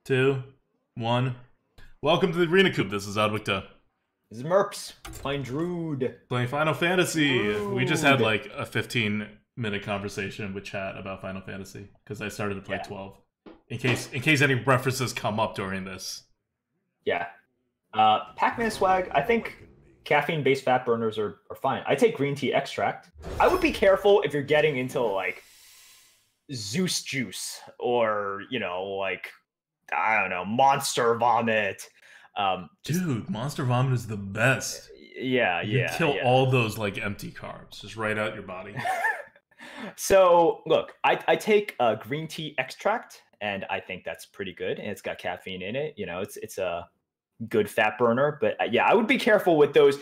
2, 1. Welcome to the Arena Coop. This is ADWCTA. This is Merps playing Druid. Playing Final Fantasy. Druid. We just had like a 15-minute conversation with chat about Final Fantasy because I started to play 12. In case any references come up during this. Yeah. Pac-Man swag, I think caffeine-based fat burners are fine. I take green tea extract. I would be careful if you're getting into like Zeus juice or, you know, like, I don't know, monster vomit. Dude, monster vomit is the best. Yeah, you kill all those like empty carbs just right out your body. So look, I take green tea extract, and I think that's pretty good, and it's got caffeine in it. You know, it's a good fat burner. But yeah, I would be careful with those.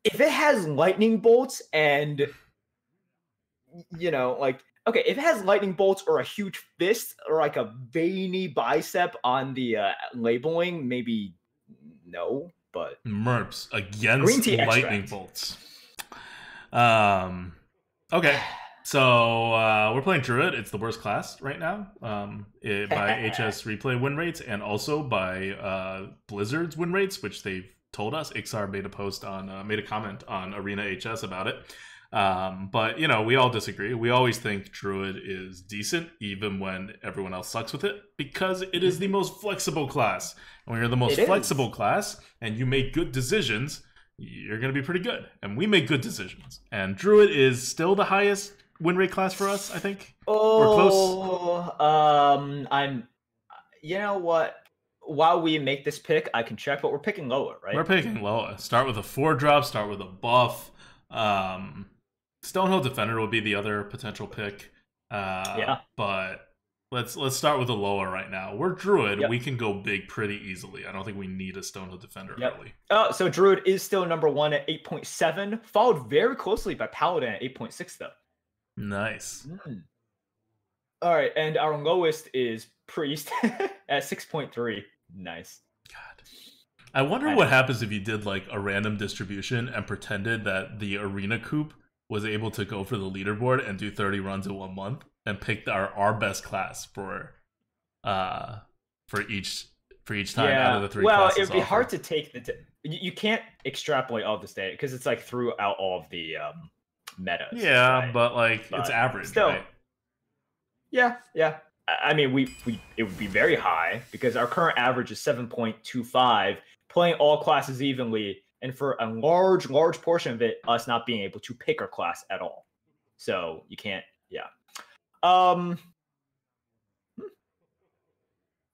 If it has lightning bolts and, you know, like, okay, if it has lightning bolts or a huge fist or like a veiny bicep on the labeling, maybe no. But Merps against lightning bolts. Okay. So we're playing Druid. It's the worst class right now by HS replay win rates and also by Blizzard's win rates, which they've told us. Ixar made a post on, made a comment on Arena HS about it. But, you know, we all disagree. We always think Druid is decent, even when everyone else sucks with it, because it is the most flexible class. And when you're the most flexible class and you make good decisions, you're going to be pretty good. And we make good decisions. And Druid is still the highest win rate class for us, I think. Oh, we're close. You know what? While we make this pick, I can check, but we're picking lower, right? We're picking lower. Start with a 4-drop, start with a buff. Stonehill Defender would be the other potential pick. Yeah. But let's start with the lower right now. We're Druid. We can go big pretty easily. I don't think we need a Stonehill Defender early. So Druid is still number 1 at 8.7, followed very closely by Paladin at 8.6, though. Nice. All right, and our lowest is Priest at 6.3. Nice. God. I wonder what happens if you did like a random distribution and pretended that the Arena Coop was able to go for the leaderboard and do 30 runs in 1 month and picked our best class for each time out of the 3 classes. Well, it'd be hard to take you can't extrapolate all of this data because it's like throughout all of the metas. Yeah, right? but like it's average, still, right? Yeah. I mean, it would be very high because our current average is 7.25, playing all classes evenly, and for a large portion of it, us not being able to pick our class at all. So you can't,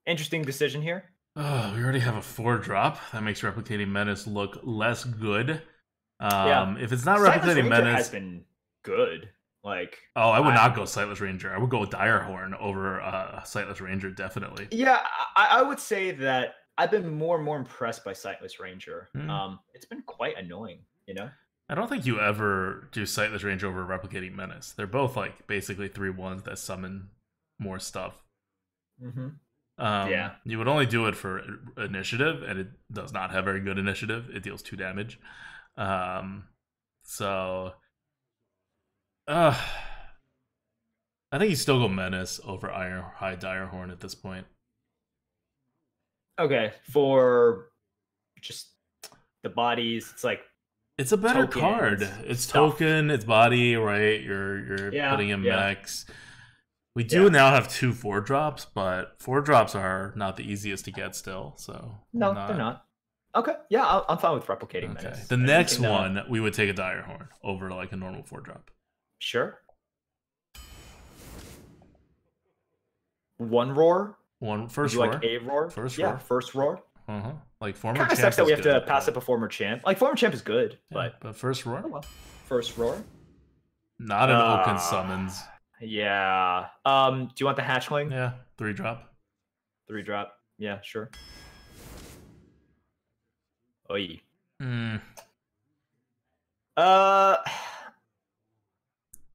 Interesting decision here. Oh, we already have a 4-drop. That makes Replicating Menace look less good. If it's not Replicating Menace, has been good. Like, oh, I would not go Sightless Ranger. I would go Direhorn over Sightless Ranger, definitely. Yeah, I would say that I've been more and more impressed by Sightless Ranger. It's been quite annoying, you know? I don't think you ever do Sightless Ranger over Replicating Menace. They're both like basically 3-1s that summon more stuff. You would only do it for initiative, and it does not have very good initiative. It deals 2 damage. I think you still go Menace over High Direhorn at this point. Okay, for just the bodies, it's like it's a better card. It's stuff. Token, it's body, right? You're putting in mechs. We do now have 2 4-drops, but 4-drops are not the easiest to get still. So no, they're not. Okay, yeah, I'm fine with Replicating Menace. The next one, we would take a Direhorn over like a normal 4-drop. Sure. 1 roar. First roar. Like a roar. First roar. First roar. Like former champ. Kind of sucks that we have to pass up a former champ. Like former champ is good, but first roar. Oh, well. First roar. Not an open summons. Yeah. Do you want the hatchling? Yeah. 3-drop. 3-drop. Yeah, sure. Oi.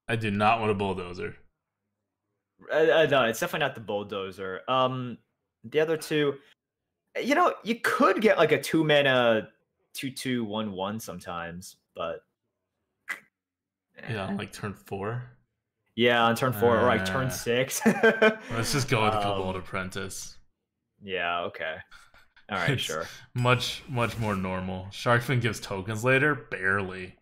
I do not want a bulldozer. No, it's definitely not the bulldozer. The other 2, you know, you could get like a 2-mana 2/2/1/1 sometimes, but like turn 4. Yeah, on turn 4 or like turn 6. Let's just go with a Kobold Apprentice. Yeah, okay. All right, It's sure. much more normal. Sharkfin gives tokens later, barely.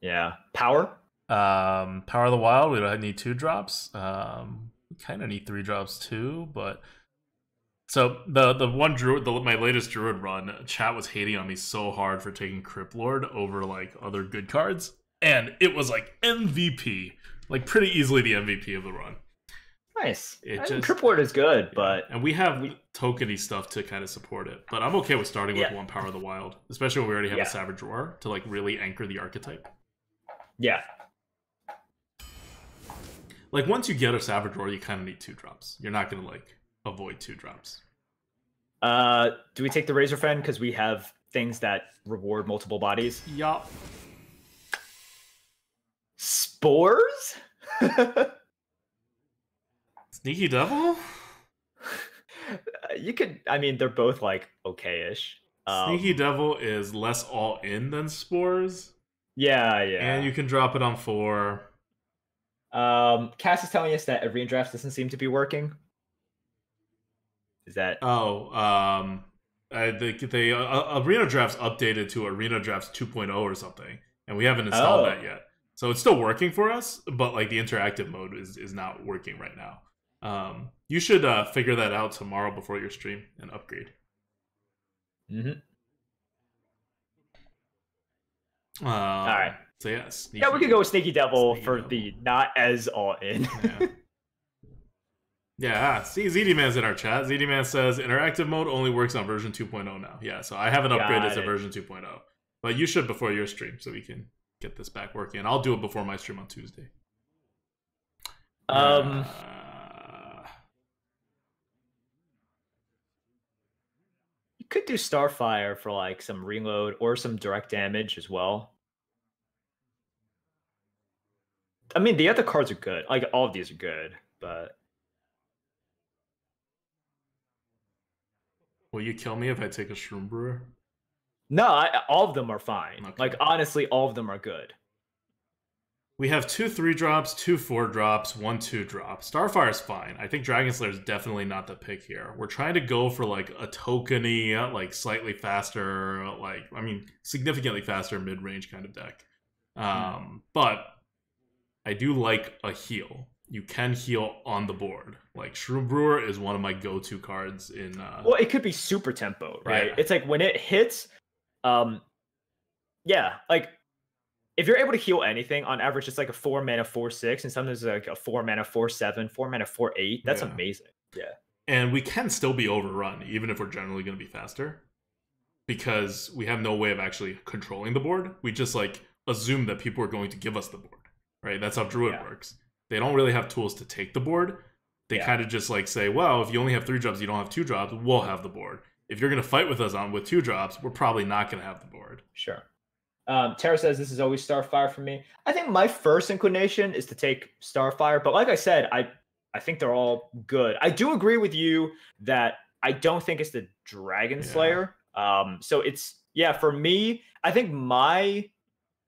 Yeah. Power? Power of the Wild, we don't need 2 drops. We kind of need 3 drops too, but so the one druid, my latest druid run, chat was hating on me so hard for taking Crypt Lord over like other good cards, and it was like MVP, like pretty easily the MVP of the run. Nice. It I mean, just Crypt Lord is good, but and we have tokeny stuff to kind of support it. But I'm okay with starting with 1 Power of the Wild, especially when we already have a Savage Roar to like really anchor the archetype. Yeah. Like once you get a Savage Roar, you kind of need 2 drops. You're not gonna like avoid 2 drops. Do we take the Razor Fen because we have things that reward multiple bodies? Yup. Spores? Sneaky Devil? You could, I mean, they're both like okay-ish. Sneaky Devil is less all in than Spores. Yeah. And you can drop it on 4. Cass is telling us that Arena Drafts doesn't seem to be working. Is that? Oh, they Arena Drafts updated to Arena Drafts 2.0 or something, and we haven't installed that yet. So it's still working for us, but like the interactive mode is not working right now. You should figure that out tomorrow before your stream and upgrade. Mm-hmm. All right. So yeah, yeah, we could go with Sneaky Devil for the not as all in. Yeah, see, ZD Man's in our chat. ZD Man says interactive mode only works on version 2.0 now. Yeah, so I haven't upgraded to version 2.0, but you should before your stream so we can get this back working. I'll do it before my stream on Tuesday. You could do Starfire for like some reload or some direct damage as well. I mean, the other cards are good. Like all of these are good, but will you kill me if I take a Shroom Brewer? No, all of them are fine. Okay. Like honestly, all of them are good. We have 2 3-drops, 2 4-drops, 1 2-drop. Starfire's fine. I think Dragon Slayer's definitely not the pick here. We're trying to go for like a tokeny, like slightly faster, like I mean significantly faster mid-range kind of deck. But I do like a heal. You can heal on the board. Like Shroom Brewer is one of my go-to cards in well, it could be super tempo, right? Yeah. It's like when it hits, yeah, like if you're able to heal anything, on average, it's like a 4 mana 4/6, and sometimes like a 4 mana 4/7, 4 mana 4/8. That's amazing. Yeah. And we can still be overrun, even if we're generally going to be faster, because we have no way of actually controlling the board. We just like assume that people are going to give us the board, right? That's how Druid works. They don't really have tools to take the board. They kind of just like say, well, if you only have 3 drops, you don't have 2 drops, we'll have the board. If you're going to fight with us with 2 drops, we're probably not going to have the board. Sure. Tara says this is always Starfire for me. I think my first inclination is to take Starfire, but like I said, I think they're all good. I do agree with you that I don't think it's the Dragon Slayer. So it's for me, I think my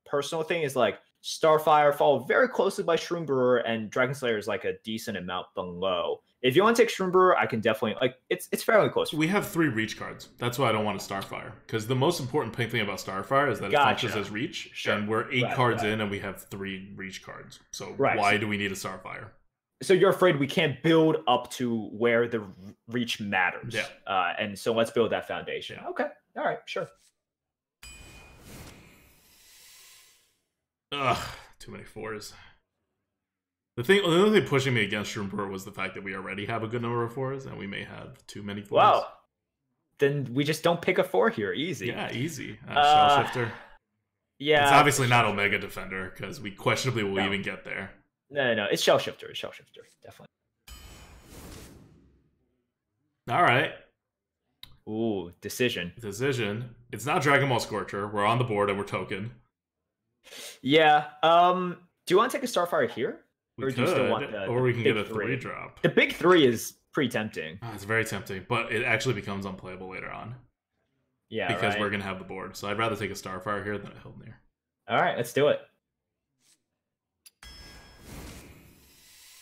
personal thing is like Starfire followed very closely by Shroom Brewer, and Dragon Slayer is like a decent amount below. If you want to take Shroom Brewer, I can definitely like it's fairly close. We have 3 reach cards. That's why I don't want a Starfire, because the most important thing about Starfire is that it functions as reach, and we're 8 cards in, and we have 3 reach cards. So why do we need a Starfire? So you're afraid we can't build up to where the reach matters. And so let's build that foundation. Okay. All right. Sure. Ugh, too many 4s. The only thing pushing me against Shroom Brewer was the fact that we already have a good number of 4s, and we may have too many 4s. Wow. Then we just don't pick a 4 here. Easy. Yeah, easy. Shell Shifter. Yeah. It's obviously not Omega Defender, because we questionably will even get there. No. It's Shell Shifter. It's Shell Shifter. Definitely. All right. Ooh, decision. It's not Dragon Ball Scorcher. We're on the board and we're token. Yeah. Do you want to take a Starfire here? Or do you still want or we can get a 3-drop. The big 3 is pretty tempting. It's very tempting, but it actually becomes unplayable later on. Yeah, because we're gonna have the board. So I'd rather take a Starfire here than a Hildnir. All right, let's do it.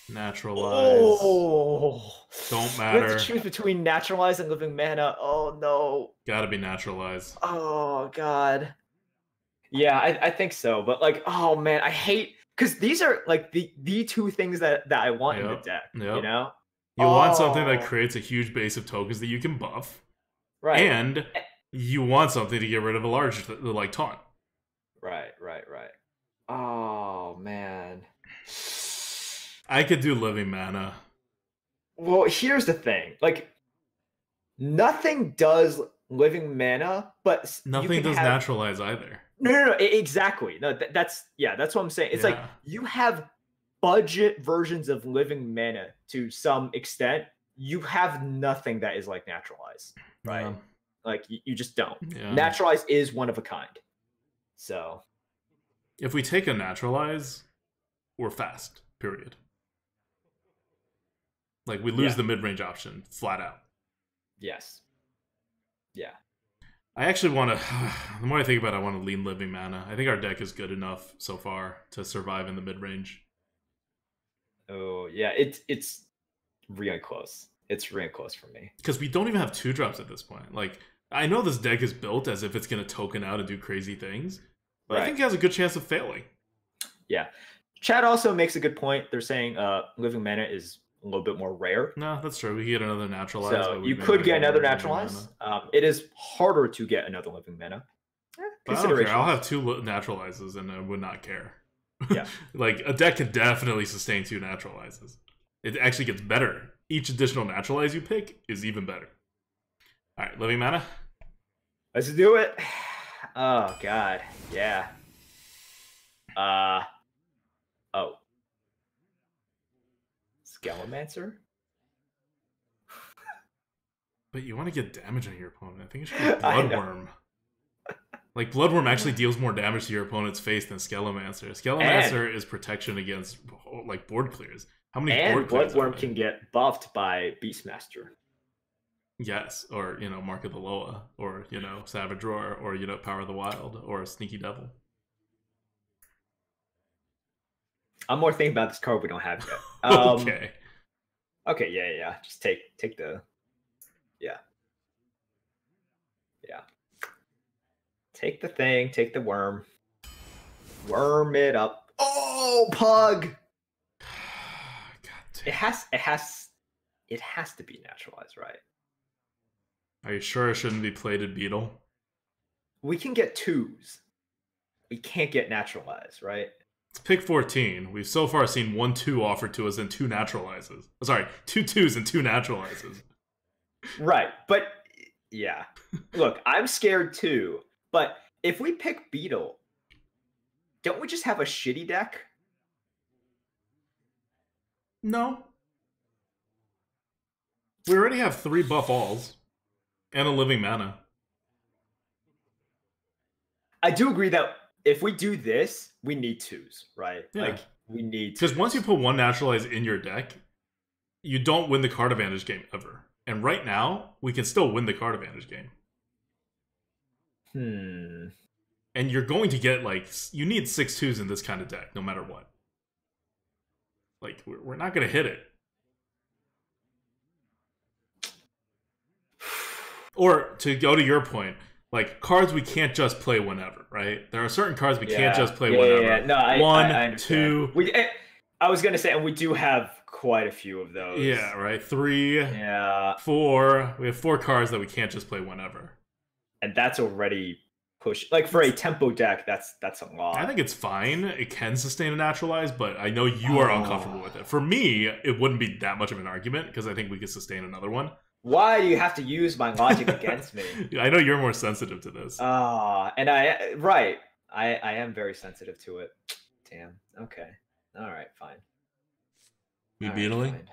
Naturalize. Oh, Don't we have matter. to choose between naturalize and living mana. Oh no. Gotta be naturalize. Oh god. Yeah, I think so. But like, oh man, I hate because these are like the two things that I want in the deck. You know. You want something that creates a huge base of tokens that you can buff, right? And you want something to get rid of a large like taunt. Right. Oh man. I could do living mana. Well, here's the thing. Like, nothing does living mana, but nothing does naturalize either. No, exactly. No, that's what I'm saying. It's like you have budget versions of living mana to some extent. You have nothing that is like naturalize, right? Yeah. Like you just don't. Yeah. Naturalize is one of a kind. So, if we take a naturalize, we're fast. Period. Like we lose the mid-range option flat out. Yes. Yeah. I actually want to. The more I think about it, I want to lean living mana. I think our deck is good enough so far to survive in the mid-range. Oh yeah, it's really close. It's really close for me because we don't even have 2-drops at this point. Like I know this deck is built as if it's going to token out and do crazy things, but I think it has a good chance of failing. Yeah. Chad also makes a good point. They're saying living mana is a little bit more rare. No, that's true. We get another naturalize. So you could get another naturalize. It is harder to get another living mana. Consideration. I'll have 2 naturalizes and I would not care. Yeah. Like a deck can definitely sustain 2 naturalizes. It actually gets better. Each additional naturalize you pick is even better. All right, living mana. Let's do it. Oh god, yeah. Oh. Scalamancer? But you want to get damage on your opponent. I think it should be Bloodworm. Like, Bloodworm actually deals more damage to your opponent's face than Scalamancer. Scalamancer is protection against, like, board clears. How many board clears? Bloodworm can get buffed by Beastmaster. Yes, or, Mark of the Loa, or, Savage Roar, or, Power of the Wild, or Sneaky Devil. I'm more thinking about this card we don't have yet. Okay. Okay, yeah. Just take the... Yeah. Take the thing, take the worm. Worm it up. Oh, Pug! God damn. It has to be naturalized, right? Are you sure it shouldn't be Plated Beetle? We can get 2s. We can't get naturalized, right? It's pick 14. We've so far seen 1/2 offered to us and 2 naturalizes. Sorry, 2 2s and 2 naturalizes. Right, but yeah. Look, I'm scared too. But if we pick Beetle, don't we just have a shitty deck? No. We already have 3 buff alls and a living mana. I do agree that if we do this, we need 2s, right? Yeah. Like, we need 2s. Because once you put 1 naturalize in your deck, you don't win the card advantage game ever. And right now, we can still win the card advantage game. And you're going to get, like, you need 6 2s in this kind of deck, no matter what. Like, we're not going to hit it. Or, to go to your point, like, cards we can't just play whenever, right? There are certain cards we can't just play whenever. Yeah. No, I 2. I was going to say, and we do have quite a few of those. Yeah, right? 3. Yeah. 4. We have 4 cards that we can't just play whenever. And that's already pushed. Like, for a tempo deck, that's a lot. I think it's fine. It can sustain a naturalize, but I know you are uncomfortable with it. For me, it wouldn't be that much of an argument, because I think we could sustain another one. Why do you have to use my logic against me? I know you're more sensitive to this. And I am very sensitive to it. Damn. Okay. All right, fine. We beetling?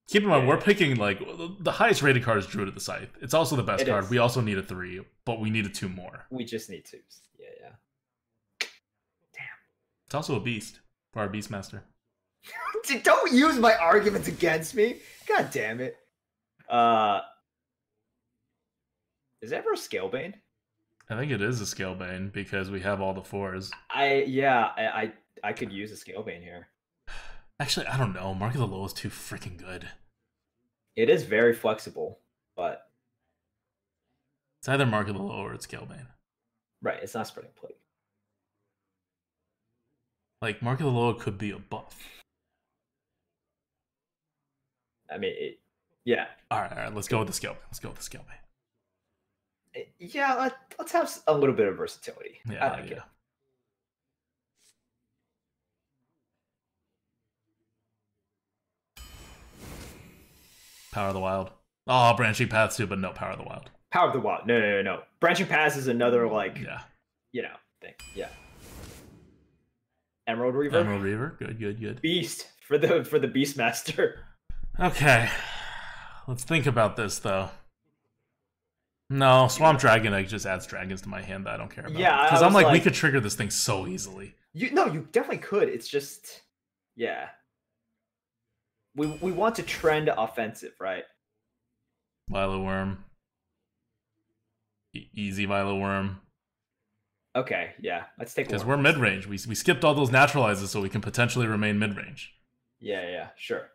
Keep in mind, we're picking, like, the highest rated card is Druid of the Scythe. It's also the best card. We also need a 3, but we needed 2 more. We just need 2s. Yeah. Damn. It's also a beast for our Beastmaster. Don't use my arguments against me. God damn it. Is that ever a Scalebane? I think it is a Scalebane because we have all the 4s. I could use a Scalebane here. Actually, I don't know. Mark of the Low is too freaking good. It is very flexible, but It's either Mark of the Low or it's Scalebane. right, it's not Spreading Plague. Like, Mark of the Low could be a buff. I mean, yeah. All right, let's go with the Scalebane. Let's go with the Scalebane. Yeah, let's have a little bit of versatility. Yeah, I like it. Power of the Wild. Oh, Branching Paths too, but no Power of the Wild. Power of the Wild. No. Branching Paths is another, like, thing. Yeah. Emerald Reaver. Emerald Reaver. Good. Beast for the Beastmaster. Okay. Let's think about this, though. No, Swamp Dragon Egg just adds dragons to my hand that I don't care about. Yeah, because I'm like, we could trigger this thing so easily. You definitely could. It's just, yeah. We want to trend offensive, right? Violet Worm. Easy Violet Worm. Okay, yeah. Let's take. Because we're mid range. We skipped all those naturalizes so we can potentially remain mid range. Yeah. Sure.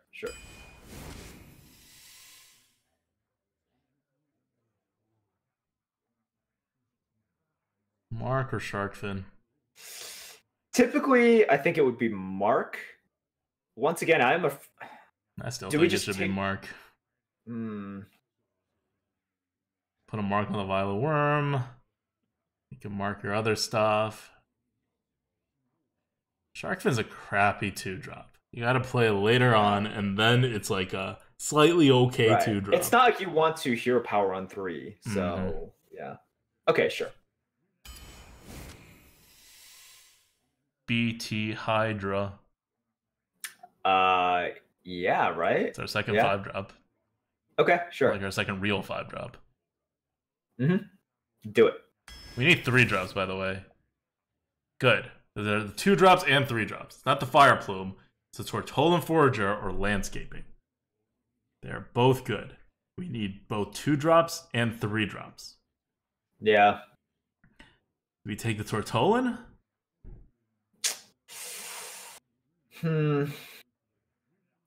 Mark or Sharkfin? Typically, I think it would be Mark. Once again, I still think it should be Mark. Put a mark on the Violet Worm. You can mark your other stuff. Sharkfin's a crappy 2-drop. You gotta play it later on, and then it's like a slightly okay 2-drop. It's not like you want to hero power on 3, so yeah. Okay, sure. BT Hydra. Yeah, right? It's our second 5-drop. Okay, sure. Like our second real 5-drop. Do it. We need 3-drops, by the way. Good. They're the 2-drops and 3-drops. Not the Fire Plume. It's the Tortolan Forager or Landscaping. They're both good. We need both 2-drops and 3-drops. Yeah. We take the Tortolan?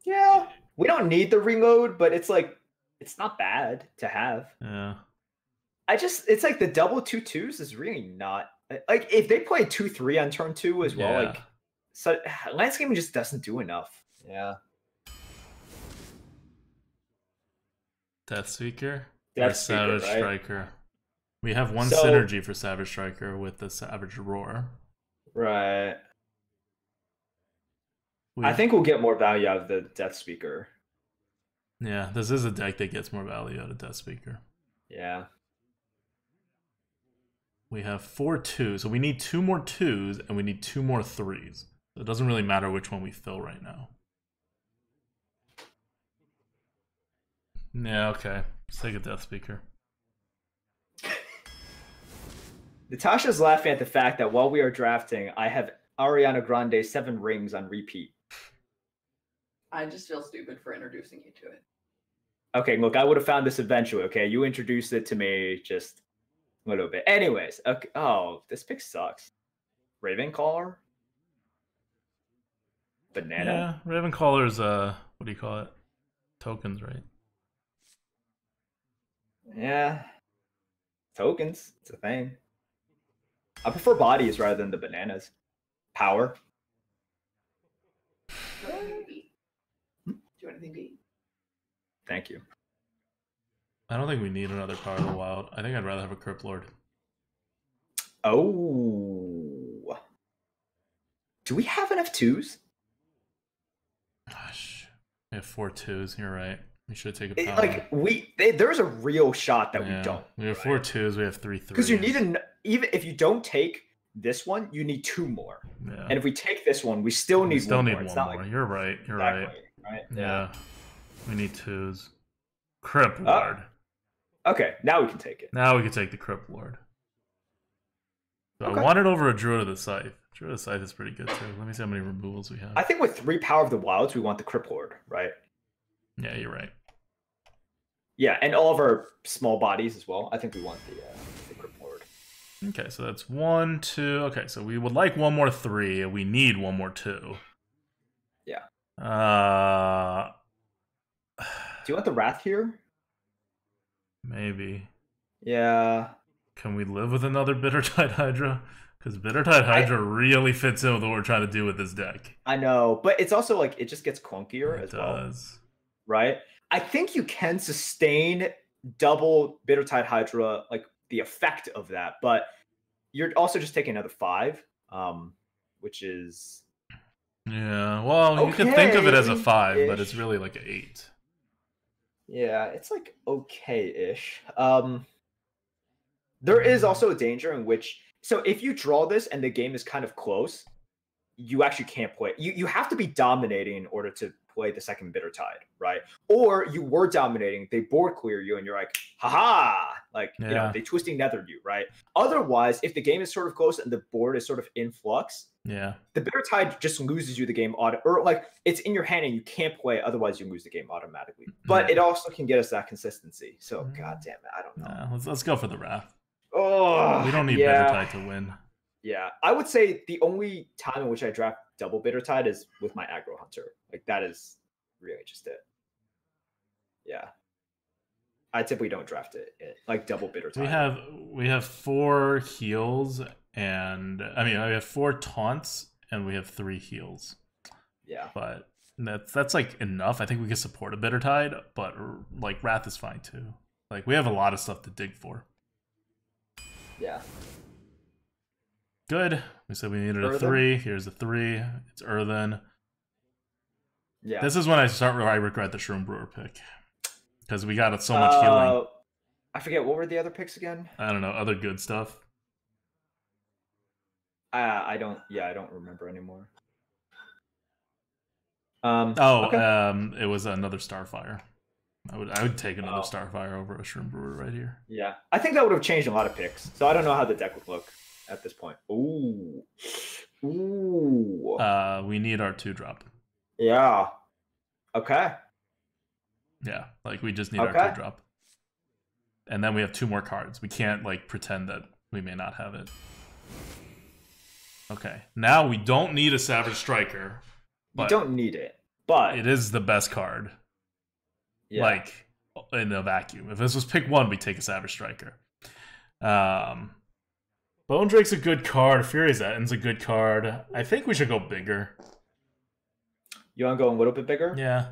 Yeah. We don't need the reload, but it's like, it's not bad to have. Yeah. It's like the double 2/2s is really not, like, if they play 2/3 on turn 2 as well, like, so Landscaping just doesn't do enough. Yeah. Deathspeaker? Deathspeaker, Savage right? Striker. We have one synergy for Savage Striker with the Savage Roar. Right. I think we'll get more value out of the Deathspeaker. Yeah, this is a deck that gets more value out of Deathspeaker. Yeah. We have 4 2s, so we need 2 more 2s, and we need 2 more 3s. So it doesn't really matter which one we fill right now. Yeah, okay. Let's take a Deathspeaker. Natasha's laughing at the fact that while we are drafting, I have Ariana Grande 7 Rings on repeat. I just feel stupid for introducing you to it. Okay, look, I would have found this eventually, okay? You introduced it to me just a little bit. Anyways, okay. Oh, this pick sucks. Ravencaller? Banana? Yeah, Ravencaller's, what do you call it? Tokens, right? Yeah. Tokens. It's a thing. I prefer bodies rather than the bananas. Power. Do you want anything to eat? Thank you. I don't think we need another Power of the Wild. I think I'd rather have a Crypt Lord. Oh. Do we have enough 2s? Gosh. We have 4 2s. You're right. We should take a Power. Like, there's a real shot that we don't. We have 4 2s. We have 3 3s. Because you need even if you don't take this one, you need 2 more. Yeah. And if we take this one, we still need one more. One more. Like, you're right. You're right. Yeah. We need 2s. Crypt Lord. Okay, now we can take it. Now we can take the Crypt Lord. So I want it over a Druid of the Scythe. Druid of the Scythe is pretty good too. Let me see how many removals we have. I think with 3 Power of the Wilds, we want the Crypt Lord, right? Yeah, you're right. Yeah, and all of our small bodies as well. I think we want the Crypt Lord. Okay, so that's 1, 2. Okay, so we would like one more 3. We need one more 2. Yeah. Do you want the Wrath here? Maybe. Yeah. Can we live with another Bittertide Hydra? Because Bittertide Hydra really fits in with what we're trying to do with this deck. I know, but it's also like it just gets clunkier It as well. does. Right? I think you can sustain double Bittertide Hydra, like the effect of that, but you're also just taking another 5, which is Yeah, well, you can think of it as a 5, but it's okay-ish. really like an 8. Yeah, it's like okay-ish. There is also a danger in which, so if you draw this and the game is kind of close, you actually can't play. You have to be dominating in order to play the second Bittertide, right? Or you were dominating, they board clear you, and you're like, haha, like, you know, they twisting nethered you, right? Otherwise, if the game is sort of close and the board is sort of in flux, yeah, the Bittertide just loses you the game or like it's in your hand and you can't play, otherwise you lose the game automatically. But it also can get us that consistency. So god damn it, I don't know. Let's go for the Wrath. Oh, we don't need Bittertide to win. Yeah, I would say the only time in which I draft double Bittertide is with my aggro hunter. Like that is really just it. Yeah, I typically don't draft it like double Bittertide. We have 4 heals, and I mean we have 4 taunts, and we have 3 heals. Yeah, but that's like enough. I think we can support a Bittertide, but like Wrath is fine too. Like we have a lot of stuff to dig for. Yeah. Good. We said we needed a 3. Here's a 3. It's Earthen. Yeah. This is when I regret the Shroom Brewer pick. Because we got so much healing. I forget, what were the other picks again? I don't know, other good stuff. I don't remember anymore. It was another Starfire. I would take another Starfire over a Shroom Brewer right here. Yeah. I think that would have changed a lot of picks. So I don't know how the deck would look at this point. Ooh. We need our 2-drop. Yeah. Okay. Yeah, like we just need our 2-drop. And then we have 2 more cards. We can't like pretend that we may not have it. Okay. Now we don't need a Savage Striker. You don't need it, but it is the best card. Yeah. Like in a vacuum. If this was pick 1, we take a Savage Striker. Bone Drake's a good card. Fury's Ettin's a good card. I think we should go bigger. You want to go a little bit bigger? Yeah.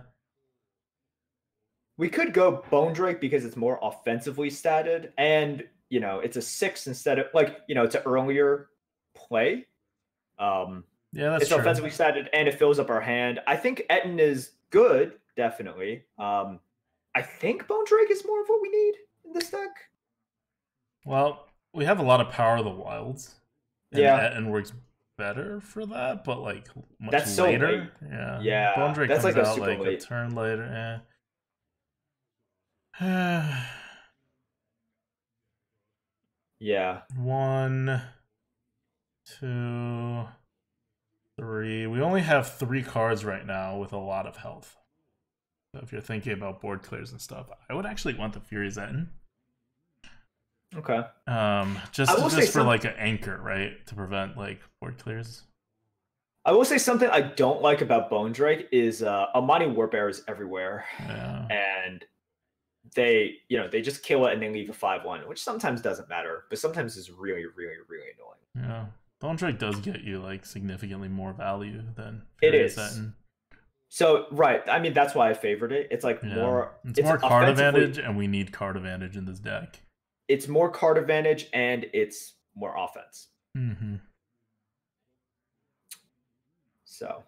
We could go Bone Drake because it's more offensively statted, and you know it's a 6 instead of like it's an earlier play. Yeah, that's it's offensively statted and it fills up our hand. I think Ettin is good, definitely. I think Bone Drake is more of what we need in this deck. Well, we have a lot of Power of the Wilds. And Ettin works better for that, but like much that's later. So late. Yeah. Yeah. Bone Drake that's comes like out like late. A turn later. Yeah. 1, 2, 3. We only have 3 cards right now with a lot of health. So if you're thinking about board clears and stuff, I would actually want the Fury's Ettin. Okay. Just for like an anchor, right? To prevent like board clears. I will say something I don't like about Bone Drake is Almighty Warbear is everywhere. Yeah. And they just kill it and then leave a 5/1, which sometimes doesn't matter, but sometimes is really, really, really annoying. Yeah. Bone Drake does get you like significantly more value than Fury's Ettin. So right, I mean that's why I favored it. It's like more. It's more card advantage, and we need card advantage in this deck. It's more card advantage, and it's more offense. Mm-hmm. So,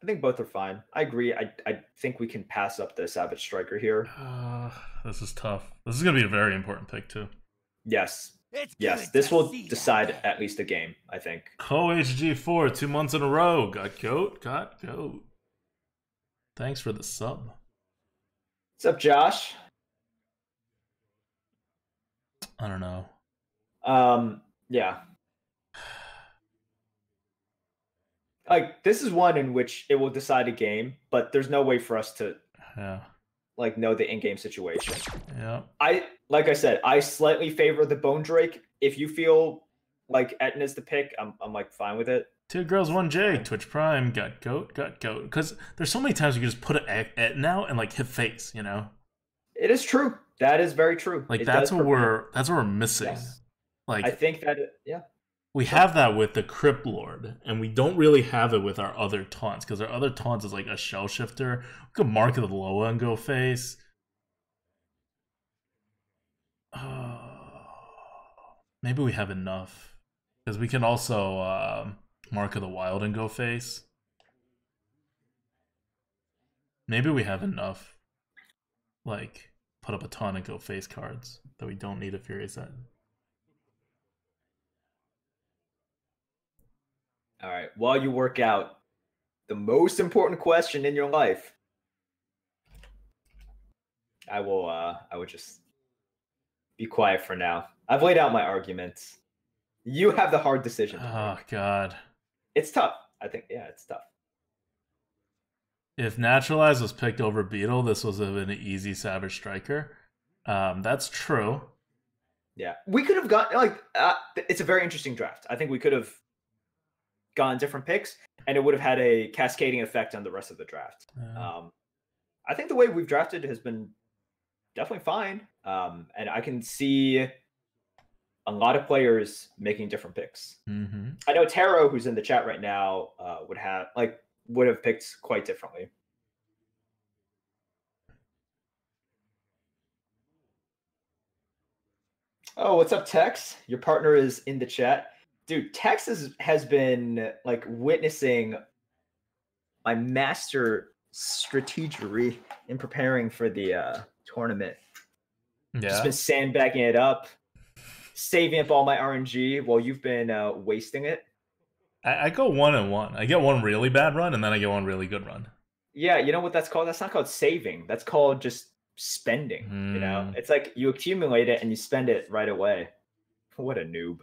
I think both are fine. I agree. I think we can pass up the Savage Striker here. This is tough. This is gonna be a very important pick too. Yes. Yes, this will decide at least a game, I think. HG4, 2 months in a row. Got goat. Thanks for the sub. What's up, Josh? I don't know. Yeah. Like this is one in which it will decide a game, but there's no way for us to like know the in-game situation. Yeah. Like I said, I slightly favor the Bone Drake. If you feel like Ettin is the pick, I'm like fine with it. Two girls, one J. Twitch Prime. Got goat. Because there's so many times you can just put it at now and like hit face. You know. It is true. That is very true. Like that's what we're missing. Yes. Like I think that we have that with the Crypt Lord, and we don't really have it with our other taunts because our other taunts is like a shell shifter. We could mark the Loa and go face. Maybe we have enough because we can also Mark of the Wild and go face. Maybe we have enough. Like, put up a ton and go face cards that we don't need a Fury set. All right. While you work out the most important question in your life, I will just be quiet for now. I've laid out my arguments. You have the hard decision. Oh God. It's tough. I think it's tough. If Naturalize was picked over Beetle, this was an easy Savage Striker. That's true. Yeah. We could have gotten it's a very interesting draft. I think we could have gone different picks, and it would have had a cascading effect on the rest of the draft. I think the way we've drafted has been definitely fine, and I can see a lot of players making different picks. Mm-hmm. I know Taro, who's in the chat right now, would have picked quite differently. Oh, what's up, Tex? Your partner is in the chat. Dude, Tex has been like witnessing my master strategery in preparing for the tournament. Yeah. Just been sandbagging it up, saving up all my RNG while you've been wasting it. I go 1-1. I get one really bad run, and then I get one really good run. Yeah, you know what that's called? That's not called saving. That's called just spending. You know, it's like you accumulate it and you spend it right away. What a noob.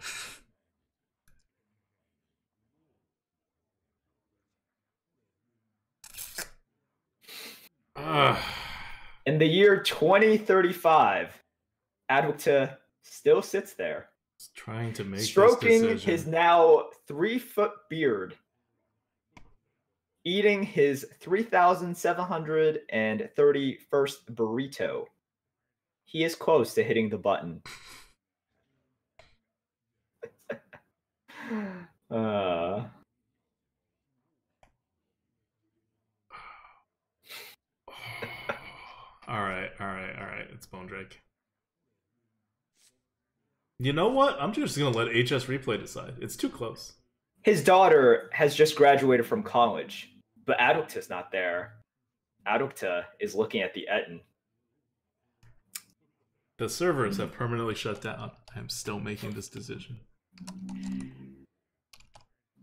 In the year 2035, ADWCTA still sits there, trying to make stroking his now 3-foot beard, eating his 3,731st burrito. He is close to hitting the button. All right. It's Bone Drake. You know what? I'm just gonna let HS Replay decide. It's too close. His daughter has just graduated from college, but ADWCTA's not there. ADWCTA is looking at the Etten. The servers have permanently shut down. I'm still making this decision.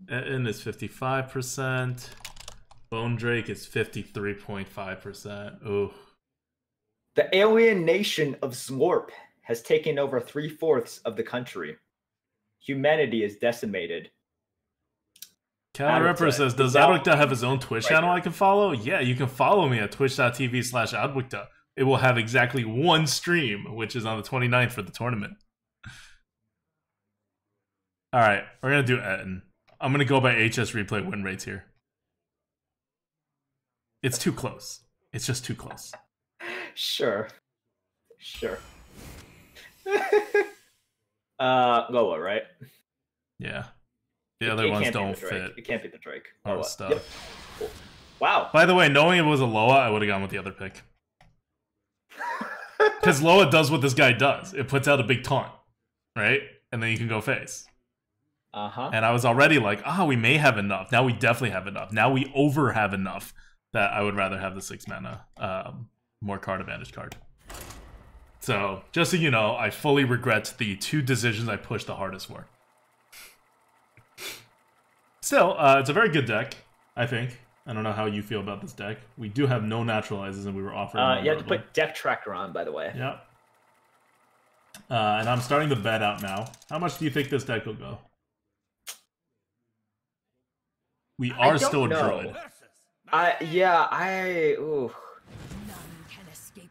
Etten is 55%. Bone Drake is 53.5%. Ooh. The alien nation of Zlorp has taken over 3/4 of the country. Humanity is decimated. Cal Ripper says, does ADWCTA have his own Twitch channel I can follow? Yeah, you can follow me at twitch.tv/ADWCTA. It will have exactly one stream, which is on the 29th for the tournament. All right, we're going to do Etten. I'm going to go by HS Replay win rates here. It's too close. It's just too close. Sure. Loa, right? Yeah. The other ones don't fit. It can't be the Drake. Oh, stuff. Yep. Wow. By the way, knowing it was a Loa, I would have gone with the other pick. Because Loa does what this guy does. It puts out a big taunt, right? And then you can go face. Uh-huh. And I was already like, we may have enough. Now we definitely have enough. Now we over have enough that I would rather have the 6 mana, more card advantage card. So, just so you know, I fully regret the 2 decisions I pushed the hardest for. Still, it's a very good deck, I think. I don't know how you feel about this deck. We do have no naturalizes, and we were offering. You have to put deck tracker on, by the way. Yep. And I'm starting the bet out now. How much do you think this deck will go? We are still a Druid.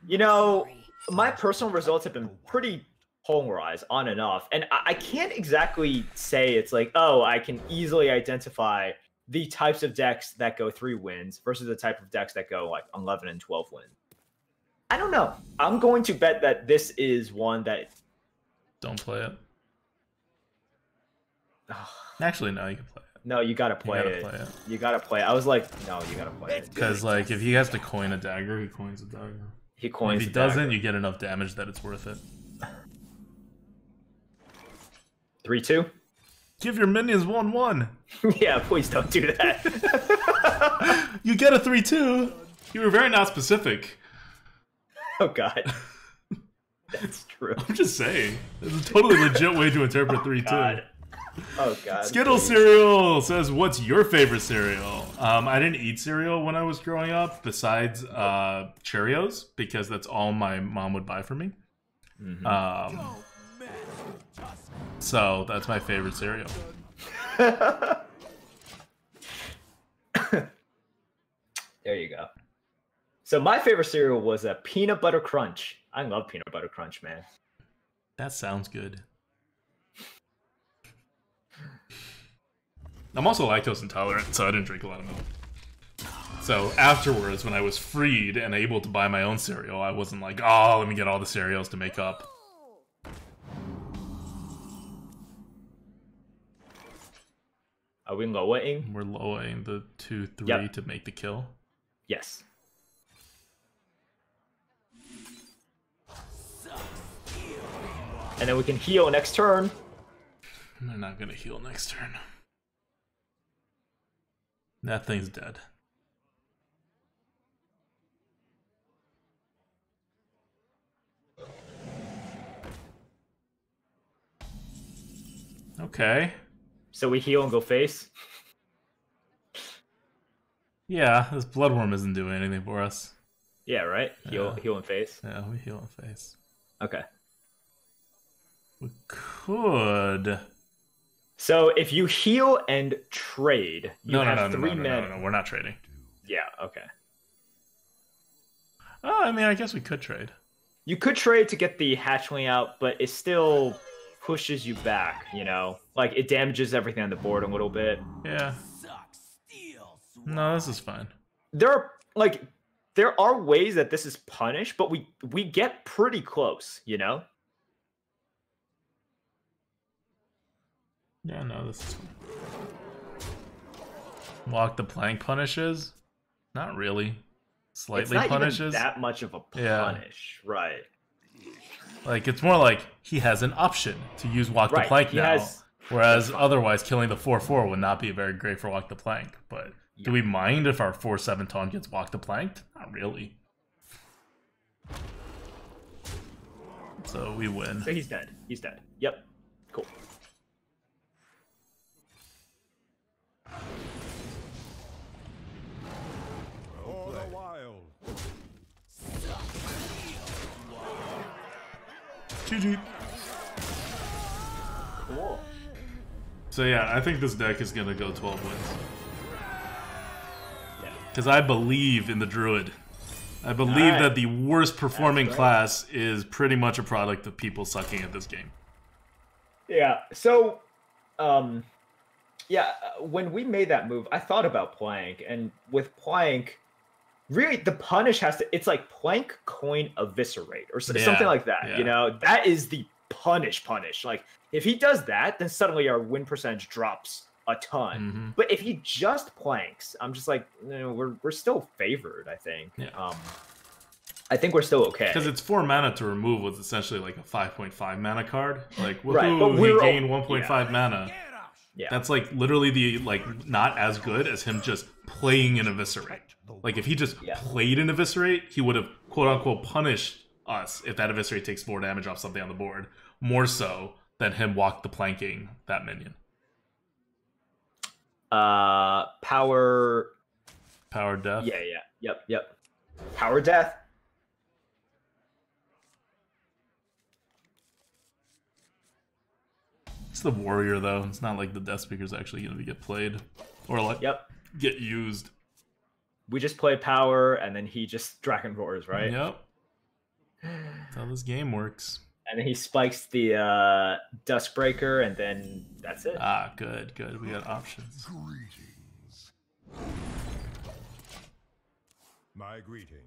You know, my personal results have been pretty polarized on and off. And I can't exactly say it's like, oh, I can easily identify the types of decks that go 3 wins versus the type of decks that go like 11 and 12 wins. I don't know. I'm going to bet that this is one that... Don't play it. Actually, no, you can play it. No, you gotta play it. You gotta play it. I was like, no, you gotta play it. Because like, if he has to coin a dagger, he coins a dagger. He coins. If he doesn't, you get enough damage that it's worth it. 3-2. Give your minions 1/1. Yeah, please don't do that. You get a 3/2. You were very not specific. Oh god. That's true. I'm just saying. It's a totally legit way to interpret 3/2. Oh god. Skittles cereal says, "What's your favorite cereal?" I didn't eat cereal when I was growing up, besides Cheerios, because that's all my mom would buy for me. So that's my favorite cereal. There you go. So my favorite cereal was a peanut butter crunch. I love peanut butter crunch, man. That sounds good. I'm also lactose intolerant, so I didn't drink a lot of milk. So afterwards, when I was freed and able to buy my own cereal, I wasn't like, oh, let me get all the cereals to make up. Are we lowering? We're lowering the 2/3 to make the kill. Yes. And then we can heal next turn. They're not gonna heal next turn. That thing's dead. Okay. So we heal and go face? Yeah, this bloodworm isn't doing anything for us. Yeah, right? Heal and face? Yeah, we heal and face. Okay. We could... So if you heal and trade, you have 3 men. No, we're not trading. Yeah, okay. Oh, I mean, I guess we could trade. You could trade to get the hatchling out, but it still pushes you back, you know? Like, it damages everything on the board a little bit. Yeah. No, this is fine. There are ways that this is punished, but we get pretty close, you know? Yeah, no, this is fine. Walk the plank punishes? Not really. Slightly it's not punishes. Even that much of a punish, right? Like, it's more like he has an option to use walk the plank now. Whereas otherwise, killing the 4/4 would not be very great for walk the plank. But do we mind if our 4/7 taunt gets walk the planked? Not really. So we win. So he's dead. He's dead. Yep. Cool. GG. Cool. So yeah, I think this deck is gonna go 12 wins. Yeah. Because I believe in the Druid. I believe that the worst performing class is pretty much a product of people sucking at this game. Yeah. So, yeah, when we made that move, I thought about Plank, and with Plank, really the punish has to, it's like Plank, coin, eviscerate, or something like that. You know, that is the punish. Like, if he does that, then suddenly our win percentage drops a ton. But if he just planks, I'm just like, you know, we're still favored, I think. I think we're still okay. Because it's 4 mana to remove what's essentially like a 5.5 mana card. Like, woohoo, right, but he gained 1.5 mana. Yeah. That's like literally the, like, not as good as him just playing an Eviscerate. Like, if he just played an Eviscerate, he would have, quote unquote, punished us if that Eviscerate takes 4 damage off something on the board. More so than him walk the planking that minion. Power death. Yep. Power death. It's the warrior though. It's not like the Death Speaker's actually going to get played or like get used. We just play power and then he just Dragon Roars, right? Yep. That's how this game works. And then he spikes the Duskbreaker, and then that's it. Ah, good. We got options. Greetings. My greetings.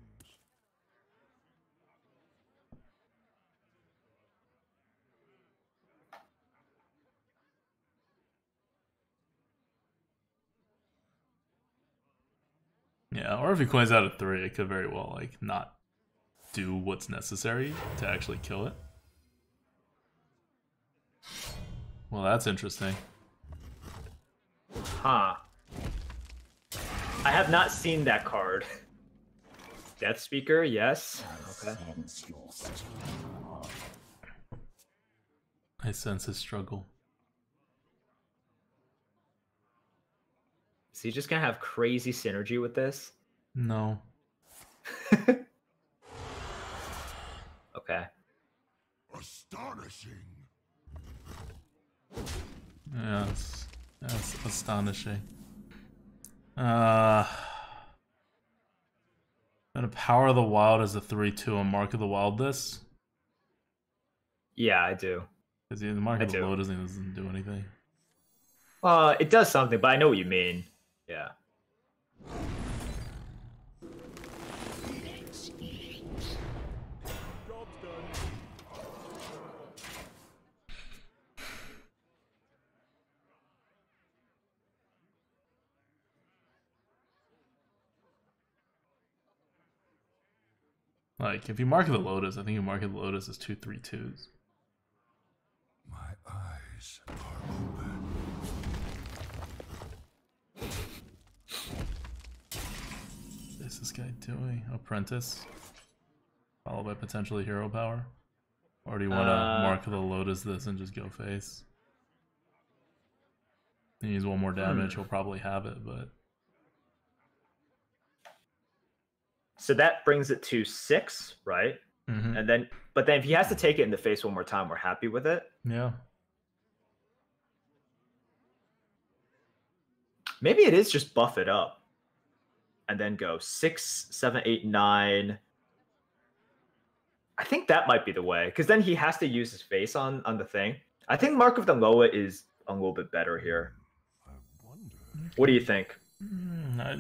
Yeah, or if he coins out a 3, it could very well like not do what's necessary to actually kill it. Well, that's interesting. Huh. I have not seen that card. Death Speaker, yes. Okay. I sense his struggle. Is he just gonna have crazy synergy with this? No. Okay. Astonishing. Yeah, that's astonishing. Gonna Power of the Wild as a 3/2 and Mark of the Wild this. Yeah, I do. Because the Mark of the Wild doesn't do anything. It does something, but I know what you mean. Yeah. Like, if you Mark of the Lotus, I think you Mark of the Lotus is 2/3/2s. My eyes are open. What is this guy doing? Apprentice? Followed by potentially Hero Power? Or do you want to Mark of the Lotus this and just go face? He needs 1 more damage, he'll probably have it, but... So that brings it to 6, right? Mm-hmm. And then, but then if he has to take it in the face 1 more time, we're happy with it. Yeah. Maybe it is just buff it up, and then go 6, 7, 8, 9. I think that might be the way, because then he has to use his face on the thing. I think Mark of the Loa is a little bit better here. I wonder. What do you think?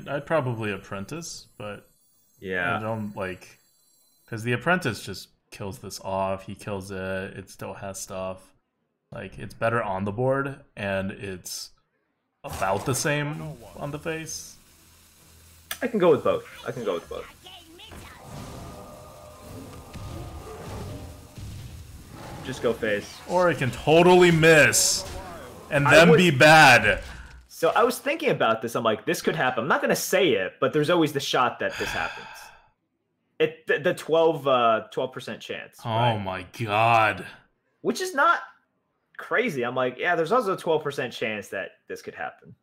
I'd probably Apprentice, but Yeah. I don't like, because the Apprentice just kills this off. He kills it. It still has stuff. Like, it's better on the board, and it's about the same on the face. I can go with both. Just go face. Or it can totally miss and then be bad. So I was thinking about this. I'm like, this could happen. I'm not going to say it, but there's always the shot that this happens. The 12% chance. Oh right? my god. Which is not crazy. I'm like, yeah, there's also a 12% chance that this could happen.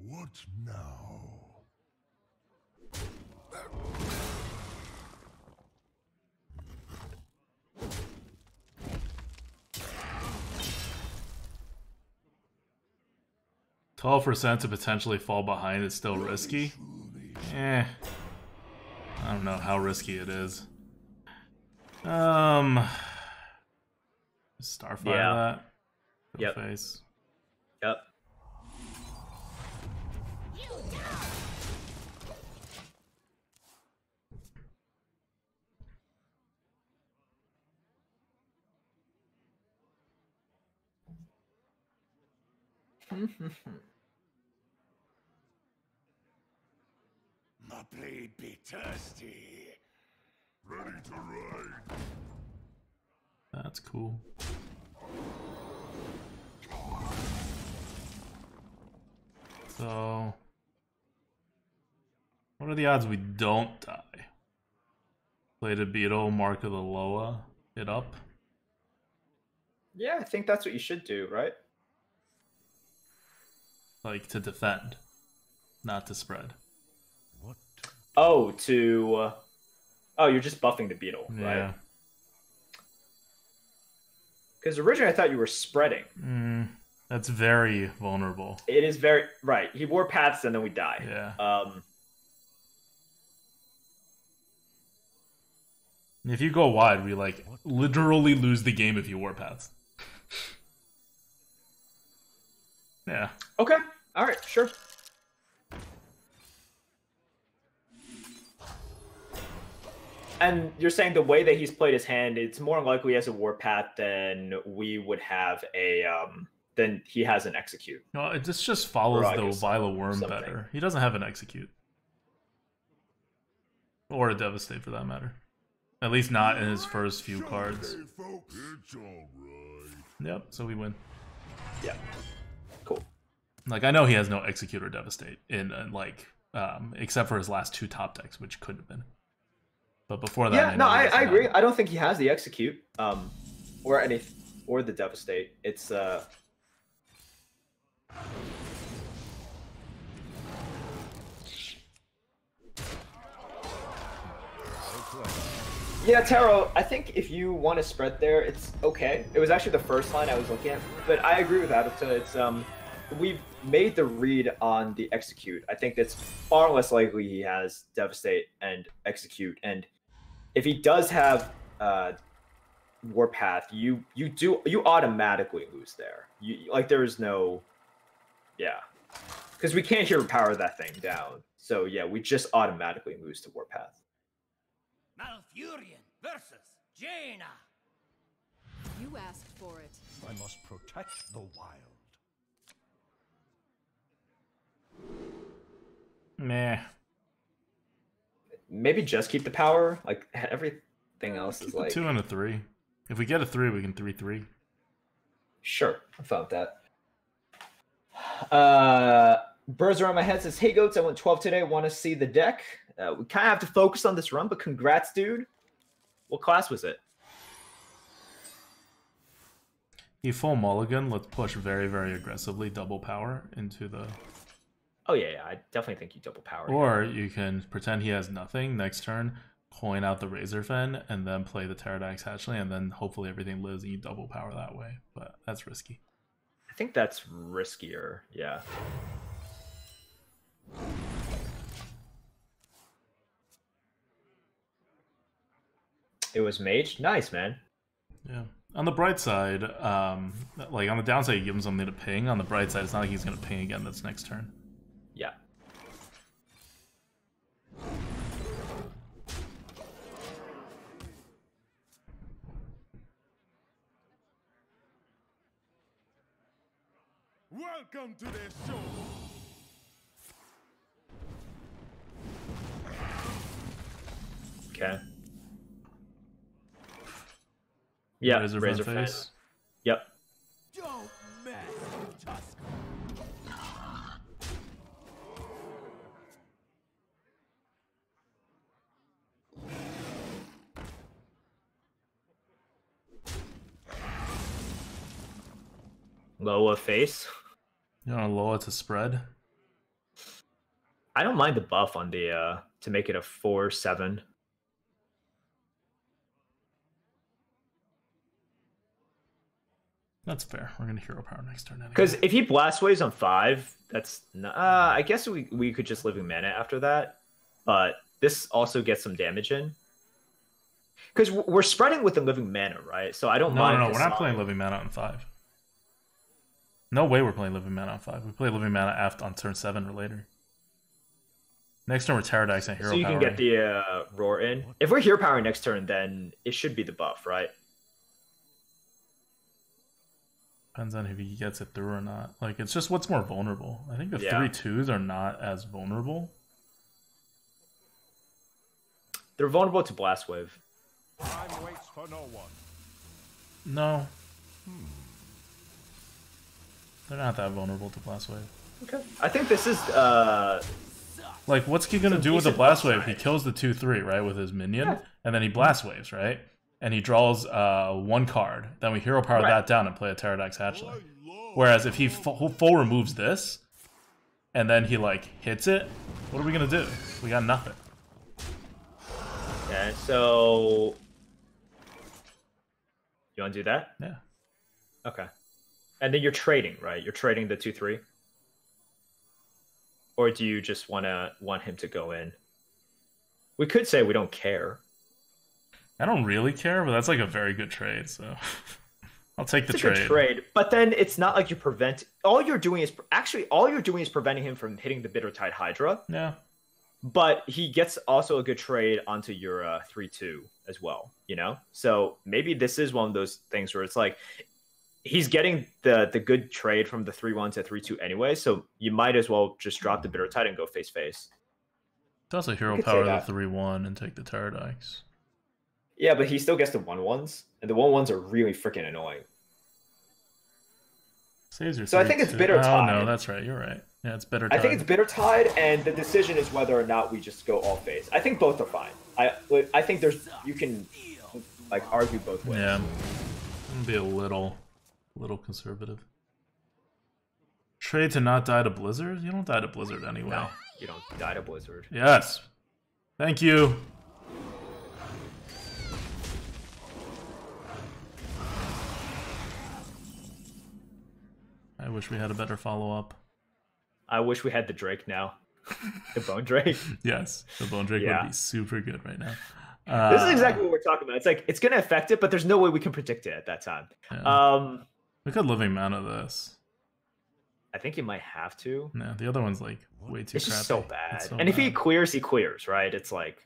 What now? 12% to potentially fall behind is still risky. I don't know how risky it is. Starfire that. Yep. Face. Yep. My blade be thirsty. Ready to ride. That's cool. So, what are the odds we don't die? Play the Beetle, Mark of the Loa, hit up. Yeah, I think that's what you should do, right? Like, to defend, not to spread. What? Oh, to... oh, you're just buffing the Beetle, Yeah. right? Because originally I thought you were spreading. That's very vulnerable. It is very... right. He wore paths and then we die. Yeah. If you go wide, we like literally lose the game if you warpaths. Yeah. Okay. All right. Sure. And you're saying the way that he's played his hand, it's more likely he has a warpath than we would have a than he has an execute. No, it just follows the guess Vile Worm something. better. He doesn't have an execute. Or a devastate for that matter. At least not in his first few cards. It's all right. Yep, so we win. Yeah. Cool. Like I know he has no execute or devastate in like except for his last 2 top decks, which could have been. But before that, Yeah, no, I agree. I don't think he has the execute, or the devastate. It's yeah, Taro. I think if you want to spread there, it's okay. It was actually the first line I was looking at, but I agree with that. It's we've made the read on the execute. I think it's far less likely he has devastate and execute, and if he does have warpath, you automatically lose there. You like there is no, yeah, because we can't hero power that thing down. So yeah, we just automatically lose to warpath. Malfurion versus Jaina. You asked for it. I must protect the wild. Meh. Maybe just keep the power. Like everything else is like 2 and a 3. If we get a 3, we can 3/3. Sure, I'm fine with that. Birds around my head says, "Hey goats, I went 12 today. Want to see the deck?" We kind of have to focus on this run, but congrats, dude. What class was it? He full mulligan. Let's push very, very aggressively double power into the. Oh yeah, I definitely think you double power. Or you can pretend he has nothing next turn, coin out the Razorfen, and then play the Pterodax Hatchling, and then hopefully everything lives and you double power that way. But that's risky. I think that's riskier. Yeah. It was mage. Nice, man. Yeah. On the bright side, like on the downside, you give him something to ping. On the bright side, it's not like he's going to ping again this next turn. Yeah. Welcome to the show. Okay. Yeah, Razorfen Razorfen. face. Yep. Don't mess with Tusk. Loa face. You want to lower to spread? I don't mind the buff on the to make it a 4/7. That's fair. We're going to hero power next turn. Anyway. Because if he blast waves on 5, that's I guess we could just living mana after that, but this also gets some damage in. Because we're spreading with the living mana, right? So I don't mind. No, we're not playing living mana on 5. No way we're playing living mana on 5. We play living mana on turn 7 or later. Next turn we're Pterodax and hero power. So you can get the roar in. If we're hero power next turn, then it should be the buff, right? Depends on if he gets it through or not. Like, it's just what's more vulnerable. I think the 3/2s are not as vulnerable. They're vulnerable to blast wave. Time waits for no one. No. They're not that vulnerable to blast wave. Okay. I think this is Like, what's he gonna do with the blast wave? He kills the 2/3, right, with his minion, and then he blast waves, right? And he draws 1 card. Then we hero power that down and play a Pterodax Hatchling. Whereas if he full removes this, and then he like hits it, what are we gonna do? We got nothing. okay. So you want to do that? Yeah. Okay. And then you're trading, right? You're trading the 2/3, or do you just want him to go in? We could say we don't care. I don't really care, but that's like a very good trade, so I'll take the It's a good trade. trade, but then it's not like you prevent. All you're doing is preventing him from hitting the Bittertide Hydra. Yeah. But he gets also a good trade onto your 3/2 as well, you know? So maybe this is one of those things where it's like he's getting the good trade from the 3/1 to 3/2 anyway, so you might as well just drop the Bittertide and go face-face. It's also hero could say power the that. 3/1 and take the Pterodactyls. Yeah, but he still gets the 1/1s, and the 1/1s are really freaking annoying. Saves your So I think it's 3/2. bitter Oh, tide. no, that's right. You're right. Yeah, it's bitter I tide. think it's Bittertide, and the decision is whether or not we just go all face. I think both are fine. I think you can like argue both ways. Yeah. I'm gonna be a little conservative. Trade to not die to Blizzard? You don't die to Blizzard anyway. No, you don't die to Blizzard. Yes. Thank you. I wish we had a better follow-up. I wish we had the Drake now. The Bone Drake. Yes, the Bone Drake Yeah. would be super good right now. This is exactly what we're talking about. It's like it's gonna affect it, but there's no way we can predict it at that time. Yeah. We could living mana this. I think you might have to. No, the other one's like way too It's crappy. just so bad. It's so And if he bad. clears, he clears, right? It's like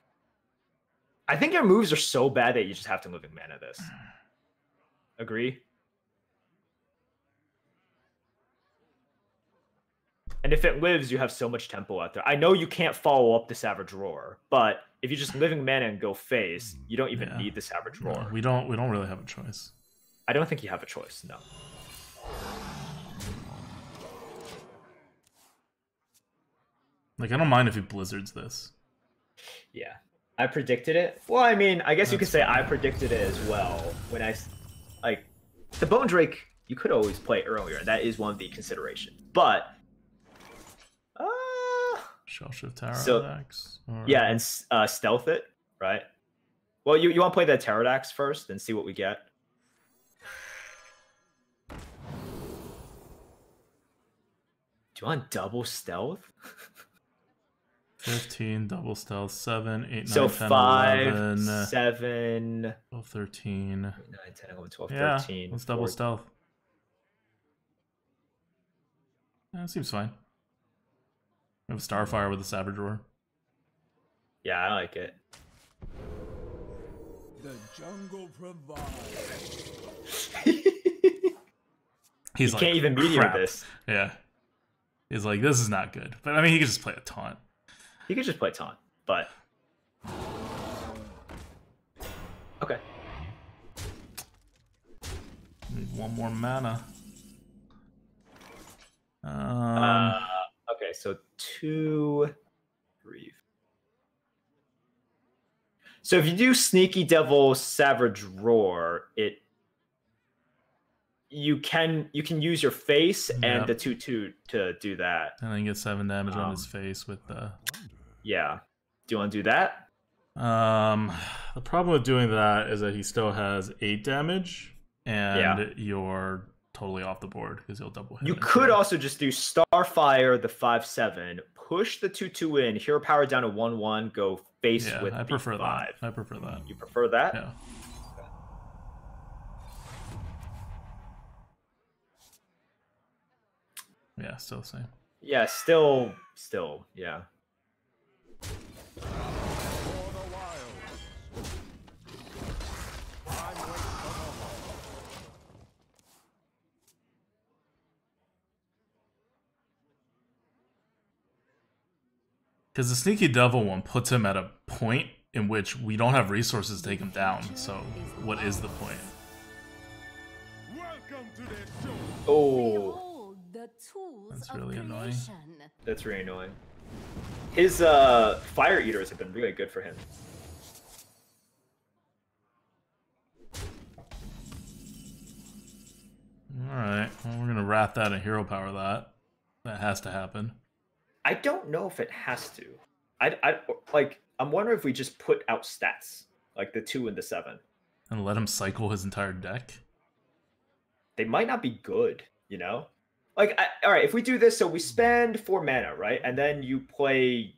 I think your moves are so bad that you just have to living mana this. Agree? And if it lives, you have so much tempo out there. I know you can't follow up the Savage Roar, but if you just living mana and go face, you don't even Yeah. need the Savage No, Roar. we don't really have a choice. I don't think you have a choice, no. Like, I don't mind if he blizzards this. Yeah. I predicted it. Well, I mean, I guess you could That's say fine. I predicted it as well. When like, the Bone Drake, you could always play earlier. That is one of the considerations. But, Shell Shift Tower So- attacks. Or... yeah, and stealth it, right? Well, you want to play the Pterodax first and see what we get? Do you want double stealth? 15, double stealth, 7, 8, 9, So 10, 5, 11, 7, 12, 13. 9, 10, 11, 12, Yeah, 13. let's double 14. stealth. Yeah, that seems fine. We have a Starfire with a Savage Roar. Yeah, I like it. The jungle provides. He's You like, can't even meteor crap. this. Yeah. He's like, this is not good. But I mean, he could just play a taunt. He could just play taunt, but okay. Need one more mana. Okay, so 2, 3. So if you do Sneaky Devil Savage Roar, you can use your face and Yep. the 2/2 to do that. And then get 7 damage on his face with the... Yeah. Do you want to do that? The problem with doing that is that he still has 8 damage, and Yeah. you're totally off the board because he'll double hit. You it. could also just do Starfire the 5/7, push the 2/2 in, hero power down to 1/1, go face Yeah, with I prefer the that. 5. I prefer that. You prefer that? Yeah. Yeah, still the same. Yeah, still, yeah. For the wild. Time waits for no one. Because the Sneaky Devil one puts him at a point in which we don't have resources to take him down. So what is the point? Welcome to the show. Oh, Behold the tools That's of really annoying. creation. that's really annoying. His Fire Eaters have been really good for him. Alright, well, we're going to wrap that and hero power that. That has to happen. I don't know if it has to. I'm wondering if we just put out stats, like the 2 and the 7. And let him cycle his entire deck. They might not be good, you know? Like, all right, if we do this, so we spend 4 mana, right? And then you play...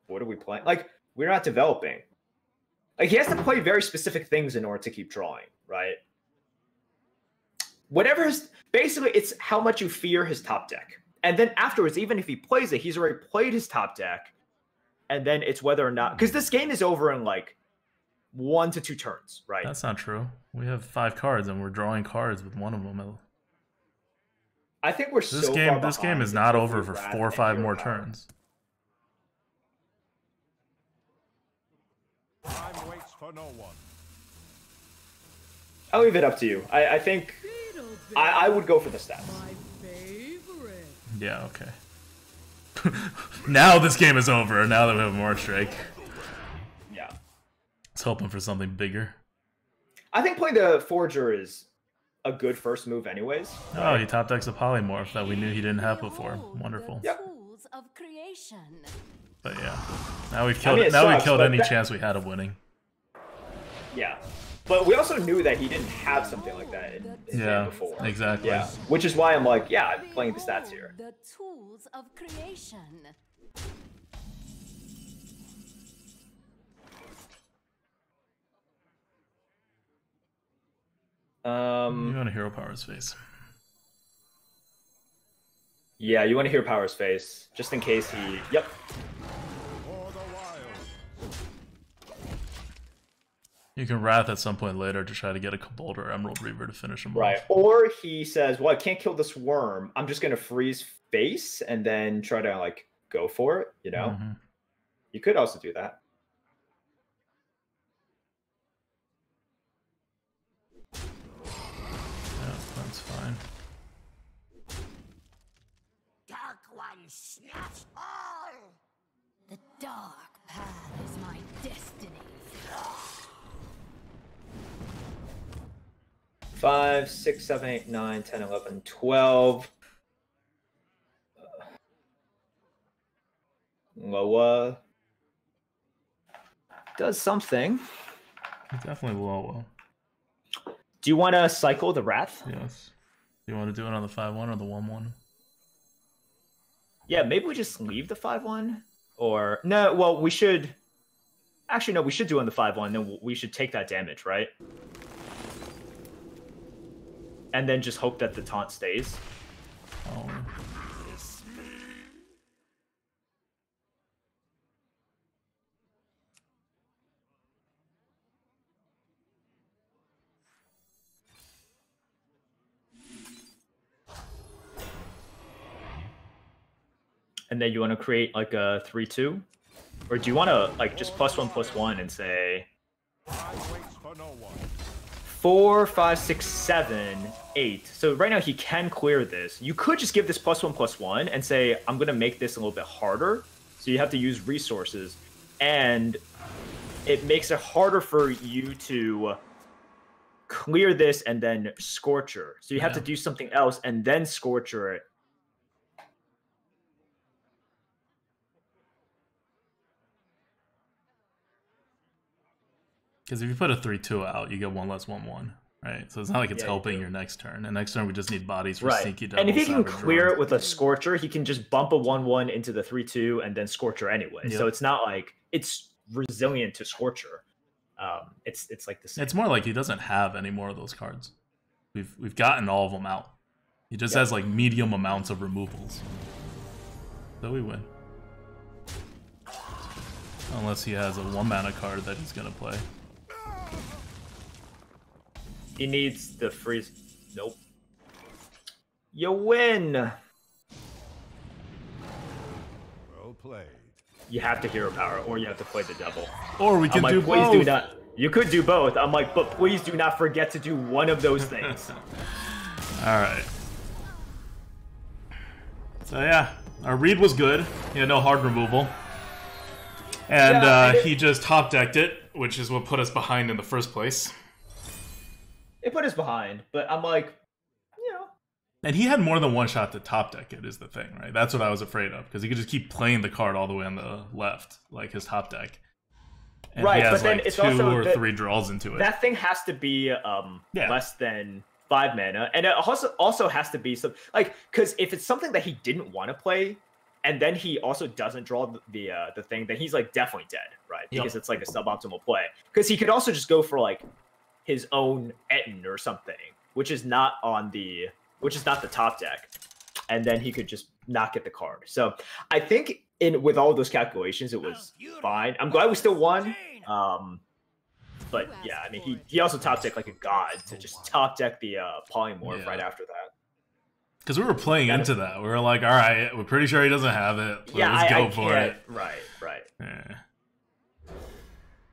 What are we playing? Like, we're not developing. Like, he has to play very specific things in order to keep drawing, right? Whatever his, basically, it's how much you fear his top deck. And then afterwards, even if he plays it, he's already played his top deck. And then it's whether or not, because this game is over in like 1 to 2 turns, right? That's not true. We have 5 cards, and we're drawing cards with one of them. I think we're This game is not over for 4 or 5 more turns. Time waits for no one. I'll leave it up to you. I think I would go for the stats. My favorite. Yeah, okay. Now this game is over, now that we have more strike. Yeah. I was hoping for something bigger. I think playing the Forger is a good first move anyways. Oh, he top decks a polymorph that we knew he didn't have before. Wonderful. Yep. Tools of creation. But yeah, now we've killed I mean, it now we've sucks, killed but any that- chance we had of winning. Yeah. But we also knew that he didn't have something like that in his game before. Exactly. Yeah. Which is why I'm like, yeah, I'm playing the stats here. The tools of creation. You want to hero power his face. Yeah, you want to hear Power's face, just in case he... Yep. For the wild. You can Wrath at some point later to try to get a Kobold or Emerald Reaver to finish him Right. off. Or he says, well, I can't kill this worm. I'm just going to freeze face and then try to, like, go for it, you know? Mhm. You could also do that. Yeah, that's fine. Dark one snuffs all. The dark path is my destiny. 5, 6, 7, 8, 9, 10, 11, 12. Loa does something. Definitely low. Do you want to cycle the Wrath? Yes. Do you want to do it on the 5-1 or the 1-1? Yeah, maybe we just leave the 5-1. Or, no, well, we should... Actually, no, we should do it on the 5-1. Then we should take that damage, right? And then just hope that the taunt stays. Oh. And then you want to create like a 3-2? Or do you want to like just +1/+1 and say Time waits for no one. 4, 5, 6, 7, 8? So right now he can clear this. You could just give this +1/+1 and say, I'm going to make this a little bit harder. So you have to use resources. And it makes it harder for you to clear this and then Scorcher. So you have to do something else and then Scorcher it. Because if you put a 3-2 out, you get 1 less 1-1, right? So it's not like it's Yeah, helping you do. your next turn. And next turn we just need bodies for Right. sneaky double. And if he can savage clear runs. it with a Scorcher, he can just bump a 1/1 into the 3/2 and then Scorcher anyway. Yep. So it's not like it's resilient to Scorcher. It's like the same. It's more like he doesn't have any more of those cards. We've gotten all of them out. He just has like medium amounts of removals. So we win. Unless he has a 1-mana card that he's gonna play. He needs the freeze. Nope. You win. Well played. You have to hero power, or you have to play the devil. Or we I'm can like, do please both. do not. You could do both. I'm like, but please do not forget to do one of those things. Alright. So yeah, our read was good. He had no hard removal. And Yeah, he just top decked it, which is what put us behind in the first place. It put us behind, but I'm like, you know. And he had more than one shot to top deck it, is the thing, right? That's what I was afraid of, because he could just keep playing the card all the way on the left, like his top deck. And Right, he has but then like it's 2 also or that- 3 draws into it. That thing has to be Yeah. less than 5 mana, and it also has to be some like because if it's something that he didn't want to play, and then he also doesn't draw the thing, then he's like definitely dead, right? Because it's like a suboptimal play. Because he could also just go for like his own Etten or something, which is not the top deck, and then he could just not get the card. So I think with all those calculations, it was fine. I'm glad we still won. But yeah, I mean, he also top decked like a god to just top deck the polymorph right after that. Because we were playing into that. We were like, all right, we're pretty sure he doesn't have it. Let's go for it. Right. Yeah.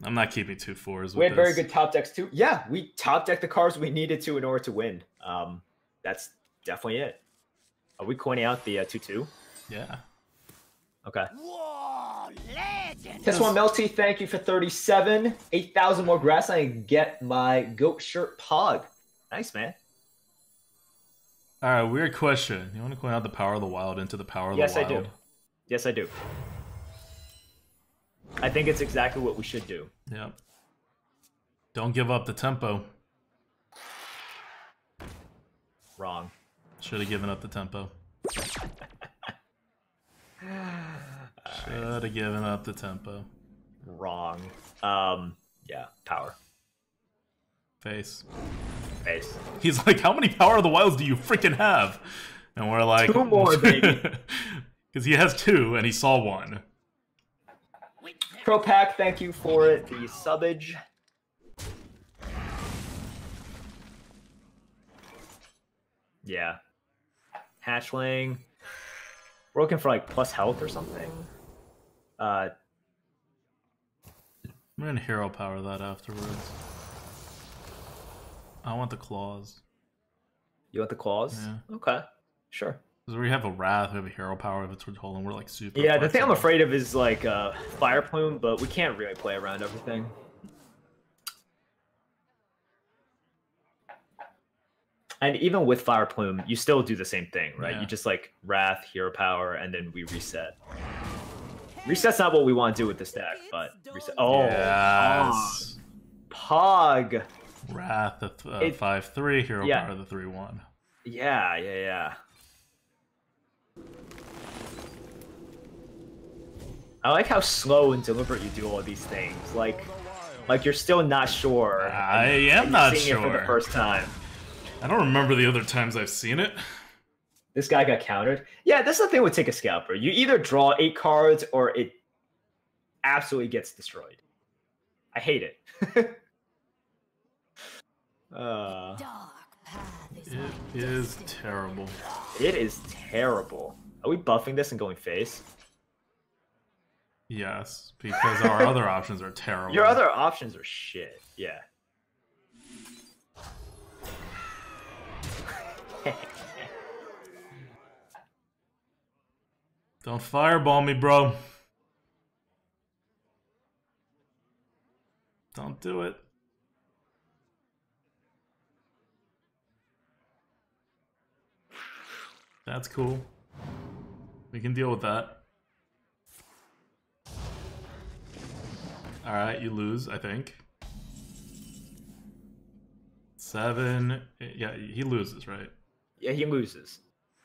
I'm not keeping 2 4s. We had very good top decks too. Yeah, we top decked the cards we needed to in order to win. That's definitely it. Are we coining out the 2/2? Yeah. Okay. Whoa, legend! This one, Melty, thank you for 37. 8,000 more grass. I can get my goat shirt pog. Nice, man. All right, weird question. You want to coin out the Power of the Wild into the Power of the Wild? Yes, I do. Yes, I do. I think it's exactly what we should do. Yep. Don't give up the tempo. Wrong. Should have given up the tempo. Should have given up the tempo. Wrong. Yeah, power. Face. He's like, how many Power of the Wilds do you freaking have? And we're like, 2 more, baby. Because he has 2 and he saw 1. Pro Pack, thank you for the subbage. Yeah. Hatchling. We're looking for like plus health or something. I'm gonna hero power that afterwards. I want the claws. You want the claws? Yeah. Okay. Sure. Because we have a Wrath, we have a hero power if it's withholding, we're like super. Yeah, the thing I'm afraid of is like Fire Plume, but we can't really play around everything. And even with Fire Plume, you still do the same thing, right? Yeah. You just like Wrath, hero power, and then we reset. Reset's not what we want to do with this deck, but reset. Oh, yes. Pog. Wrath, the 5/3, hero power, the 3/1. Yeah. I like how slow and deliberate you do all these things. Like you're still not sure. I am not seeing sure. it for the first time. I don't remember the other times I've seen it. This guy got countered. Yeah, that's the thing with Take a Scalper. You either draw 8 cards or it absolutely gets destroyed. I hate it. Dark path is my It is terrible. It is terrible. Are we buffing this and going face? Yes, because our other options are terrible. Your other options are shit. Yeah. Don't fireball me, bro. Don't do it. That's cool. We can deal with that. Alright, you lose, I think. 7. Yeah, he loses, right? Yeah, he loses.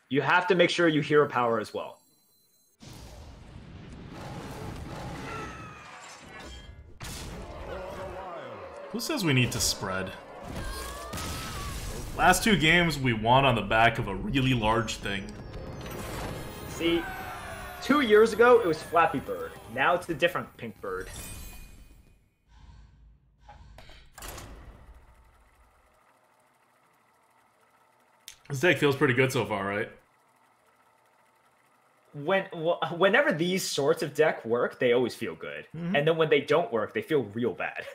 You have to make sure you hero power as well. Who says we need to spread? Last 2 games we won on the back of a really large thing. See, 2 years ago it was Flappy Bird. Now it's the different pink bird. This deck feels pretty good so far, right? Whenever these sorts of deck work, they always feel good. And then when they don't work, they feel real bad.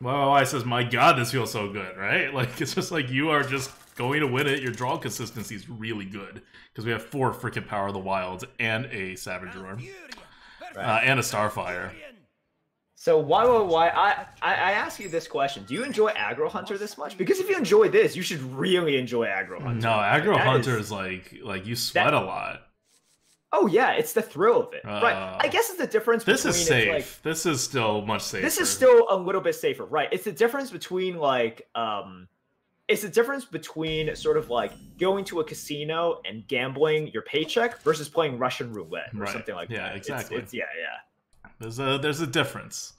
Well, I says, my god, this feels so good, right? Like, it's just like you are just going to win it. Your draw consistency is really good. Because we have 4 freaking Power of the Wilds and a Savage Roar. And a Starfire. So why I ask you this question. Do you enjoy Aggro Hunter this much? Because if you enjoy this, you should really enjoy Aggro Hunter. No, Aggro Hunter is like you sweat a lot. Oh yeah, it's the thrill of it. Right. I guess it's the difference this between... This is safe. Like, this is still much safer. This is still a little bit safer. Right. It's the difference between like it's the difference between sort of like going to a casino and gambling your paycheck versus playing Russian roulette or something like that. Yeah, exactly. It's There's a difference.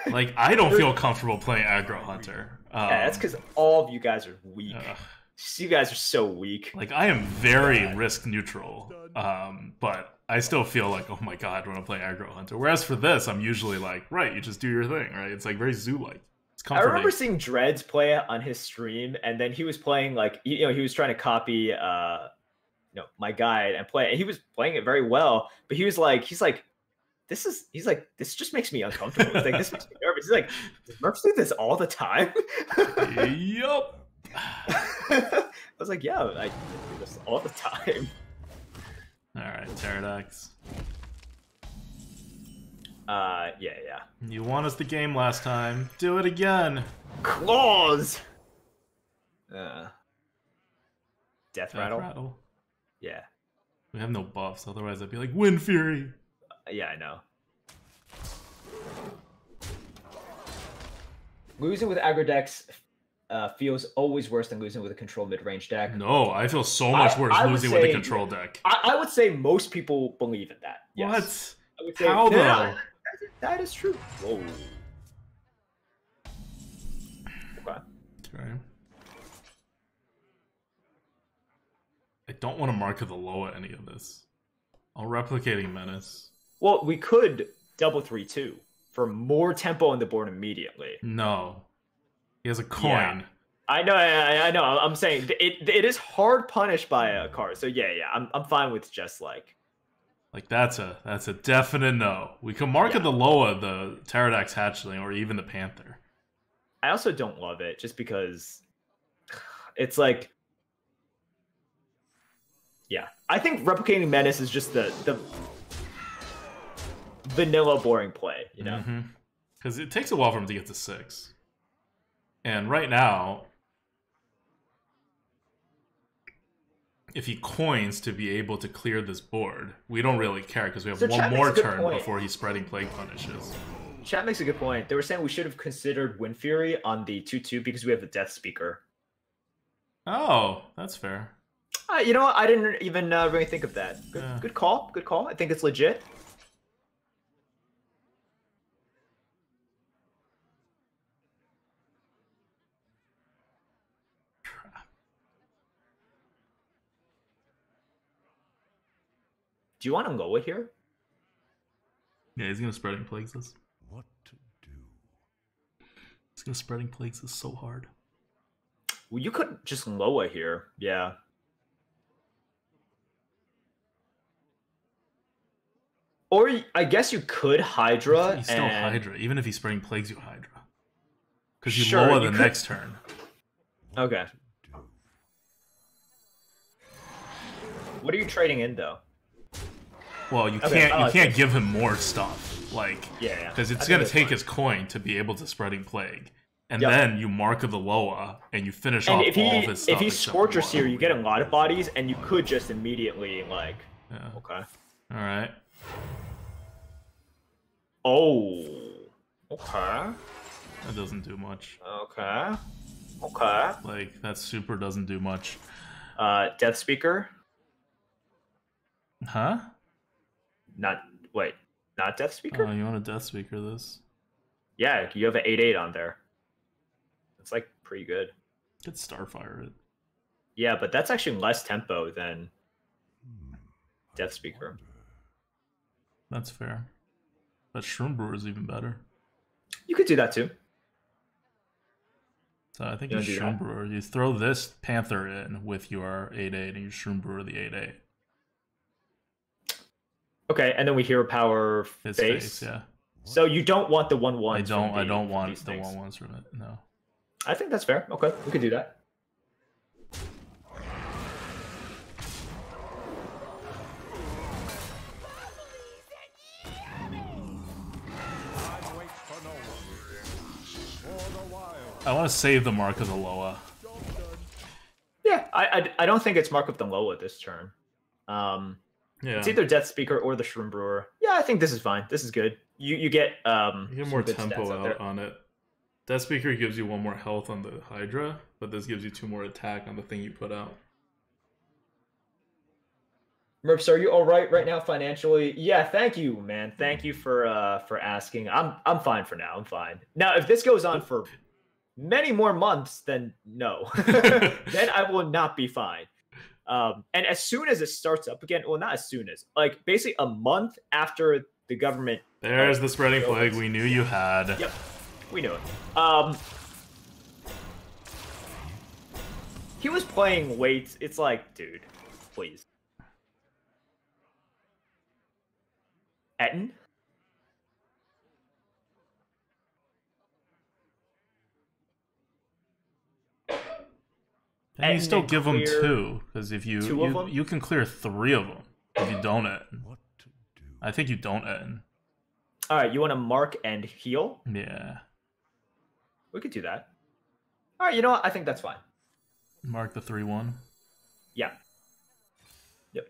Like, I don't feel comfortable playing aggro hunter. Yeah, that's because all of you guys are weak. You guys are so weak. Like, I am very risk neutral, but I still feel like, oh my god, when I'm playing aggro hunter. Whereas for this, I'm usually like, right, you just do your thing, right? It's like very zoo-like. It's I comforting. remember seeing Dreads play it on his stream, and then he was playing like, he was trying to copy, my guide and play. And he was playing it very well, but he's like, this just makes me uncomfortable. He's like, this makes me nervous. He's like, does Merps do this all the time? Yup. I was like, yeah, I do this all the time. Alright, Pterodax. Yeah. You won us the game last time. Do it again. Claws! Death rattle? Yeah. We have no buffs, otherwise I'd be like, Wind Fury! Yeah, I know. Losing with aggro decks feels always worse than losing with a control mid-range deck. No, I feel so much worse losing with the control deck. I would say most people believe in that. Yes. What? I would say, how though? That is true. Whoa. Okay. I don't want to mark the low at any of this. I'll replicating menace. Well, we could double 3-2 for more tempo on the board immediately. No. He has a coin. Yeah. I know. I'm saying it is hard punished by a card. So yeah. I'm fine with just like that's a definite no. We can market the Loa, the Pterodax hatchling, or even the Panther. I also don't love it just because it's like, yeah. I think replicating menace is just the vanilla boring play, you know? Because it takes a while for him to get to 6. And right now, if he coins to be able to clear this board, we don't really care because we have one more turn before he's spreading Plague Punishes. Chat makes a good point. They were saying we should have considered Wind Fury on the 2/2 because we have the Death Speaker. Oh, that's fair. You know what? I didn't even really think of that. Good call. Good call. I think it's legit. Do you want to Loa here? Yeah, he's gonna spreading plagues us. What to do? He's gonna spreading plagues us so hard. Well, you could just Loa here. Yeah. Or I guess you could Hydra. He's still Hydra. Even if he's spreading plagues, you Hydra. Because you Sure, Loa you the could- next turn. Okay. What are you trading in though? Well, you Okay, can't give him more stuff, like, Yeah. because I it's think gonna that's take fine. his coin to be able to spreading plague, and Yep. then you mark the Loa and you finish And off if all of his stuff. he except Scorcher one. Seer, you get a lot of bodies, and you could just immediately like. Yeah. Okay. All right. Oh. Okay. That doesn't do much. Okay. Okay. Like, that super doesn't do much. Death Speaker. Huh? Not Death Speaker. Oh, you want a Death Speaker this? Yeah, you have an 8/8 on there. It's like pretty good. Could Starfire it. Yeah, but that's actually less tempo than Death Speaker. That's fair. But Shroom Brewer is even better. You could do that too. So I think You you wanna do Shroom that? Brewer. You throw this Panther in with your 8/8 and you Shroom Brewer the 8/8. Okay, and then we Hero Power His face. face, yeah. So you don't want the 1/1. I don't want the 1/1s from it. No. I think that's fair. Okay, we could do that. Time waits for no one. For the wild. I want to save the mark of the Loa. Yeah, I don't think it's Mark of the Loa this turn. Yeah. It's either Death Speaker or the Shroom Brewer. Yeah, I think this is fine. This is good. You get You get more some good tempo stats out there. on it. Death Speaker gives you 1 more health on the Hydra, but this gives you 2 more attack on the thing you put out. Merps, are you all right now financially? Yeah, thank you, man. Thank you for asking. I'm fine for now. I'm fine. Now, if this goes on for many more months, then no. Then I will not be fine. And as soon as it starts up again, well, not as soon as, like basically a month after the government. There's the spreading plague we knew you had. Yep, we knew it. He was playing weights. It's like, dude, please. Etten? And you still give them 2, because if you you can clear 3 of them if you don't Etten. What to do? I think you don't Etten. All right, you want to mark and heal? Yeah. We could do that. All right, you know what? I think that's fine. Mark the 3-1. Yeah. Yep.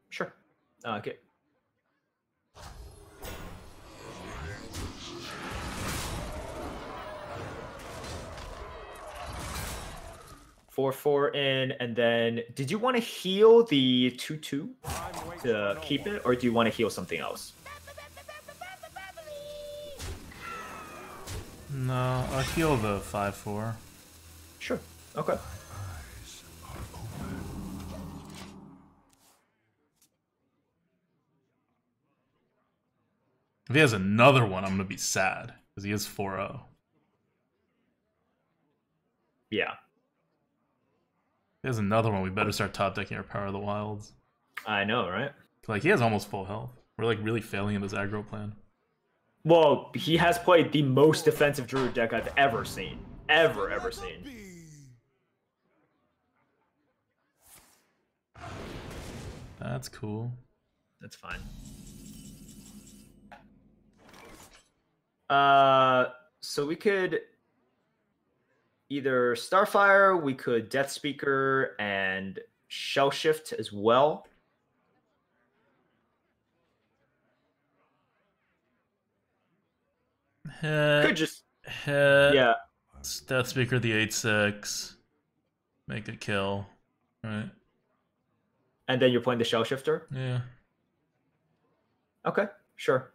Sure. Okay. Four in, and then did you want to heal the 2/2 to keep it, or do you want to heal something else? No, I'll heal the 5/4. Sure. Okay. If he has another one, I'm gonna be sad because he is 4-0. Yeah. If he has another one, we better start top decking our Power of the Wilds. I know, right? Like, he has almost full health. We're like really failing in this aggro plan. Well, he has played the most defensive Druid deck I've ever seen. Ever seen. That's cool. That's fine. So we could either Starfire, we could Death Speaker and Shell Shift as well. Could just yeah. Death Speaker the 8/6. Make a kill. Right. And then you're playing the Shell Shifter? Yeah. Okay, sure.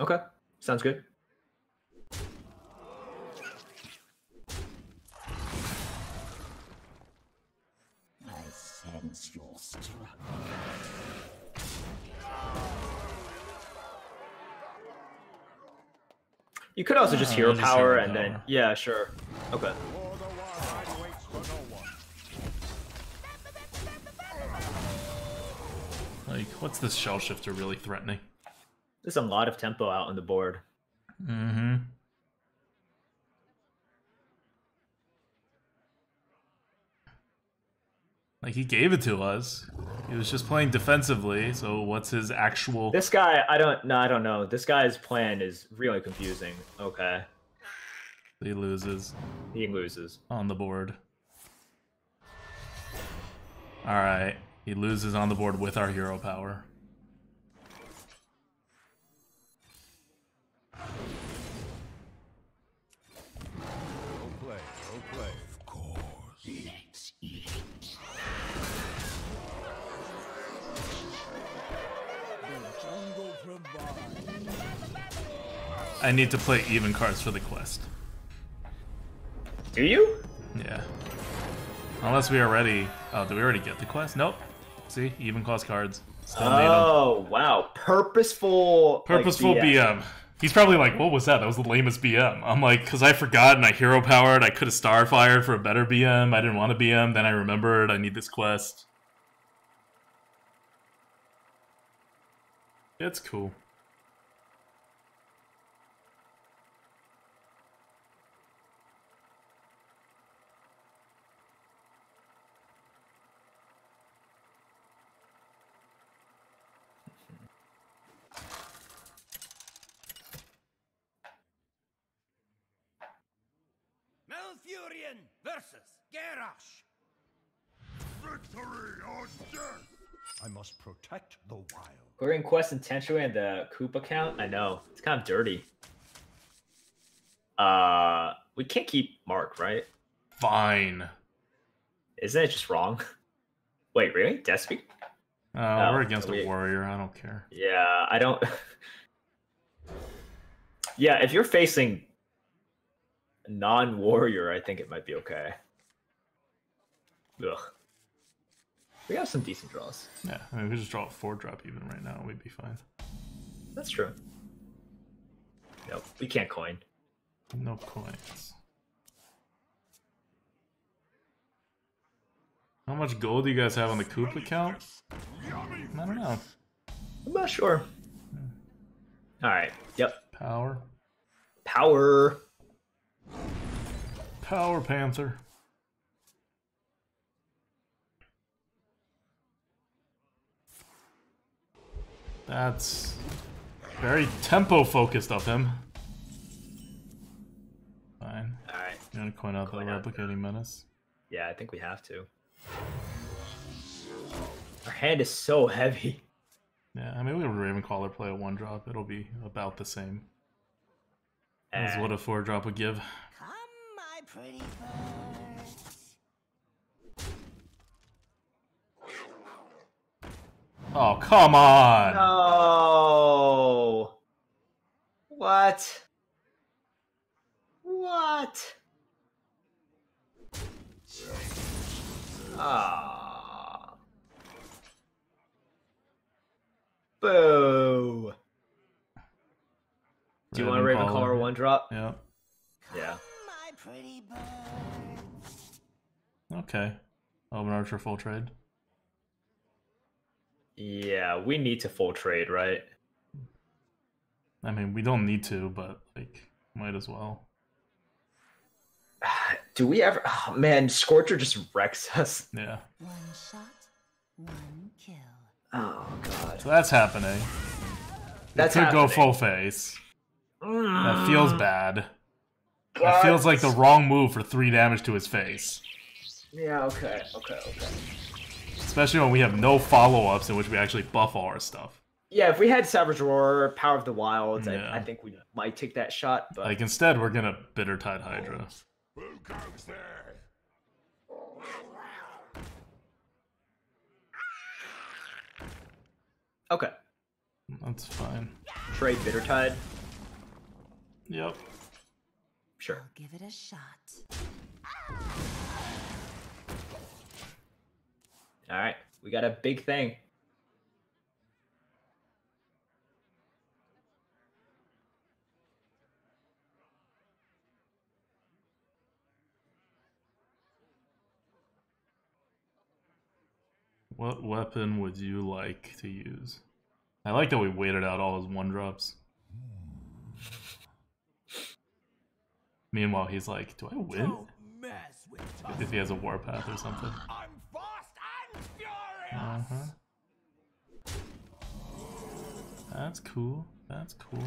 Okay, sounds good. I sense your struggle. You could also just hero just power hero and then power. yeah, sure. Okay. For the wild waits for no one. Like, what's this Shell Shifter really threatening? There's a lot of tempo out on the board. Mm-hmm. Like, he gave it to us. He was just playing defensively, so what's his actual... This guy, I don't know. This guy's plan is really confusing. Okay. He loses He loses. on the board. Alright. He loses on the board with our hero power. Go play, go play. Of course. Let's eat. The jungle provides. I need to play even cards for the quest. Do you? Yeah. Unless we already... Oh, did we already get the quest? Nope. See? Even cost cards. Still need them. Oh, wow. Purposeful. Purposeful like, BM. He's probably like, what was that? That was the lamest BM. I'm like, because I forgot and I hero powered. I could have starfired for a better BM. I didn't want a BM. Then I remembered I need this quest. It's cool. Malfurion versus Garrosh. Victory or death! I must protect the wild. Querying quest intentionally in the Coop account? I know. It's kind of dirty. We can't keep Mark, right? Fine. Isn't it just wrong? Wait, really? Despy? We're against a warrior. I don't care. Yeah, I don't... Yeah, if you're facing non-warrior, I think it might be okay. Ugh. We have some decent draws. Yeah, I mean, we just draw a 4-drop even right now. We'd be fine. That's true. Nope, we can't coin. No coins. How much gold do you guys have on the Coop account? I don't know. I'm not sure. Alright, yep. Power. Power. Power Panther. That's very tempo focused of him. Fine. Alright. You want to coin out the replicating menace? Yeah, I think we have to. Our hand is so heavy. Yeah, I mean, we have Ravencaller play a 1-drop. It'll be about the same as what a 4-drop would give. Come, my pretty birds. Oh, come on! No. What? What? Ah. Boo. Do you want a Ravencaller 1-drop? Yeah. Yeah. My pretty birds. Okay. Open Archer full trade. Yeah, we need to full trade, right? I mean, we don't need to, but, like, might as well. Do we ever... Oh, man, Scorcher just wrecks us. Yeah. One shot, one kill. Oh, God. So that's happening. That's could happening. go full face. That feels bad. God. That feels like the wrong move for 3 damage to his face. Yeah, okay. Especially when we have no follow-ups in which we actually buff all our stuff. Yeah, if we had Savage Roar, Power of the Wilds, Yeah. I think we might take that shot, but... Like, instead, we're gonna Bitter Tide Hydra. Who goes there? Okay. That's fine. Trade Bitter Tide. Yep. Sure. I'll give it a shot. Alright, we got a big thing. What weapon would you like to use? I like that we waited out all his 1-drops. Meanwhile, he's like, do I win? Don't mess with us. If he has a Warpath or something. I'm fast and furious. That's cool. That's cool.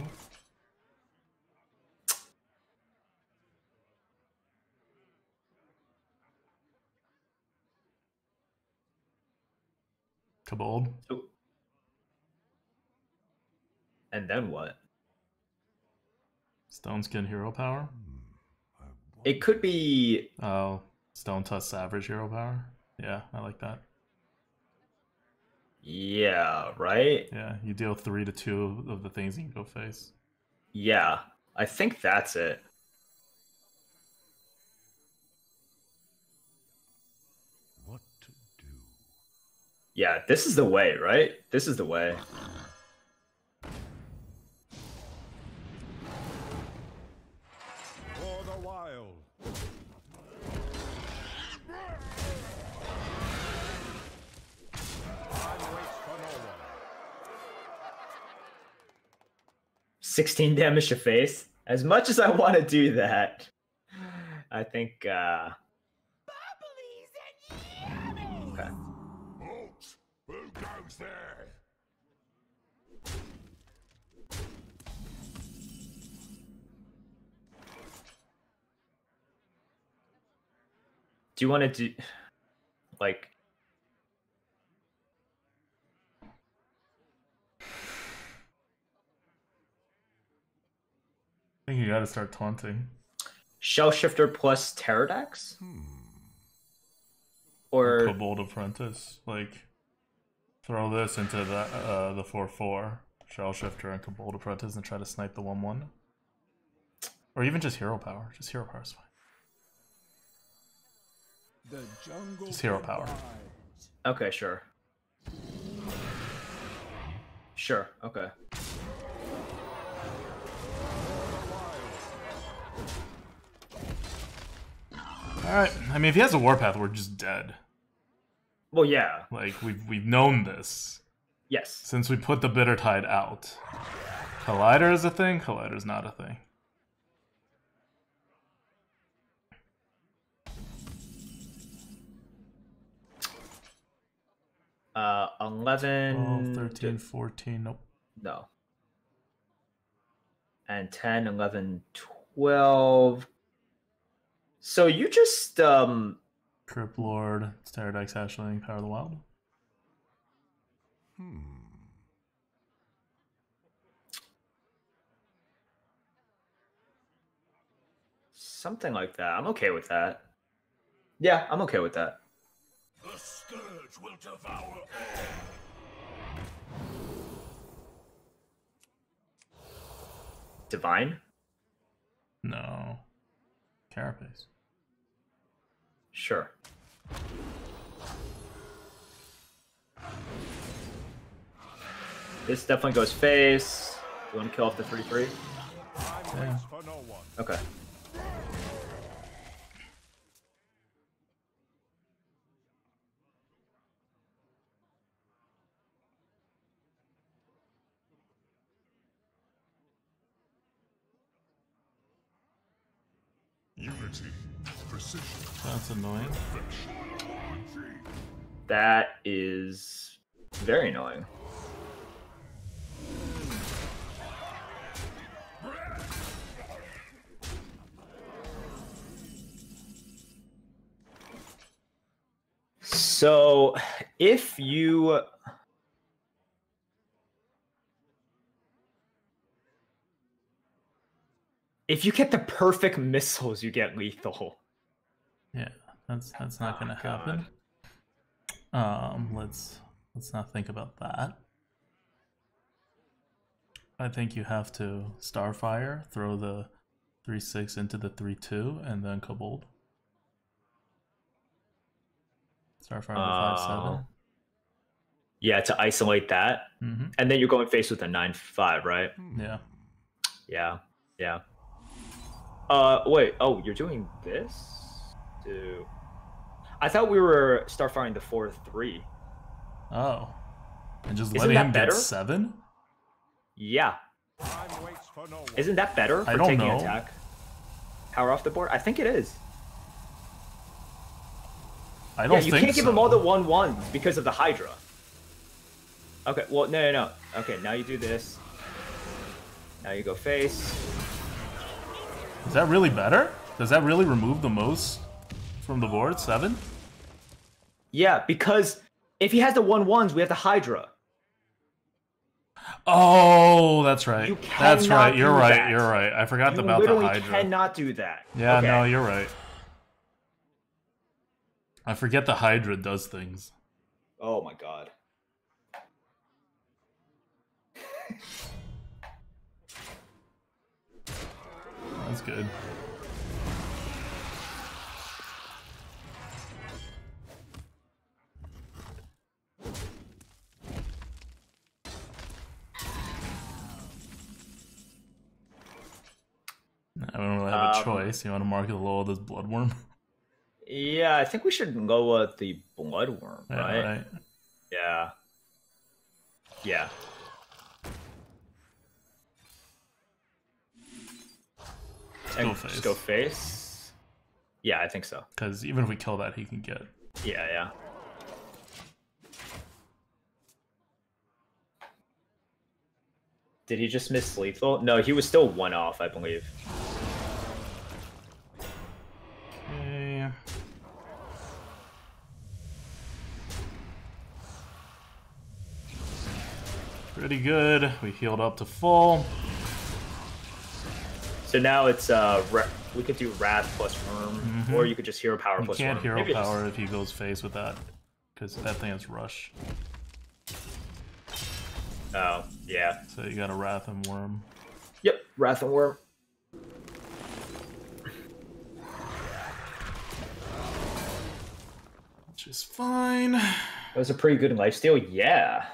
Kobold. Ooh. And then what? Stone Skin Hero Power. It could be... Oh, Stone Tusk Savage Hero Power. Yeah, I like that. Yeah, right? Yeah, you deal 3 to 2 of the things you can go face. Yeah, I think that's it. What to do? Yeah, this is the way, right? This is the way. For the wild. Time waits for no one. 16 damage to face. As much as I want to do that, I think, okay. Halt! Who goes there? Do you want to do, like, you gotta start taunting. Shell Shifter plus Pterodax? Or Kobold Apprentice. Like, throw this into the 4/4. Shell Shifter and Kobold Apprentice and try to snipe the 1/1. Or even just Hero Power. Just Hero Power is fine. The jungle Just Hero Power. provides. okay, sure. Sure, okay. Alright, I mean, if he has a Warpath, we're just dead. Well, yeah. Like, we've known this Yes. since we put the Bitter Tide out. Collider is a thing? Collider's not a thing. 11... 12, 13, 14, nope. No. And 10, 11, 12. So you just Crypt Lord, Pterodax, Hatchling, Power of the Wild. something like that. I'm okay with that. Yeah, I'm okay with that. The scourge will devour all. Divine? No. Carapace. Sure. This definitely goes face. You want to kill off the 3/3? Yeah. For no one. Okay. Unity, precision, That's annoying. That is very annoying. So, if you get the perfect missiles, you get lethal. Yeah, that's not gonna God. happen. Let's not think about that. I think you have to Starfire, throw the 3/6 into the 3/2, and then Kobold. Starfire the 5/7. Yeah, to isolate that, Mm-hmm. and then you're going face with a 9/5, right? Yeah. Yeah, yeah. Wait. Oh, you're doing this? I thought we were Starfiring the 4/3. Oh. And just Isn't letting that him better? get 7? Yeah. Time waits for no one. Isn't that better for I don't taking know. attack? Power off the board? I think it is. I don't Yeah, you think can't give so. him all the 1/1s because of the Hydra. Okay, well, no. Okay, now you do this. Now you go face. Is that really better? Does that really remove the most from the board? 7? Yeah, because if he has the 1/1s, we have the Hydra. Oh, that's right. You That's cannot right. You're do right. that. You're right. I forgot You about the literally Hydra. cannot do that. Yeah, Okay. no, you're right. I forget the Hydra does things. Oh my god. That's good. I don't really have a choice. You want to mark it low with this Bloodworm? Yeah, I think we should go with the Bloodworm, Yeah, right? right. Yeah. Yeah. And face. just go face? Yeah, I think so. Because even if we kill that, he can get. Yeah. Did he just miss lethal? No, he was still 1 off, I believe. Okay. Pretty good. We healed up to full. So now it's we could do Wrath plus Worm, or you could just Hero Power You plus can't Worm. hero Maybe power if he goes face with that, because that thing has rush. Oh, yeah. So you got a Wrath and Worm. Yep, Wrath and Worm. Which is fine. That was a pretty good lifesteal, yeah.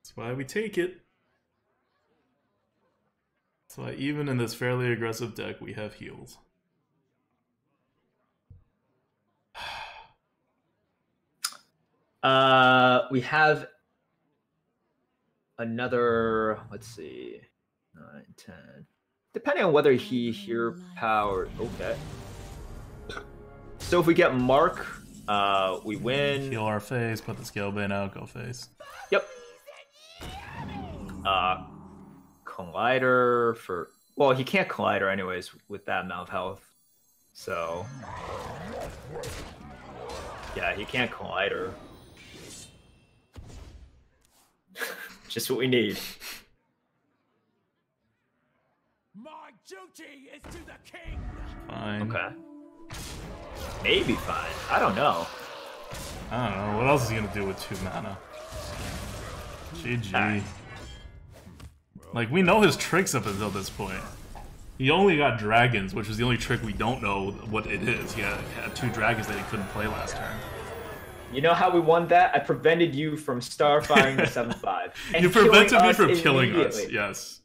That's why we take it. That's why even in this fairly aggressive deck, we have heals. We have another, let's see, 9, 10. Depending on whether he Hero Power, okay. So if we get Mark, we win. Heal our face, put the Scalebane out, go face. Yep. Collider for... Well, he can't Collider anyways with that amount of health. So... Yeah, he can't Collider. Just what we need. My duty is to the king. Fine. Okay. Maybe fine. I don't know. I don't know. What else is he gonna do with 2 mana? GG. Alright. Like, we know his tricks up until this point. He only got dragons, which was the only trick we don't know what it is. He had 2 dragons that he couldn't play last turn. You know how we won that? I prevented you from starfiring the 7/5. You prevented me from us killing us, immediately. yes.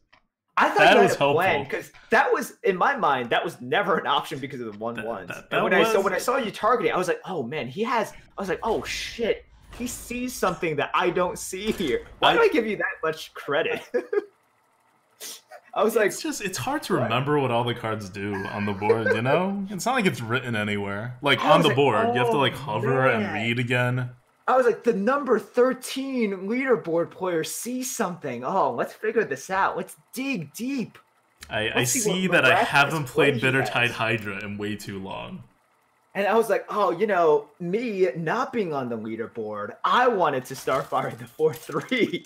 I thought That you was had a plan helpful. because that was in my mind. That was never an option because of the 1/1s. that And when was- when I saw you targeting, I was like, oh man, he has. I was like, oh shit, he sees something that I don't see here. Why do I give you that much credit? I was like, It's hard to remember what all the cards do on the board, you know? It's not like it's written anywhere. Like, I on was the like, board, you have to, oh, like, hover and man. read again. I was like, the number 13 leaderboard player sees something. Oh, let's figure this out. Let's dig deep. I Let's see see what that I miraculous haven't played play he Bitter has. Tide Hydra in way too long. And I was like, oh, you know, me not being on the leaderboard, I wanted to Starfire the 4/3.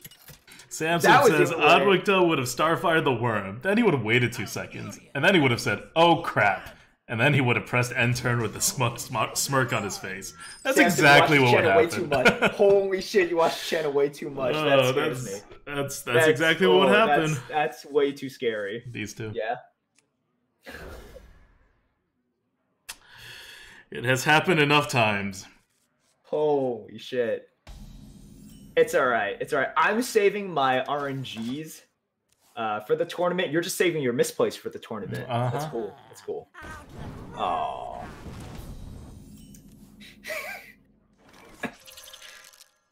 Samson That was says the way. ADWCTA would have Starfired the worm. Then he would have waited 2 seconds. And then he would have said, oh crap. And then he would have pressed end turn with the smirk on his face. That's Samson, exactly you what watch would Shanna way happen. too much. Holy shit, you watch Shanna way too much. That Oh, scares me. that's exactly what would happen. That's way too scary. These 2. Yeah. It has happened enough times. Holy shit. It's alright. It's alright. I'm saving my RNGs for the tournament. You're just saving your misplace for the tournament. That's Uh-huh. cool. That's cool. Oh.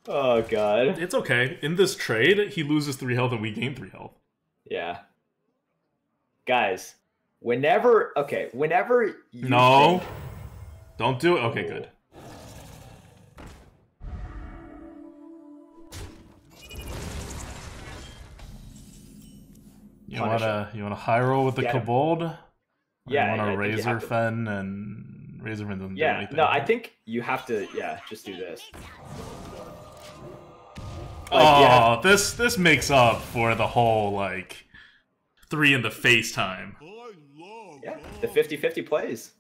Oh god. It's okay. In this trade, he loses 3 health and we gain 3 health. Yeah. Guys, whenever you No. think- Don't do it. Okay, good. You Punish wanna high roll with the Get him. Kobold? Or Yeah, you wanna I think you Razor have to. Fen and Razor Fen doesn't do Yeah, anything. no, I think you have to just do this. Oh, yeah. this makes up for the whole like 3 in the face time. Yeah, the 50-50 plays.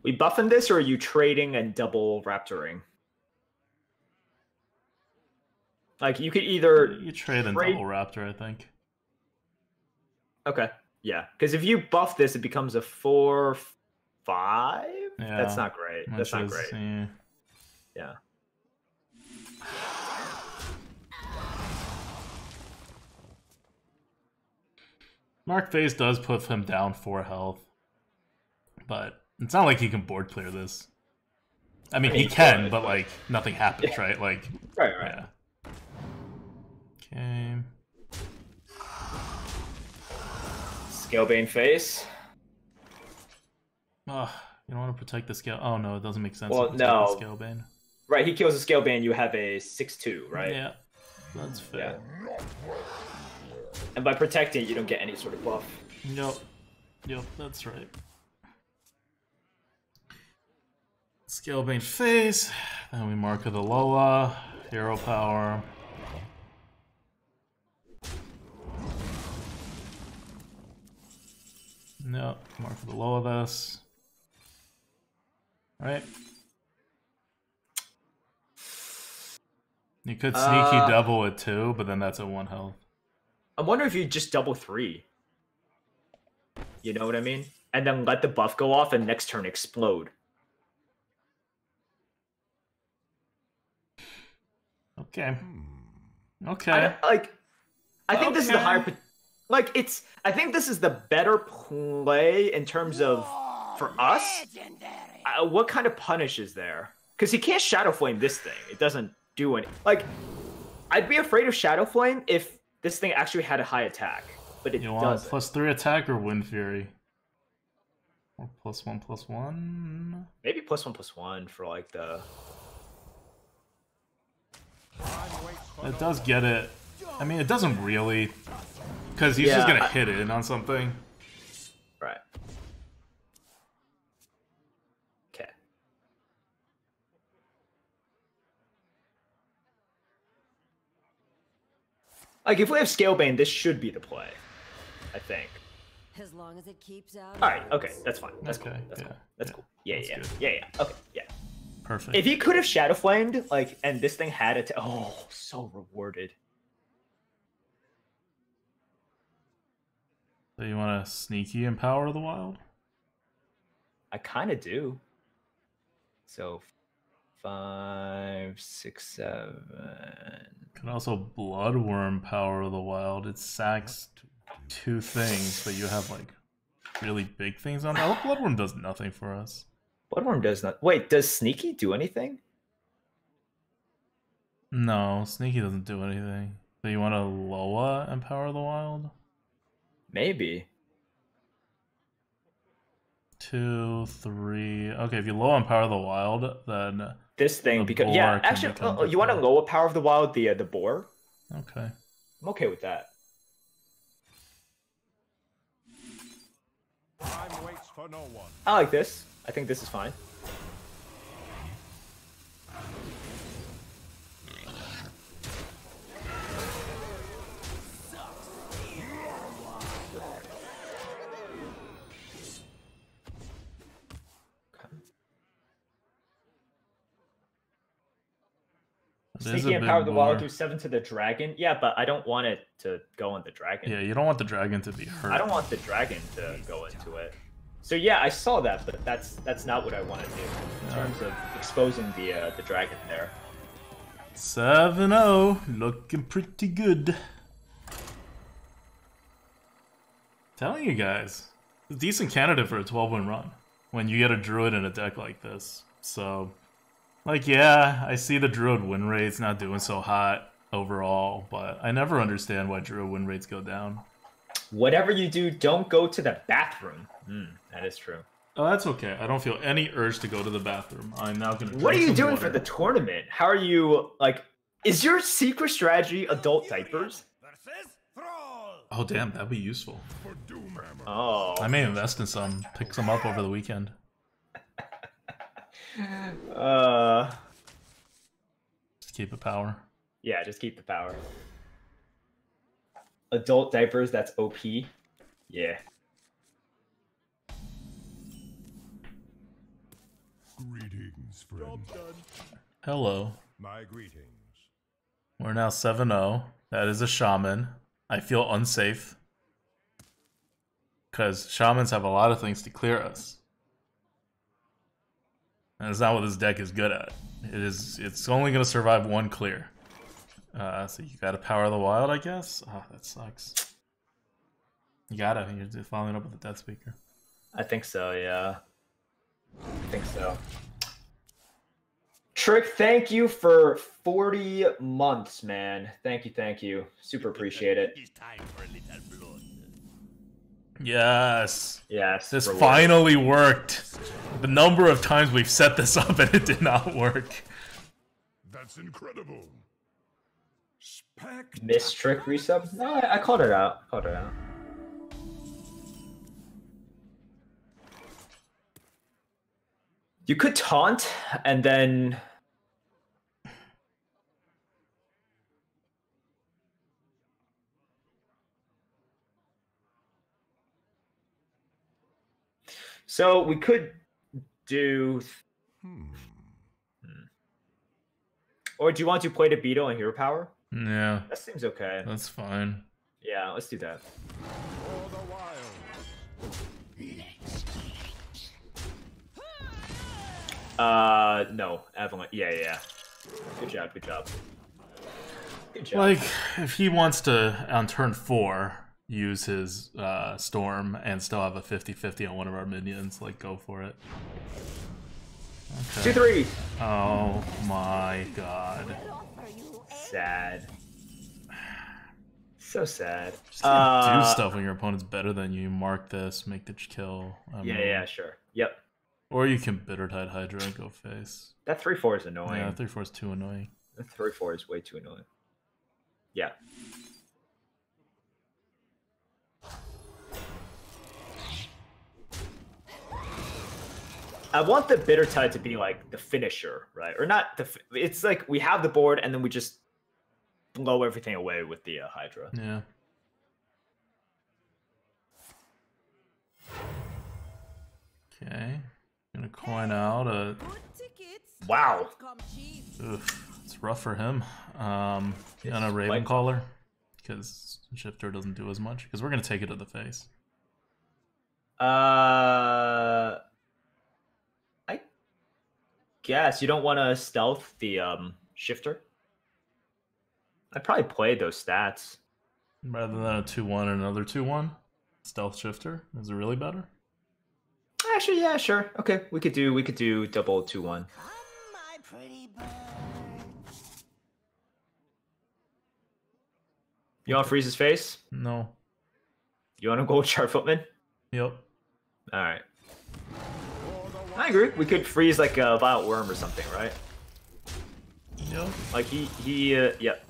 We buffing this, or are you trading and double Raptoring? Like, you could either... You trade and Trade- double Raptor, I think. Okay, yeah. Because if you buff this, it becomes a 4/5? Yeah, That's not great. That's not which is, great. Yeah. Mark Face does put him down 4 health, but it's not like he can board clear this. I mean, he can, but like nothing happens, right? Like, Right. yeah. Okay. Scalebane face. Ugh, you don't want to protect the scale. Oh no, it doesn't make sense. Well, to protect no. the Scalebane. Right, he kills a Scalebane, you have a 6/2, right? Yeah, that's fair. And by protecting it, you don't get any sort of buff. Yep, that's right. Scalebane face. Then we mark the Lola. Hero power. No, mark for the low of this. Alright. You could sneaky double it too, but then that's at 1 health. I wonder if you just double 3. You know what I mean? And then let the buff go off and next turn explode. Okay. Okay. I think this is the higher... I think this is the better play in terms of... For us? What kind of punish is there? Because he can't Shadow Flame this thing. It doesn't do any... Like, I'd be afraid of Shadow Flame if this thing actually had a high attack. But it doesn't. +3 attack or Wind Fury? Or +1/+1? Maybe +1/+1 for like the... It does get it. I mean, it doesn't really. Because he's just going to hit in on something. Right. Okay. Like, if we have Scalebane, this should be the play. I think. As long as it keeps out. Alright, okay, that's fine. That's Okay, cool. That's yeah, cool. That's yeah, cool. Yeah, that's yeah. Okay, yeah. Perfect. If he could have Shadow Flamed, like, and this thing had it, oh, so rewarded. So you want to sneaky Empower the Wild? I kind of do. So 5, 6, 7. Can also Bloodworm Power of the Wild. It sacks 2 things, but you have like really big things on that. Bloodworm does nothing for us. Bloodworm does not. Wait, does Sneaky do anything? No, Sneaky doesn't do anything. So you want to Loa Empower the Wild? Maybe. 2, 3. Okay, if you low Empower the Wild, then this thing, because yeah, actually, you want to lower Power of the Wild, the boar? Okay. I'm okay with that. Time waits for no one. I like this. I think this is fine. Sneaky Empower the Wild, do 7 to the dragon. Yeah, but I don't want it to go on the dragon. Yeah, you don't want the dragon to be hurt. I don't want the dragon to go into it. So yeah, I saw that, but that's not what I want to do in terms of exposing the dragon there. 7-0, looking pretty good. Telling you guys, it's a decent candidate for a 12-win run when you get a Druid in a deck like this. So, like, yeah, I see the Druid win rate's not doing so hot overall, but I never understand why Druid win rates go down. Whatever you do, don't go to the bathroom. That is true. Oh, that's okay. I don't feel any urge to go to the bathroom. I'm now gonna. What are you doing for the tournament? How are you, like, is your secret strategy adult diapers? Oh, damn, that'd be useful. Oh. I may invest in some, pick some up over the weekend. Just keep it power. Yeah, just keep the power. Adult diapers, that's OP. Yeah. Greetings, friend. Hello. My greetings. We're now 7-0. That is a shaman. I feel unsafe. Because shamans have a lot of things to clear us. And it's not what this deck is good at. It's only going to survive 1 clear. So you gotta Power the Wild, I guess? Oh, that sucks. You gotta. You're following up with the Death Speaker. I think so, yeah. I think so. Trick, thank you for 40 months, man. Thank you. Super appreciate it. It's time for a little blood. Yes. Yes. This finally worked. The number of times we've set this up and it did not work. That's incredible. Miss Trick resub? No, I called it out. You could taunt and then... So we could do. Or do you want to play the Beetle and Hero Power? Yeah, That seems okay. that's fine. Yeah, let's do that. For the wild. No, Avalanche. Yeah. Good job. Good job. Like, if he wants to, on turn 4, use his Storm and still have a 50-50 on one of our minions, like, go for it. Okay. 2-3. Oh my god. Sad. So sad. Just can't do stuff when your opponent's better than you. Mark this, make the kill. Yeah, sure. Yep. Or you can Bitter Tide Hydra and go face. That 3-4 is annoying. Yeah, 3-4 is too annoying. That 3-4 is way too annoying. Yeah. I want the Bitter Tide to be like the finisher, right? Or not the. It's like we have the board and then we just blow everything away with the Hydra. Yeah. Okay. Gonna coin out a. Wow. Oof, it's rough for him. On a Ravencaller, because Shifter doesn't do as much. Because we're gonna take it to the face. I guess you don't want to stealth the Shifter. I'd probably play those stats. Rather than a 2-1 and another 2-1? Stealth Shifter? Is it really better? Actually, yeah, sure. Okay, we could do double 2-1. Come, my pretty birds. You want to freeze his face? No. You want to go Char Footman? Yep. All right. I agree. We could freeze like a Violent Worm or something, right? Yep. Like yep.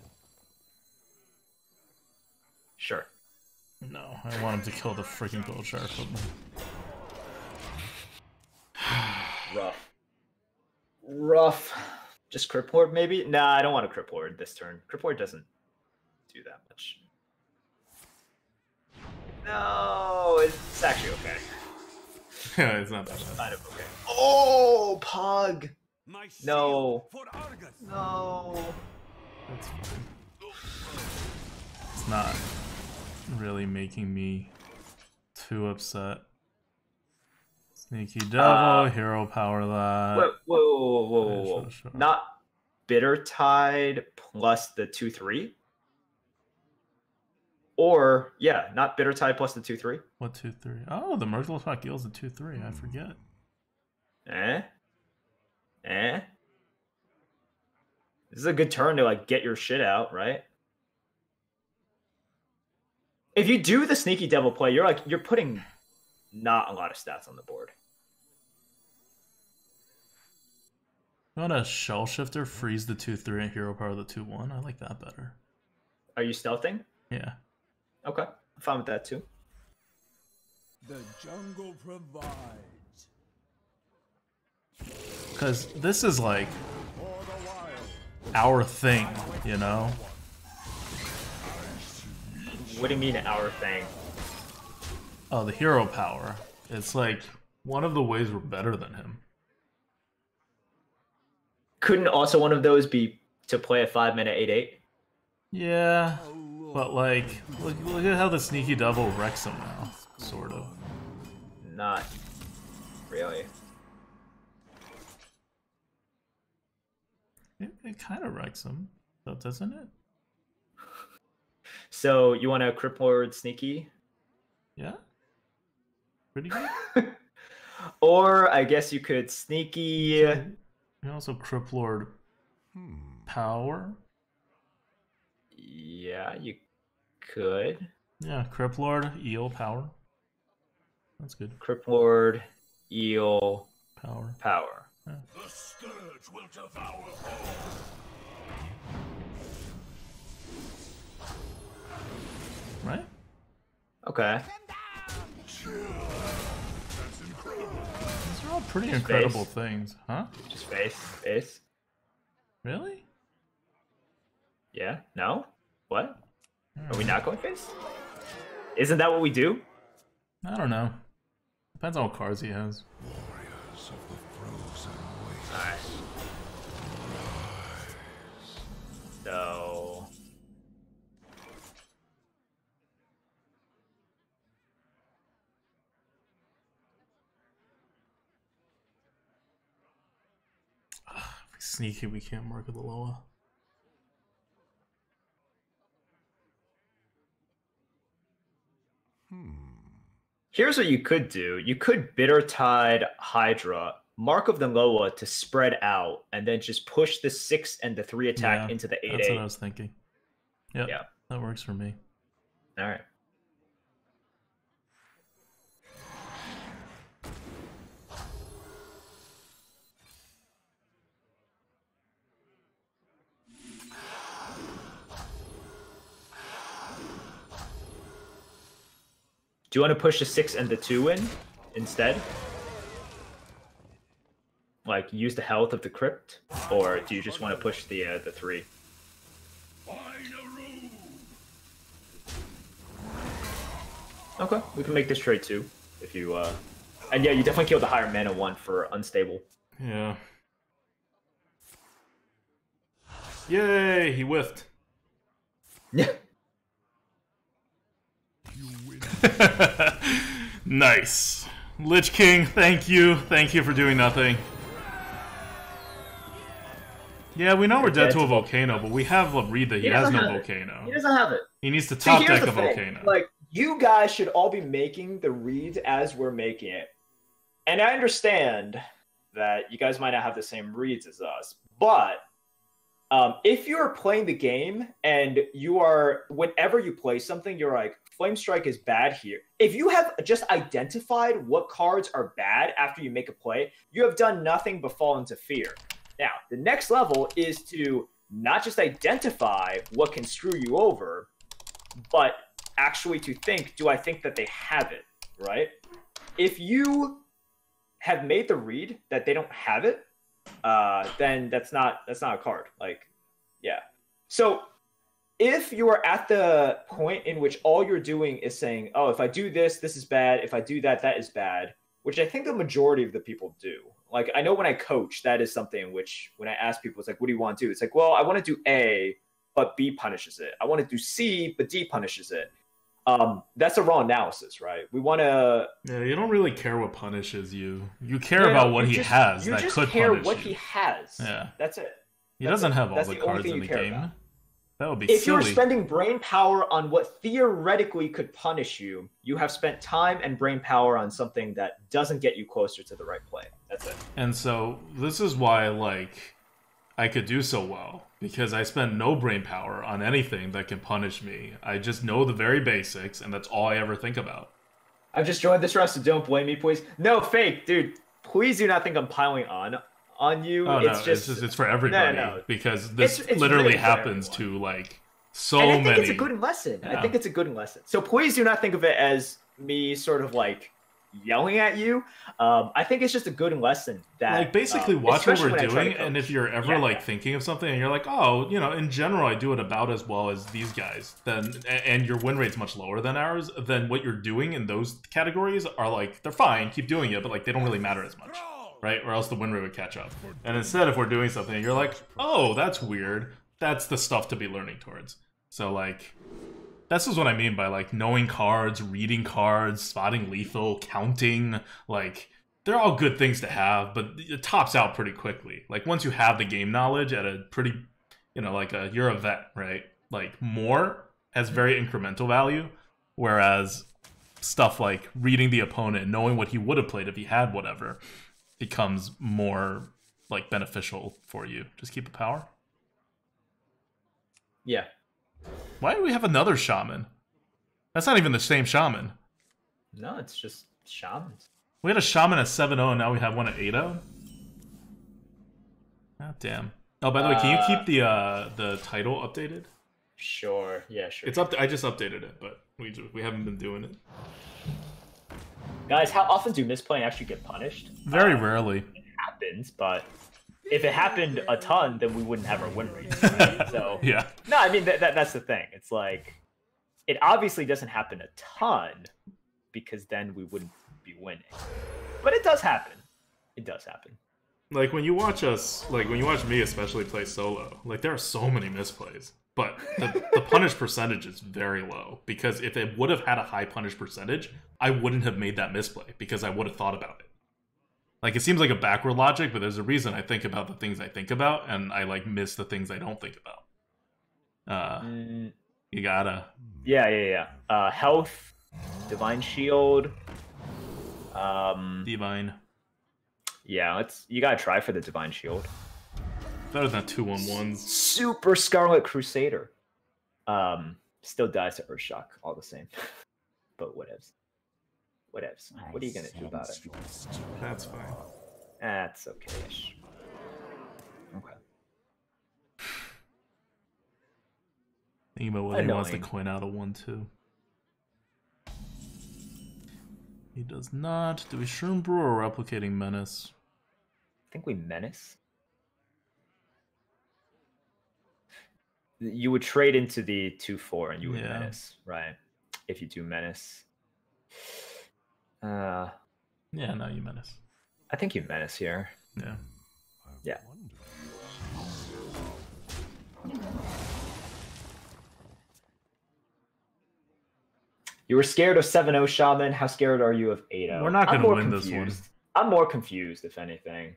Sure. No, I want him to kill the freaking Gold Shark Footman. Rough. Just Crypt Lord maybe? Nah, I don't want a Crypt Lord this turn. Crypt Lord doesn't do that much. No, it's actually okay. Yeah, it's not that bad. Kind of okay. Oh, Pug! My No. shield for Argus. No. That's fine. It's not really making me too upset. Sneaky Devil, Hero Power that. Whoa. Sure. Not Bitter Tide plus the 2-3? Or, yeah, not Bitter Tide plus the 2-3? What 2-3? Oh, the Merciless Pack Gil's a 2-3. I forget. This is a good turn to like get your shit out, right? If you do the Sneaky Devil play, you're putting not a lot of stats on the board. You want a Shell Shifter, freeze the 2-3 and Hero Power the 2-1? I like that better. Are you stealthing? Yeah. Okay, I'm fine with that too. The jungle provides. Because this is like For the wild. our thing, you know? What do you mean our thing? Oh, the Hero Power. It's like one of the ways we're better than him. Couldn't also one of those be to play a 5-mana 8/8? Yeah, but like, look at how the Sneaky Devil wrecks him now, sort of. Not really. It kind of wrecks him, though, doesn't it? So you want to Crypt Lord Sneaky? Yeah? Pretty good. Or I guess you could Sneaky... You also Crypt Lord Power. Yeah, you could. Yeah, Crypt Lord, Eel Power. That's good. Crypt Lord, Eel, Power. Power. Yeah. The scourge will devour Right? Okay. That's incredible. These are all pretty Just incredible face. things, huh? Just face. Really? Yeah? No? What? Are we not going face? Isn't that what we do? I don't know. Depends on what cards he has. Warriors of the frozen waste. Alright. So... Sneaky, we can't market the Loa. Here's what you could do. You could Bitter Tide Hydra, Mark of the Loa to spread out, and then just push the 6 and the 3 attack into the 8/8. That's what I was thinking. Yep, Yeah. That works for me. Alright. Do you want to push the 6 and the 2 in instead? Like use the health of the crypt, or do you just want to push the 3? Okay, we can make this trade too, if you and yeah, you definitely kill the higher mana one for unstable. Yeah. Yay! He whiffed. Yeah. Nice. Lich King, thank you. Thank you for doing nothing. Yeah, we know we're dead to a volcano, but we have a read that he has no volcano. He doesn't have it. He needs to top deck a volcano. Like, you guys should all be making the reads as we're making it. And I understand that you guys might not have the same reads as us, but if you're playing the game and you are, whenever you play something, you're like, Flame Strike is bad here. If you have just identified what cards are bad after you make a play, you have done nothing but fall into fear. Now, the next level is to not just identify what can screw you over, but actually to think, do I think that they have it, right? If you have made the read that they don't have it, then that's not a card. Like, yeah. So if you are at the point in which all you're doing is saying, oh, if I do this, this is bad. If I do that, that is bad, which I think the majority of the people do. Like, I know when I coach, that is something which, when I ask people, it's like, what do you want to do? It's like, well, I want to do A, but B punishes it. I want to do C, but D punishes it. That's a raw analysis, right? We want to... Yeah, you don't really care what punishes you. You care about what he has that could punish you. You just care what he has. Yeah. That's it. He doesn't have all the cards in the game. About. That would be if silly. You're spending brain power on what theoretically could punish you, you have spent time and brain power on something that doesn't get you closer to the right play. That's it. And so this is why, like, I could do so well, because I spend no brain power on anything that can punish me. I just know the very basics, and that's all I ever think about. I've just joined this rest, so don't blame me, please. No, fake, dude. Please do not think I'm piling on you. Oh, it's no, it's for everybody, because this literally really happens to, like, so many. And I think it's a good lesson. Yeah. I think it's a good lesson. So please do not think of it as me sort of, like, yelling at you. I think it's just a good lesson that, like, basically watch what we're doing, and if you're ever thinking of something and you're like, oh, you know, in general I do it about as well as these guys, then, and your win rate's much lower than ours, then what you're doing in those categories are, like, they're fine, keep doing it, but, like, they don't really matter as much, right? Or else the win rate would catch up. And instead, if we're doing something and you're like, oh, that's weird, that's the stuff to be learning towards. So, like, this is what I mean by, like, knowing cards, reading cards, spotting lethal, counting. Like, they're all good things to have, but it tops out pretty quickly. Like, once you have the game knowledge at a pretty, you know, like, you're a vet, right? Like, more has very incremental value, whereas stuff like reading the opponent, knowing what he would have played if he had whatever, becomes more, like, beneficial for you. Just keep a power. Yeah. Why do we have another shaman? That's not even the same shaman. No, it's just shamans. We had a shaman at 7-0 and now we have one at 8-0? Ah, damn. Oh, by the way, can you keep the title updated? Sure. Yeah, sure. It's up. I just updated it, but we haven't been doing it. Guys, how often do misplaying actually get punished? Very rarely. It happens, but if it happened a ton, then we wouldn't have our win rate. Right? So yeah. No, I mean that's the thing. It's like it obviously doesn't happen a ton because then we wouldn't be winning. But it does happen. It does happen. Like when you watch us, like when you watch me especially play solo, like there are so many misplays. But the punish percentage is very low, because if it would have had a high punish percentage, I wouldn't have made that misplay because I would have thought about it. Like it seems like a backward logic, but there's a reason I think about the things I think about, and I like miss the things I don't think about. You gotta. Yeah. Health, Divine Shield. Divine. Yeah, you gotta try for the Divine Shield. Better than 2-1-1s. Super Scarlet Crusader. Still dies to Earthshock, all the same. But whatevs. Whatevs. What are you gonna do about it? That's fine. That's okay-ish. Okay. Think about whether he wants to coin out a 1-2. He does not. Do we Shroom Brew or Replicating Menace? I think we Menace. You would trade into the 2-4 and you would Menace, right? If you do Menace. Yeah, no, you Menace. I think you Menace here. Yeah. Yeah. You were scared of 7-0 Shaman. How scared are you of 8-0? We're not going to win this one. I'm more confused, if anything.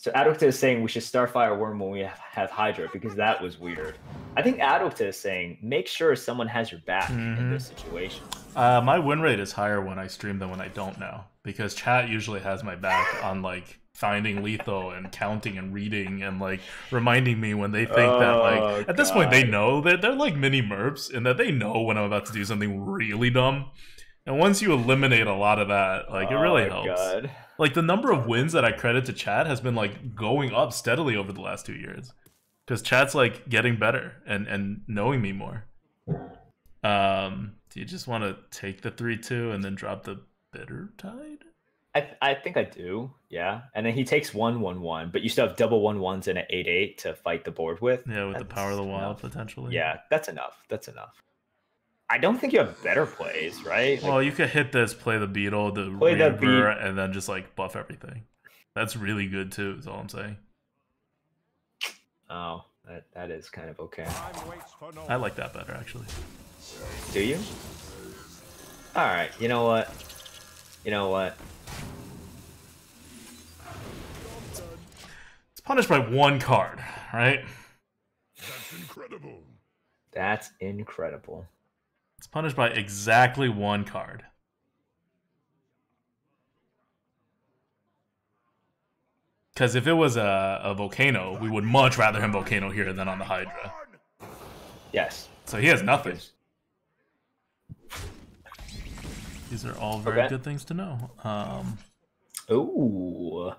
So ADWCTA is saying we should Starfire Worm when we have Hydra, because that was weird. I think ADWCTA is saying make sure someone has your back in this situation. My win rate is higher when I stream than when I don't now, because chat usually has my back on like finding lethal and counting and reading and like reminding me when they think that like at this point they know that they're like mini merps and that they know when I'm about to do something really dumb. And once you eliminate a lot of that, like it really helps. God. Like the number of wins that I credit to chat has been like going up steadily over the last 2 years, because chat's like getting better and knowing me more. Do you just want to take the 3-2 and then drop the Bitter Tide? I think I do, yeah. And then he takes 1-1-1, but you still have double 1-1s and an 8-8 to fight the board with. Yeah, with the Power of the Wild potentially. Yeah, that's enough. That's enough. I don't think you have better plays, right? Well, you could hit this, play the Beetle, the Reaver, and then just like buff everything. That's really good too, is all I'm saying. Oh, that is kind of okay. I like that better, actually. Do you? Alright, you know what? It's punished by 1 card, right? That's incredible. That's incredible. It's punished by exactly 1 card. Because if it was a Volcano, we would much rather him Volcano here than on the Hydra. Yes. So he has nothing. These are all very good things to know. Ooh.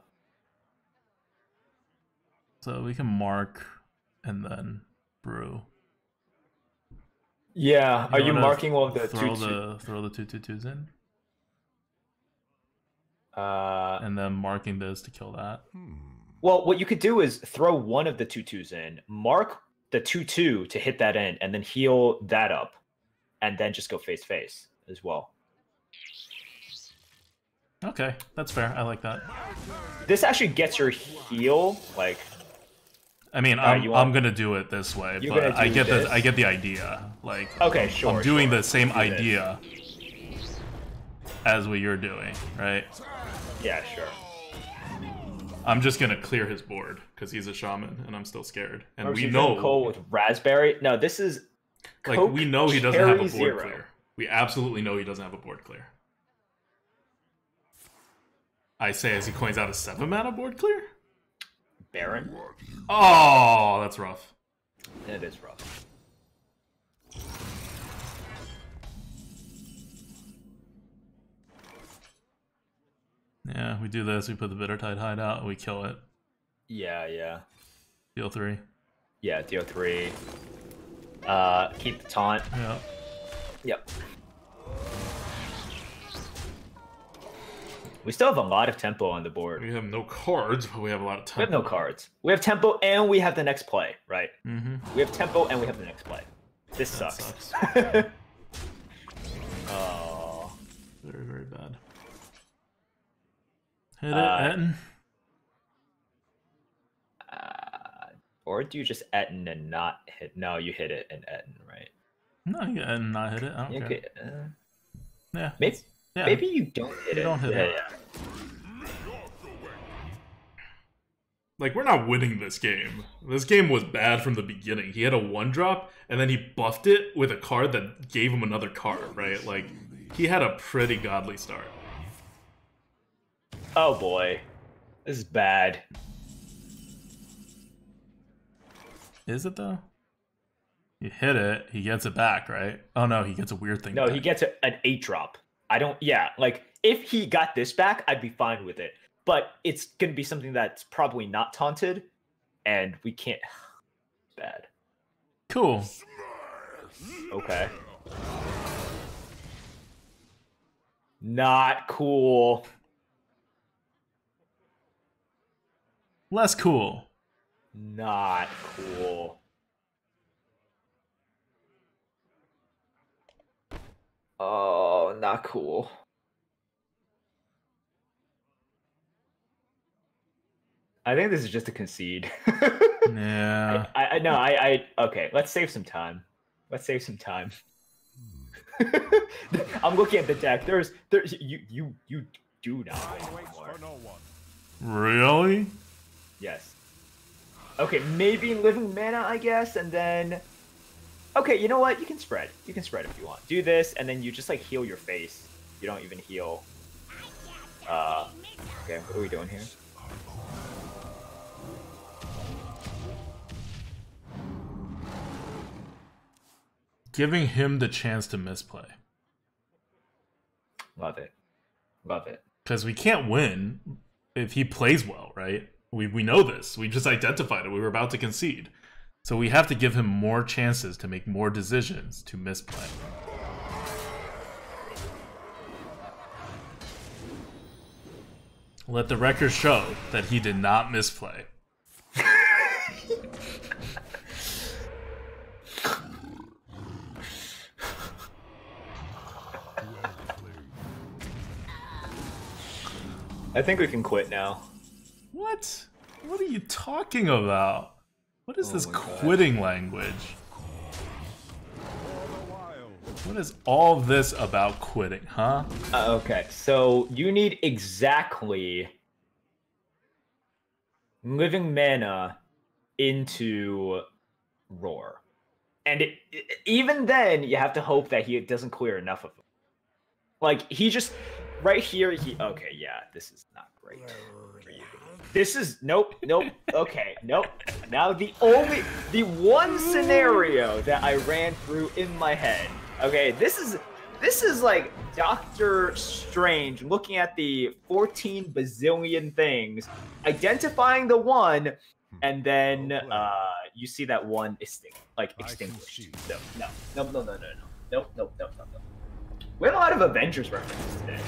So we can mark and then brew. Yeah, are you marking all of the throw the 2/2/2s in? And then marking this to kill that. Well, what you could do is throw one of the 2/2s in, mark the 2/2 to hit that end, and then heal that up, and then just go face as well. Okay, that's fair. I like that. This actually gets your heal, like. I mean, I'm gonna do it this way, but I get the idea. Like, okay, sure. I'm doing the same idea as what you're doing, right? Yeah, sure. I'm just gonna clear his board because he's a shaman, and I'm still scared. And we know Cole with raspberry. No, this is like Coke we know he doesn't have a board 0. clear. We absolutely know he doesn't have a board clear. I say as he coins out a 7-mana board clear. Baron. Oh, that's rough. It is rough. Yeah, we do this. We put the Bitter Tide hideout, and we kill it. Yeah. Deal 3. Yeah, deal 3. Keep the taunt. Yeah. Yep. We still have a lot of tempo on the board. We have no cards, but we have a lot of tempo. We have no cards. We have tempo and we have the next play, right? Mm-hmm. We have tempo and we have the next play. This sucks. Hit it, Etten. Or do you just Etten and not hit? No, you hit it and Etten, right? No, you can Etten and not hit it. I don't care. Yeah. Maybe you don't hit it. Don't hit it. Yeah. Like, we're not winning this game. This game was bad from the beginning. He had a 1-drop, and then he buffed it with a card that gave him another card, right? Like, he had a pretty godly start. Oh boy. This is bad. Is it, though? You hit it, he gets it back, right? Oh, no, he gets a weird thing No, back. he gets an 8-drop. Like, if he got this back, I'd be fine with it. But it's going to be something that's probably not taunted, and we can't... Bad. Cool. Okay. Not cool. Less cool. Not cool. Oh, not cool. I think this is just a concede. Yeah. Okay, let's save some time. I'm looking at the deck. You do not win Waits anymore. for no one. Really? Yes. Okay, maybe living mana, I guess, and then... Okay, you know what? You can spread. You can spread if you want. Do this, and then you just, like, heal your face. You don't even heal... Okay, what are we doing here? Giving him the chance to misplay. Love it. Love it. Because we can't win if he plays well, right? We know this. We just identified it. We were about to concede. So we have to give him more chances to make more decisions to misplay. Let the record show that he did not misplay. I think we can quit now. What? What are you talking about? What is this my God. quitting language? What is all this about quitting, huh? Okay, so you need exactly living mana into Roar. And even then, you have to hope that he doesn't clear enough of them. Like, he just... Right here, okay, yeah, this is not great for you. This is... Nope. Okay, nope. Now, the one scenario that I ran through in my head... Okay, this is like Doctor Strange looking at the 14 bazillion things, identifying the one, and then you see that one extinguished. No. We have a lot of Avengers references today.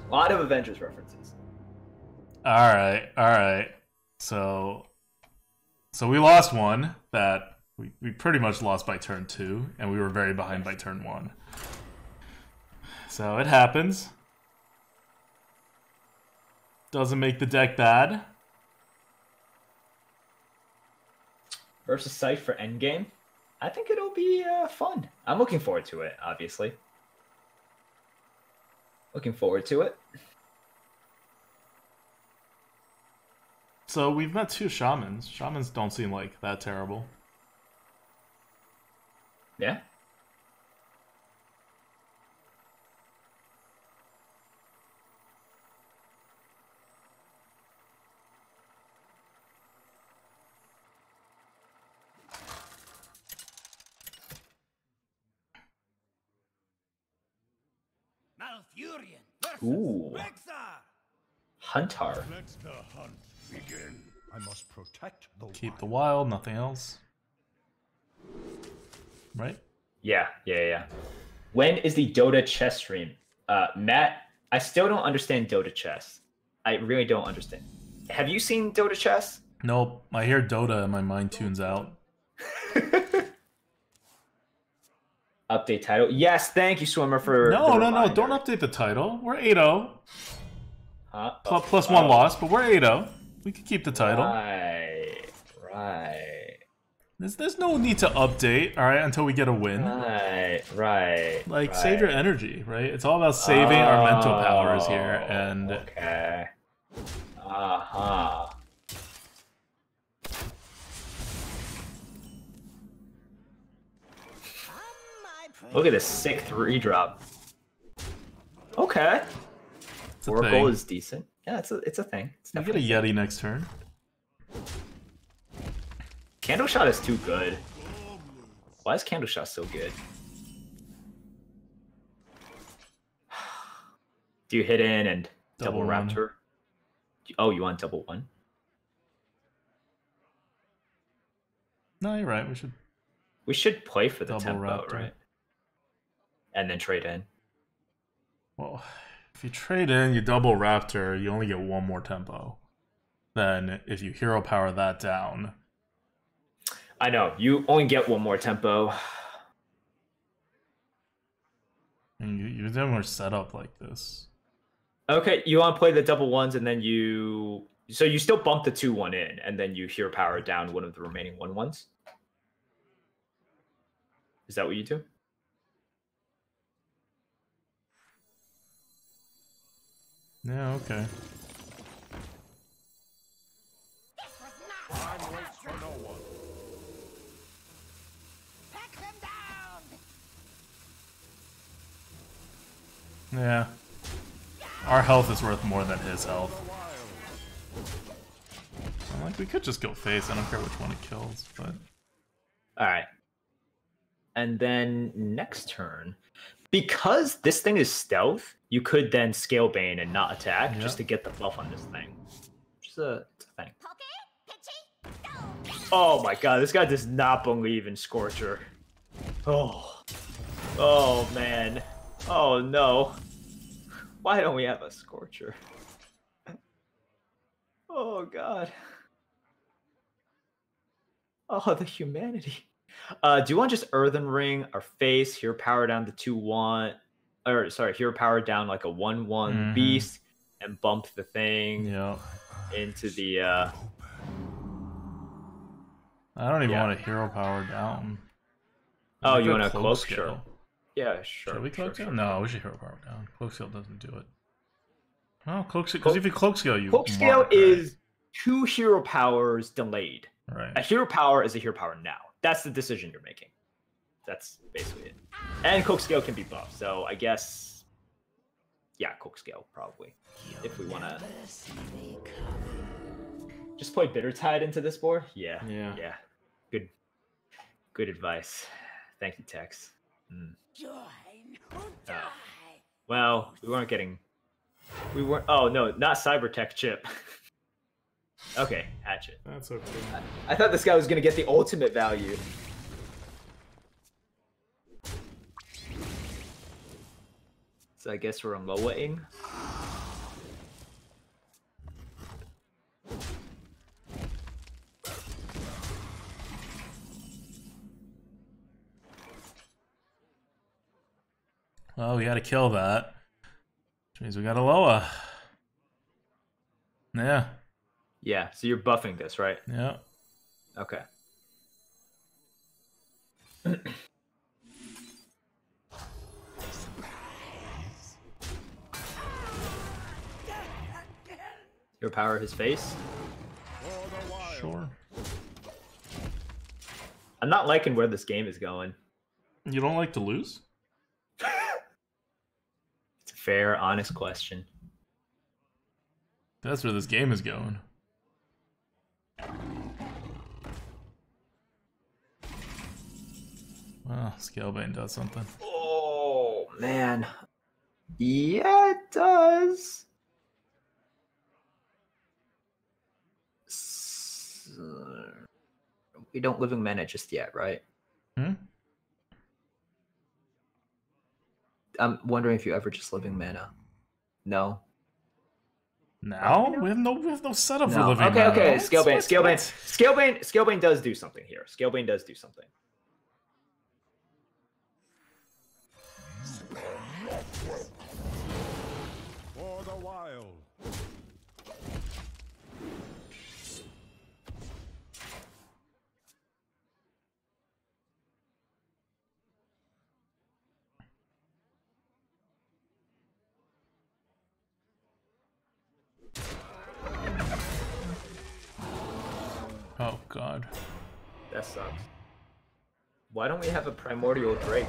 A lot of Avengers references. All right. So we lost one that we pretty much lost by turn 2, and we were very behind by turn 1. So it happens. Doesn't make the deck bad. Versus Scythe for endgame. I think it'll be fun. I'm looking forward to it, obviously. Looking forward to it. So we've met 2 shamans. Shamans don't seem like that terrible. Yeah. Malfurion Ooh. versus Vexar. Hunter. Let the hunt begin. I must protect the Keep the wild, nothing else. Right? Yeah. When is the Dota chess stream? Matt, I still don't understand Dota chess. I really don't understand. Have you seen Dota chess? Nope. I hear Dota and my mind tunes out. Update title. Yes, thank you, Swimmer, for No. the reminder. Don't update the title. We're 8-0. Plus one loss, but we're 8-0. We can keep the title. Right. There's no need to update, all right, until we get a win. Right. Like, save your energy, right? It's all about saving our mental powers here, and... Okay. Look at this sick 3-drop. Okay. Oracle is decent. Yeah, it's a thing. It's you get a Yeti next turn. Candle Shot is too good. Why is Candle Shot so good? Do you hit in and double Raptor? Oh, you want double 1? No, you're right. We should play for the double tempo, Raptor. right? And then trade in. Well, if you trade in, you double Raptor, you only get one more tempo. Then if you hero power that down... I know, you only get one more tempo. You've never set up like this. Okay, you want to play the double 1s and then you... So you still bump the 2-1 in, and then you hero power down one of the remaining 1-1s? Is that what you do? Yeah, okay. Time waits for no one. Pack them down! Yeah. Our health is worth more than his health. Like, we could just go face. I don't care which one it kills, but... Alright. And then next turn, because this thing is stealth, you could then scale Bane and not attack just to get the buff on this thing. It's a thing. Oh my god, this guy does not believe in Scorcher. Oh man. Oh no. Why don't we have a Scorcher? Oh god. Oh, the humanity. Do you want just Earthen Ring or face, hero power down to 2-1, or sorry, hero power down like a 1-1 beast and bump the thing into the I don't even want to hero power down. Oh, you want to cloak scale? Sure. Yeah, sure. Should we cloak scale? Sure. No, we should hero power down. Cloak scale doesn't do it. Oh, cloak scale, because if you cloak scale, you cloak scale mark, is 2 hero powers delayed. Right. A hero power is a hero power now. That's the decision you're making. That's basically it. And cloak scale can be buffed, so I guess, yeah, cloak scale probably. If we want to just play Bitter Tide into this board, yeah. Good advice. Thank you, Tex. Well, we weren't getting. We weren't. Oh no, not Cybertech chip. Okay, hatchet. That's okay. I thought this guy was gonna get the ultimate value. So I guess we're unlowing. Well, we gotta kill that. Which means we gotta lower. Yeah. Yeah, so you're buffing this, right? Yeah. Okay. Your power his face? Sure. I'm not liking where this game is going. You don't like to lose? It's a fair, honest question. That's where this game is going. Well, Scalebane does something. Oh, man. Yeah, it does. We don't Living Mana just yet, right? I'm wondering if you ever just Living Mana. No. Now? We have no setup for living. Okay. Scalebane does do something here. Scalebane does do something. For the wild. Oh god. That sucks. Why don't we have a Primordial Drake?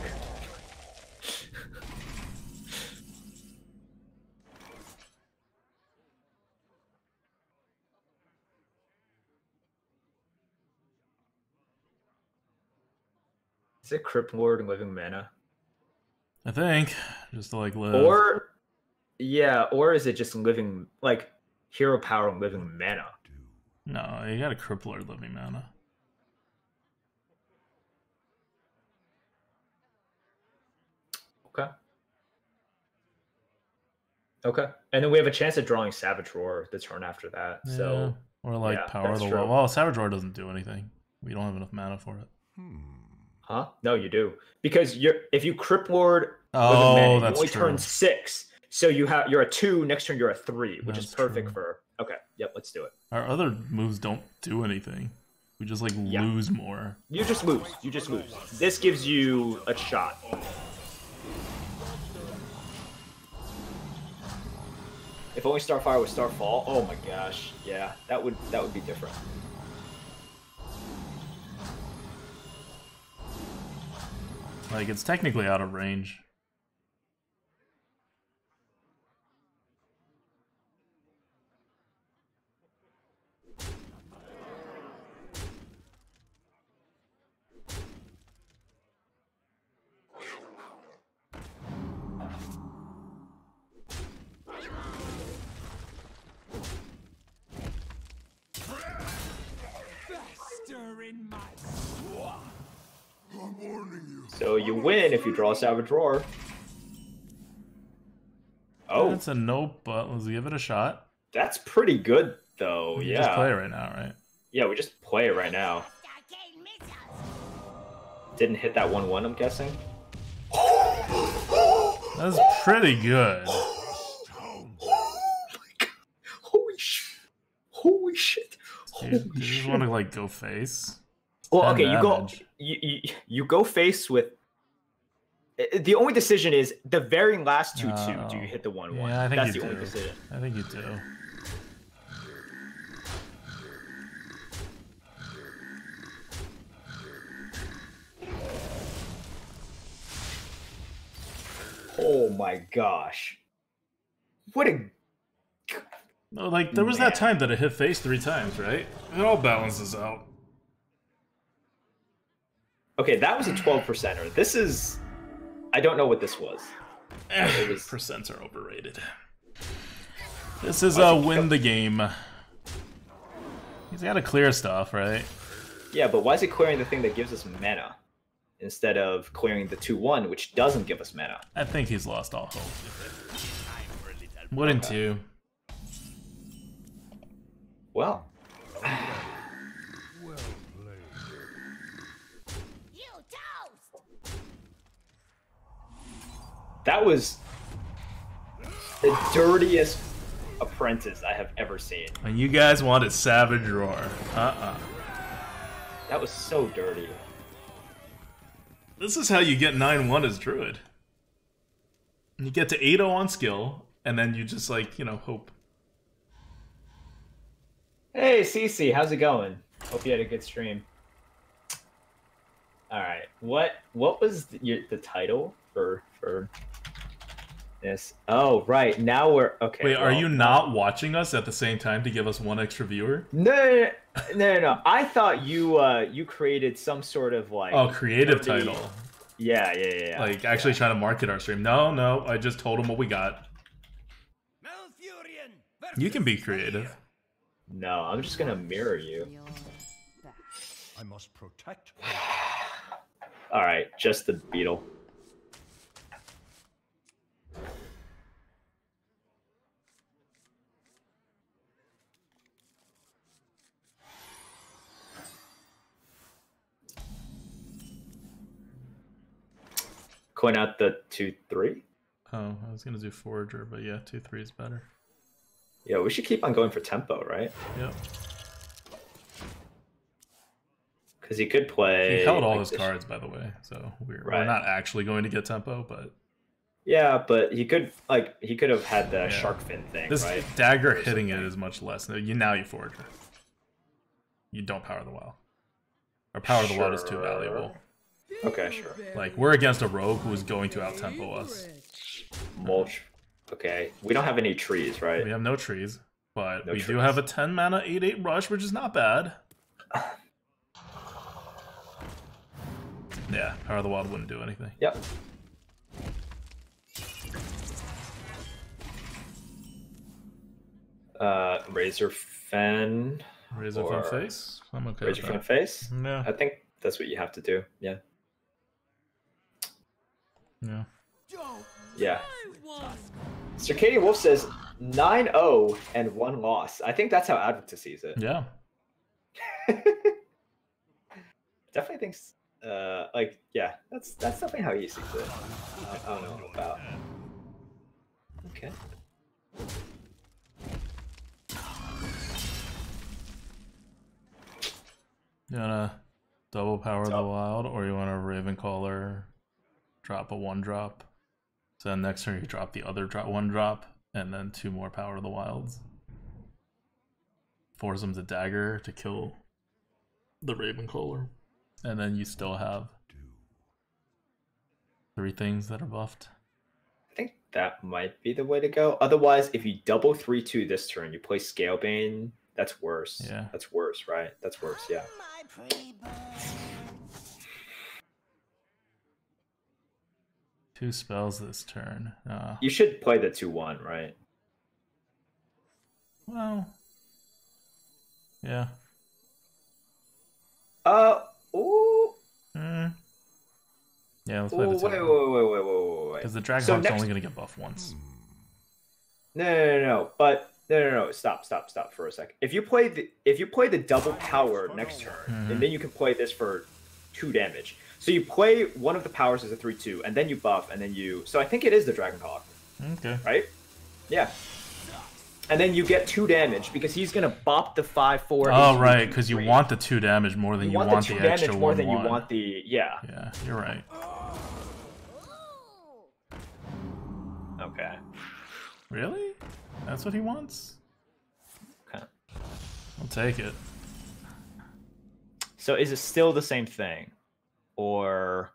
Is it Crypt Lord and Living Mana? I think. Just to like live. Or yeah, or is it just living like hero power and living mana? No, you got a Crippler living mana. Okay. Okay. And then we have a chance at drawing Savage Roar the turn after that. Yeah. So Or like yeah, Power of that's the true. Will. Well, Savage Roar doesn't do anything. We don't have enough mana for it. Huh? No, you do. Because if you Crypt Lord Oh, Living Mana, you that's only true. turn 6. So you're a 2, next turn you're a 3, which is That's perfect true. for okay. Yep, let's do it. Our other moves don't do anything. We just like Yeah. lose more. You just lose. You just lose. This gives you a shot. If only Starfire was Starfall, oh my gosh, yeah, that would be different. Like it's technically out of range. So you win if you draw Savage Roar. Oh, That's a nope, but let's give it a shot. that's pretty good though. We can Yeah, just play it right now, right? yeah, we just play it right now. Rastakhan misses. Didn't hit that 1/1, I'm guessing. That's pretty good. Holy shit! Holy shit! Do you just want to like go face? Well, 10 okay, you go damage. you go face with. The only decision is the very last 2/2. Do you hit the 1/1? Yeah, I think That's you the do. only decision. I think you do. Oh my gosh! What a No, like there was that time that it hit face 3 times, right? It all balances out. okay. That was a 12%er. This is. I don't know what this was. It was- Percents are overrated. This is a win the game. He's got to clear stuff, right? Yeah, but why is it clearing the thing that gives us mana instead of clearing the 2/1, which doesn't give us mana? I think he's lost all hope. Wouldn't you? Well, Well played. You toast. that was the dirtiest apprentice I have ever seen. And you guys wanted Savage Roar. That was so dirty. This is how you get 9-1 as Druid. You get to 8-0 on skill, and then you just like, you know, hope. Hey, Cece, how's it going? Hope you had a good stream. All right, what was the title for this? Oh, right. Now we're okay. Wait, are well, you not watching us at the same time to give us 1 extra viewer? No. I thought you created some sort of like Creative dirty- title. Yeah. Like actually trying to market our stream. No, I just told him what we got. Malfurion You can be creative. No, I'm just gonna mirror you. You're back. I must protect. All right, just the beetle. Coin out the 2/3. Oh, I was gonna do Forager, but yeah, 2/3 is better. Yeah, we should keep on going for tempo, right? Yep. Because he could play. He held all like his this- cards, by the way, so we're Right. not actually going to get tempo, but Yeah, but he could have had the Yeah. shark fin thing, this right? dagger Or hitting it something. is much less. Now you Forager. you don't power the wild. Or power the wild is too valuable. Okay, sure. Like, we're against a rogue who's going to out-tempo us. Mulch. Okay. We don't have any trees, right? We have no trees, but No we do trees. have a 10 mana 8/8 rush, which is not bad. Yeah, power of the wild wouldn't do anything. Yep. Razor Fen. Razor or Fen face? I'm okay Razor with Fen that. face? Yeah. I think that's what you have to do. Yeah. Yeah. Yeah. Circadian Wolf says 9-0 and 1 loss. I think that's how ADWCTA sees it. Yeah. Definitely thinks like, yeah, that's definitely how he sees it. I don't know about. Okay. You wanna double power the wild, or you wanna Ravencaller, drop a 1-drop. So then next turn you drop the other 1-drop, and then 2 more power of the wilds. Force him to dagger to kill the Ravencaller. And then you still have 3 things that are buffed. I think that might be the way to go. Otherwise, if you double 3/2 this turn, you play Scalebane. That's worse. Yeah. That's worse, right? That's worse, yeah. My pretty bird. 2 spells this turn. You should play the 2/1, right? Well, yeah. Ooh. Yeah, let's play the 2. Wait. Because the Dragonhawk's So next- only going to get buffed once. No. But no. Stop for a sec. If you play the double power next turn, and then you can play this for 2 damage. So you play one of the powers as a 3/2, and then you buff, and then you. So I think it is the Dragonhawk, Okay. right? Yeah. And then you get 2 damage because he's gonna bop the 5/4. Oh, right, because you want the 2 damage more than you want the 2 the damage extra more 1/1. than you want the Yeah, you're right. Okay. Really? That's what he wants? Okay. I'll take it. So is it still the same thing, or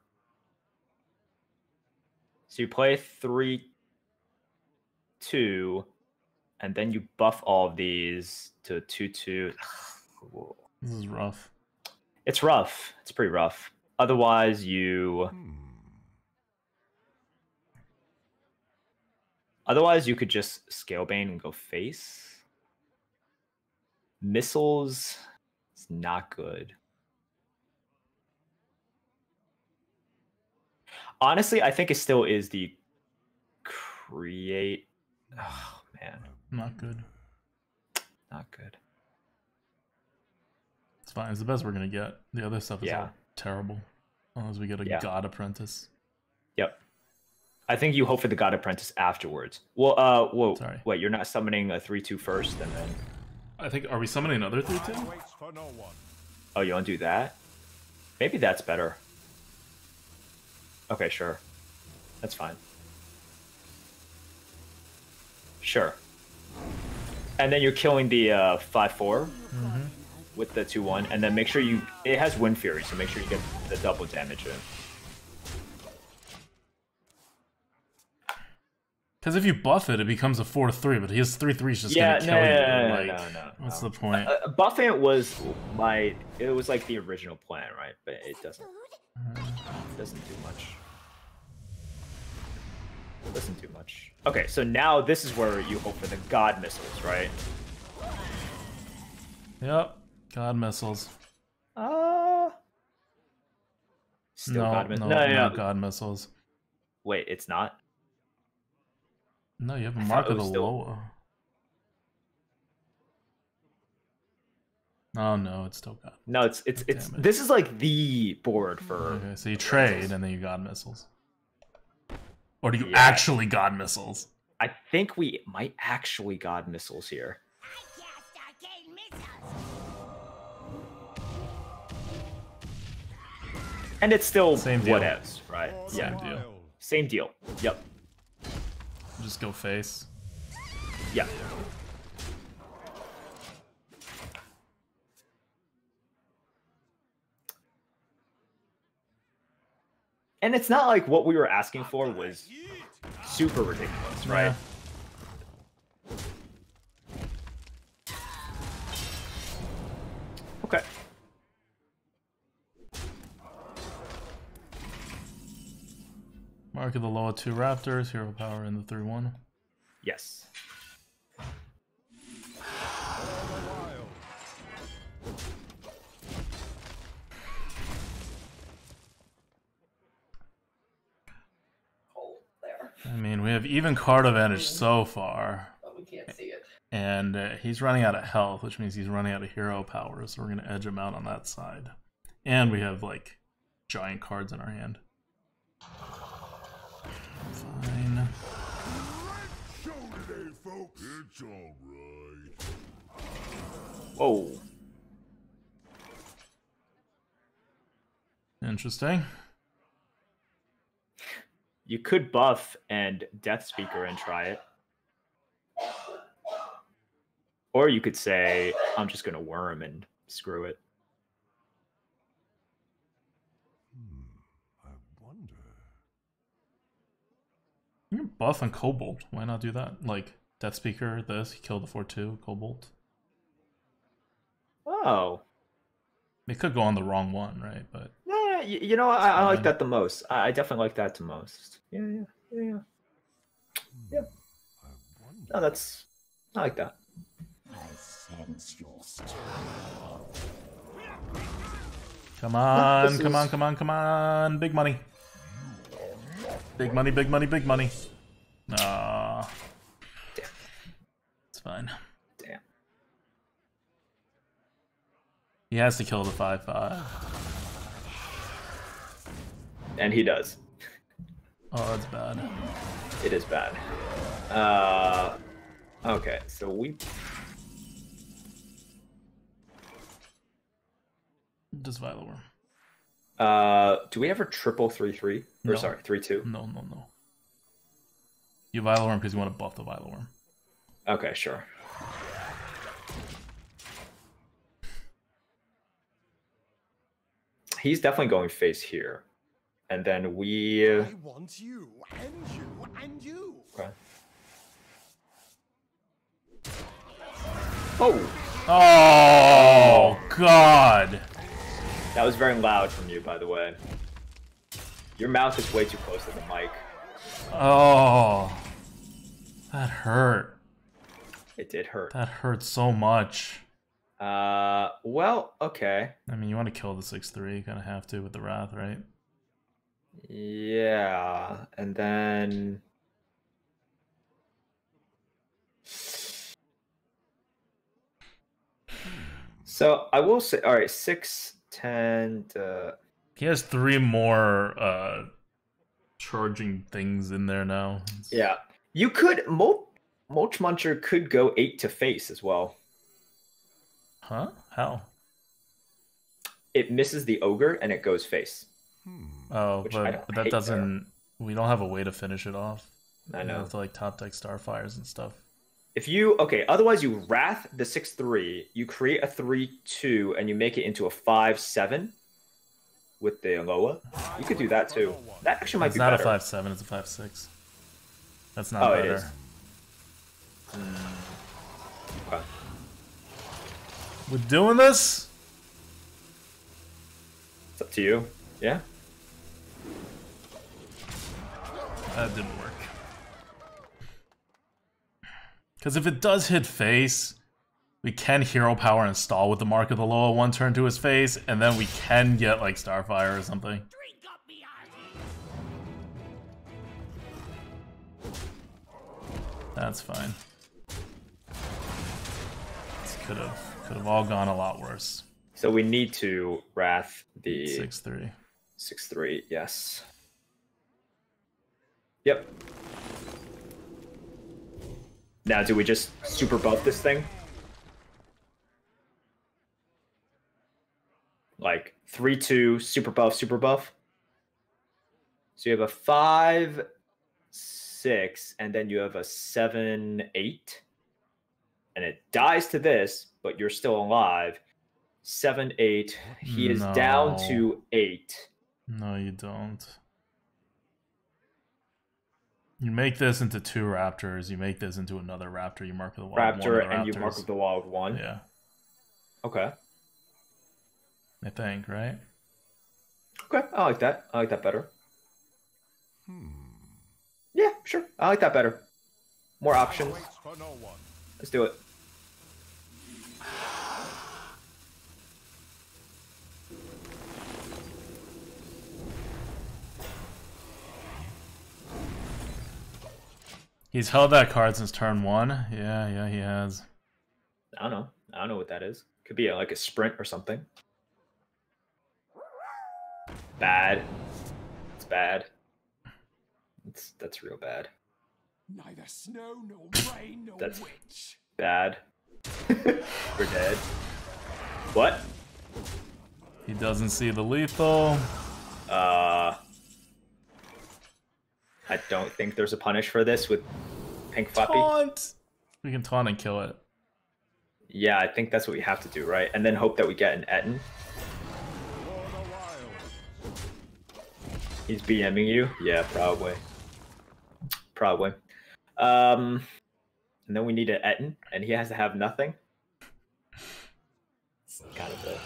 so you play 3/2, and then you buff all of these to 2/2. This is rough. It's rough. It's pretty rough. Otherwise, you could just Scalebane and go face. Missiles is not good. Honestly, I think it still is the create. Oh man, Not good. not good. It's fine. It's the best we're going to get. The other stuff is Yeah. all terrible. Unless we get a Yeah. God Apprentice. Yep. I think you hope for the God Apprentice afterwards. Well, whoa, Sorry. wait, you're not summoning a 3/2 first, and then I think, are we summoning another 3/2? Waits for no one. oh, you want to do that? Maybe that's better. Okay, sure. That's fine. Sure. And then you're killing the 5/4 with the 2/1, and then make sure it has Wind Fury, so make sure you get the double damage in. Because if you buff it, it becomes a 4/3, but his 3/3 is just Yeah, going to kill you. no, Like, no. what's the point? Buffing it was like the original plan, right? But it doesn't do much. Doesn't do much. Okay, so now this is where you hope for the God missiles, right? Yep. God missiles. Still No, God no, missiles. no God missiles. Wait, it's not. No, you have a I mark thought it of the was still- lower. Oh no, it's still God. No, it's Damn it. this is like the board for. Okay, so you trade and then you God missiles. Or do you Yeah. actually God missiles? I think we might actually God missiles here. I cast arcane missiles. And it's still Same deal. whatevs, right? Same Yeah, deal. same deal. Yep. Just go face. Yeah. And it's not like what we were asking for was super ridiculous, right? Yeah. Okay. Mark of the Loa 2 Raptors, hero power in the 3-1. Yes. Hole there, I mean, we have even card advantage so far. but we can't see it. And he's running out of health, which means he's running out of hero power, so we're going to edge him out on that side. And we have, like, giant cards in our hand. Fine. Show today, folks. It's all right. Whoa. Interesting. You could buff and Death Speaker and try it. Or you could say, I'm just going to worm and screw it. I wonder. You can buff on Cobalt. Why not do that? Like, Death Speaker, this, kill the 4-2, Cobalt. Oh. They could go on the wrong one, right? But Yeah, you know, I like that the most. I definitely like that the most. Yeah. I wonder. No, I like that. I sense your strength. come on, This come on, is- come on, come on. Big money. Big money, big money, big money. Ah. Damn. It's fine. Damn. He has to kill the 5-5. And he does. Oh, that's bad. It is bad. Okay, so we... Just Viloworm. Do we ever triple 3-3? Or No. sorry, 3-2? No. You Viloworm because you want to buff the Viloworm. Okay, sure. He's definitely going face here. And then we... I want you, and you, and you. Okay. Oh! Oh, God. That was very loud from you, by the way. Your mouth is way too close to the mic. Oh. That hurt. It did hurt. That hurt so much. Well, okay. I mean, you want to kill the 6-3. You kind of have to with the Wrath, right? Yeah, and then... So, I will say, alright, 6, 10, He has 3 more charging things in there now. yeah. You could, Mulch Muncher could go 8 to face as well. Huh? How? It misses the Ogre and it goes face. Oh, Which I don't but that hate doesn't... We don't have a way to finish it off. I We know. have to, like, top deck Starfires and stuff. If you, okay, otherwise you Wrath the 6-3, you create a 3-2, and you make it into a 5-7 with the Loa. You could do that too. That actually might It's be not better. a 5-7, it's a 5-6. That's not Oh, it better. is. Okay. We're doing this? It's up to you. Yeah? That didn't work. Because if it does hit face, we can hero power install with the Mark of the Loa 1 turn to his face, and then we can get like Starfire or something. Drink up me That's fine. This could have all gone a lot worse. So we need to Wrath the 6-3. 6-3, yes. Yep. Now, do we just super buff this thing? Like 3-2, super buff, super buff. So you have a 5-6, and then you have a 7-8. And it dies to this, but you're still alive. 7-8. He is down No. to 8. No, you don't. You make this into 2 raptors. You make this into another raptor. You mark the wild Raptor, one and you mark with the wild one. Yeah. Okay. I think, right? Okay, I like that. I like that better. Yeah, sure. I like that better. More options. Waits for no one. Let's do it. He's held that card since turn 1. Yeah, he has. I don't know. I don't know what that is. Could be like a sprint or something. Bad. It's bad. That's real bad. Neither snow nor rain nor That's witch. bad. We're dead. What? He doesn't see the lethal. I don't think there's a punish for this with Pink Floppy. Taunt! We can taunt and kill it. Yeah, I think that's what we have to do, right? And then hope that we get an Etten. He's BMing you? Yeah, probably. Probably. And then we need an Etten, and he has to have nothing. It's kind of a...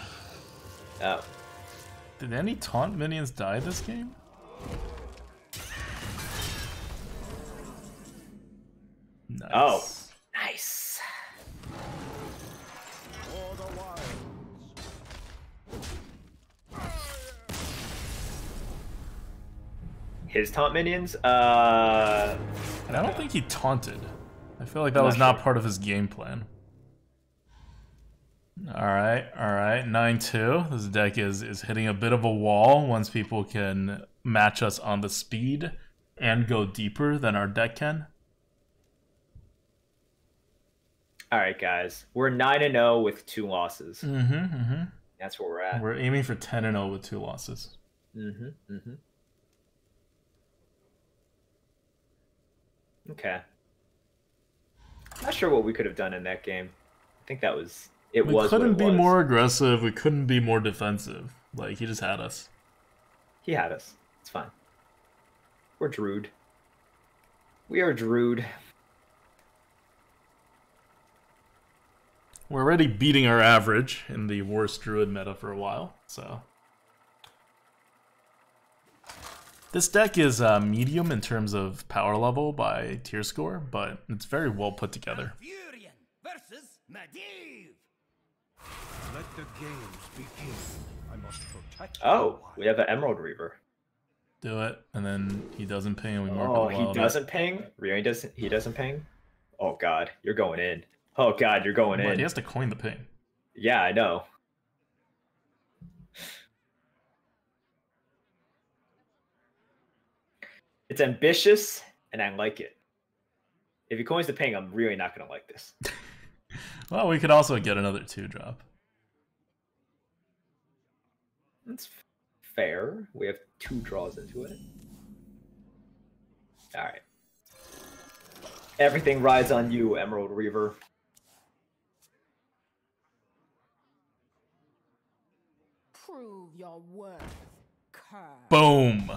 Oh. Did any taunt minions die this game? Nice. Oh. Nice. For the wilds. His taunt minions? And I don't think he taunted. I feel like that was not part of his game plan. Alright. 9-2. This deck is hitting a bit of a wall once people can match us on the speed and go deeper than our deck can. Alright, guys. We're 9-0 with 2 losses. Mm-hmm. That's where we're at. We're aiming for 10-0 with 2 losses. Okay. Not sure what we could have done in that game. I think that was... We couldn't be more aggressive. We couldn't be more defensive. Like, he just had us. He had us. It's fine. We're Druid. We are Druid. We're already beating our average in the worst Druid meta for a while, so... This deck is medium in terms of power level by tier score, but it's very well put together. Furion versus Medivh. Let the games begin. I must protect. Oh, we have an Emerald Reaver. Do it, and then he doesn't ping, and we mark Oh, it he wild. doesn't ping? Really doesn't? He doesn't ping? Oh god, you're going in. Oh god, you're going But in. he has to coin the ping. Yeah, I know. It's ambitious, and I like it. If he coins the ping, I'm really not going to like this. Well, we could also get another 2-drop. That's fair. We have 2 draws into it. Alright. Everything rides on you, Emerald Reaver. Prove your worth, curse. Boom!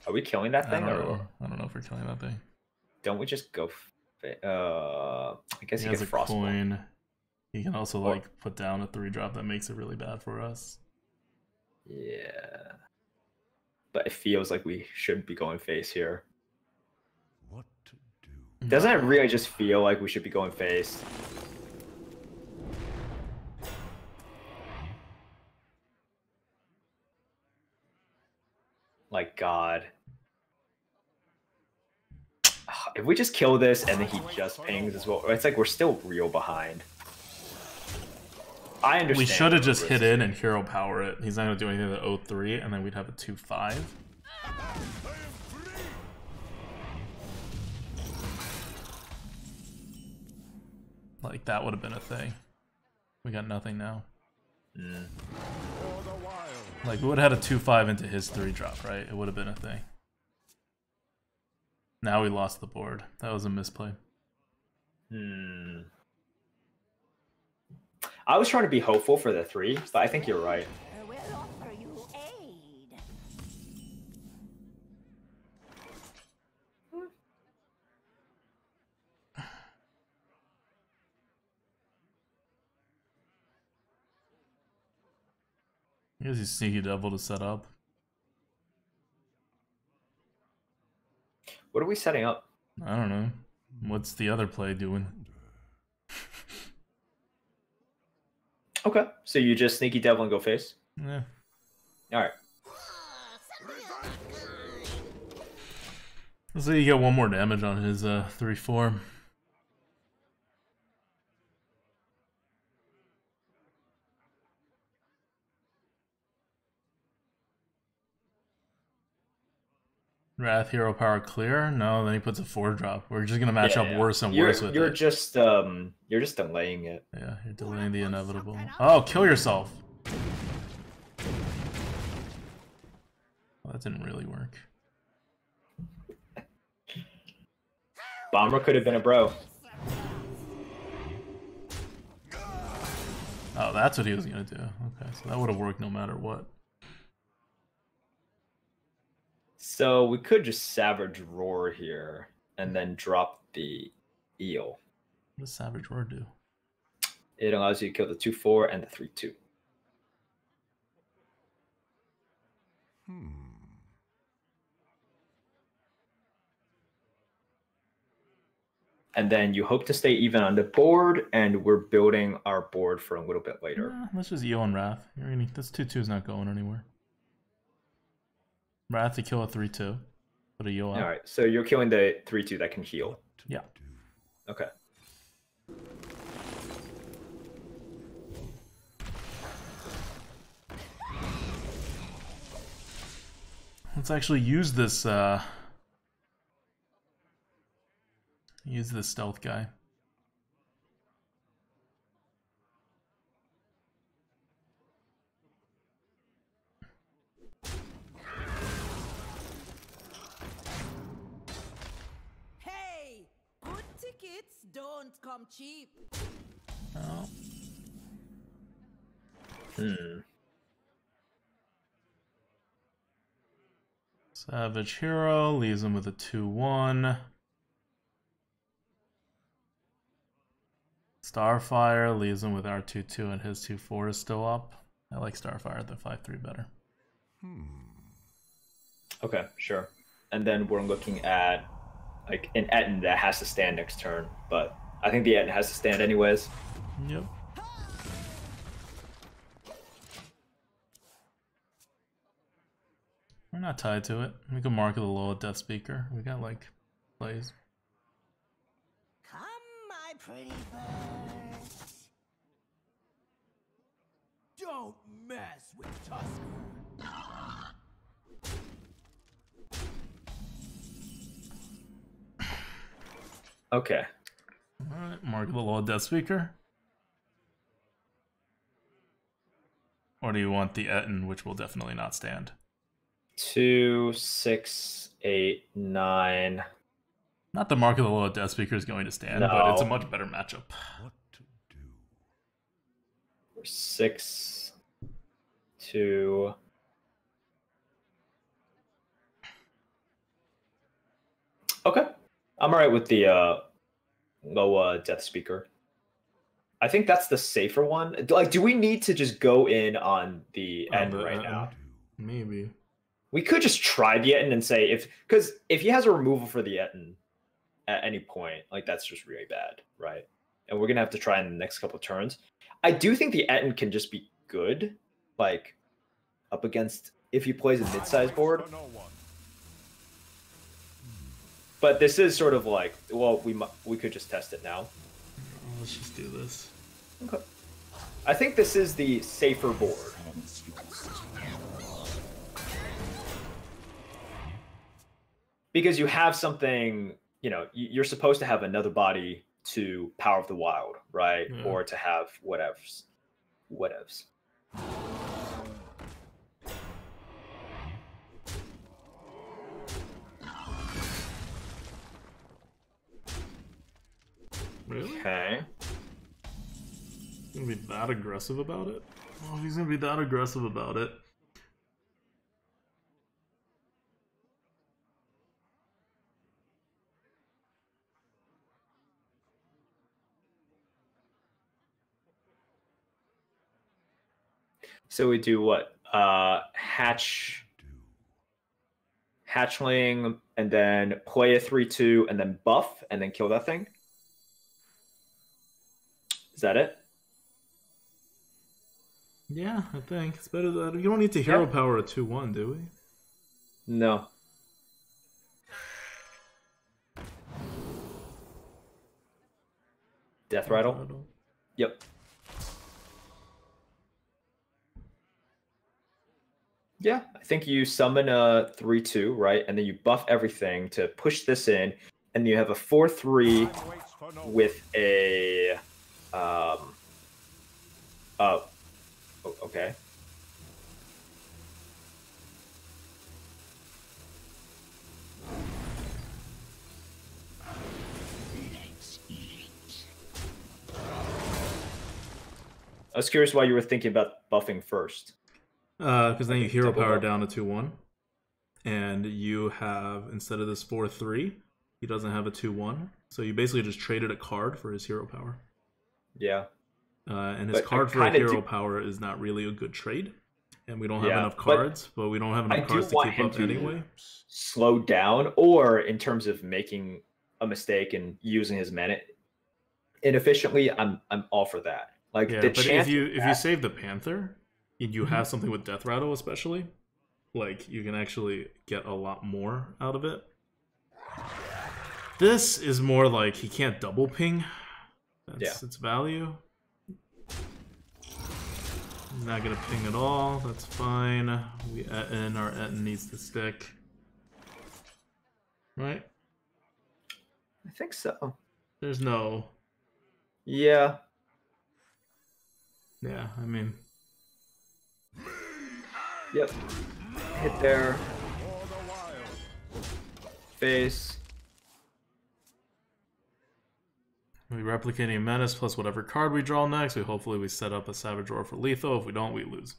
Are we killing that I thing? don't know if we're killing that thing. Don't we just go... I guess He he has gets a Frostbite. coin. He can also, like, put down a 3-drop that makes it really bad for us. Yeah. But it feels like we should be going face here. What to do? Doesn't it really just feel like we should be going face? Like, God. If we just kill this and then he just pings as well, it's like we're still real behind. I understand. We should have just hit in and hero power it. He's not going to do anything to 0-3, and then we'd have a 2-5. Like, that would have been a thing. We got nothing now. For the wild. Like, we would have had a 2-5 into his 3-drop, right? It would have been a thing. Now we lost the board. That was a misplay. I was trying to be hopeful for the 3, but I think you're right. I will offer you aid. I guess he's Sneaky Devil to set up. What are we setting up? I don't know. What's the other play doing? Okay, so you just Sneaky Devil and go face? Yeah. Alright. So you get one more damage on his 3/4. Wrath Hero Power clear? No, then he puts a 4-drop. We're just gonna match up worse and worse with you're it. just delaying it. Yeah, you're delaying the inevitable. Oh, kill yourself! Well, that didn't really work. Bomber could have been a bro. Oh, that's what he was gonna do. Okay, so that would have worked no matter what. So we could just Savage Roar here and then drop the eel. What does Savage Roar do? It allows you to kill the 2/4 and the 3/2. And then you hope to stay even on the board, and we're building our board for a little bit later. Let's just EO and Wrath. This 2/2's not going anywhere. Wrath to kill a 3/2. Put a EO out. All right, so you're killing the 3/2 that can heal. Yeah. Okay. Let's actually use this stealth guy. Hey, good tickets don't come cheap. Oh. Savage Hero leaves him with a 2/1. Starfire leaves him with our 2/2 and his 2/4 is still up. I like Starfire than 5/3 better. Okay, sure. And then we're looking at like an Etten that has to stand next turn, but I think the Etten has to stand anyways. Yep. We're not tied to it. We can mark the low Death Speaker. We got like plays. Come, my pretty birds. Don't mess with Tusker. Okay. Alright, mark the low Death Speaker. Or do you want the Etten, which will definitely not stand? 2, 6, 8, 9. Not the mark of the low Death Speaker is going to stand, No. but it's a much better matchup. What to do? 6, 2. Okay. I'm alright with the low Death Speaker. I think that's the safer one. Like, do we need to just go in on the end right now? Maybe. We could just try the Etten and say because if he has a removal for the Etten at any point, like that's just really bad, right? And we're gonna have to try in the next couple of turns. I do think the Etten can just be good, like up against if he plays a mid-sized board. But this is sort of like, well, we could just test it now. Let's just do this. Okay. I think this is the safer board. Because you have something, you're supposed to have another body to Power of the Wild, right? Yeah. Or to have whatevs. Really? Okay. He's gonna be that aggressive about it? Oh, he's gonna be that aggressive about it. So we do what? hatchling, and then play a 3/2, and then buff, and then kill that thing. Is that it? Yeah, I think it's better that you don't need to hero Yeah. power a 2/1, do we? No. Death Rattle? Yep. Yeah, I think you summon a 3/2, right? And then you buff everything to push this in, and you have a 4/3 Time waits for no with a okay. I was curious why you were thinking about buffing first. Because then you hero double power buff. down to 2/1, and you have, instead of this 4/3, he doesn't have a 2/1, so you basically just traded a card for his hero power. Yeah. And his But I card for a kinda hero do- power is not really a good trade, and we don't have Yeah, enough but cards, but we don't have I enough do cards to want keep him up to anyway. slow down, or in terms of making a mistake and using his mana inefficiently, I'm all for that. Like Yeah, the but chance if you of that- save the Panther, and you have something with Death Rattle especially, like you can actually get a lot more out of it. This is more like he can't double ping. That's its value. Not gonna ping at all. That's fine. We Etten, our Etten needs to stick. Right? I think so. There's no. Yeah. Yeah, I mean. Yep. Hit there. For the wild. Face. We replicating menace plus whatever card we draw next. Hopefully we set up a Savage Roar for lethal. If we don't, we lose.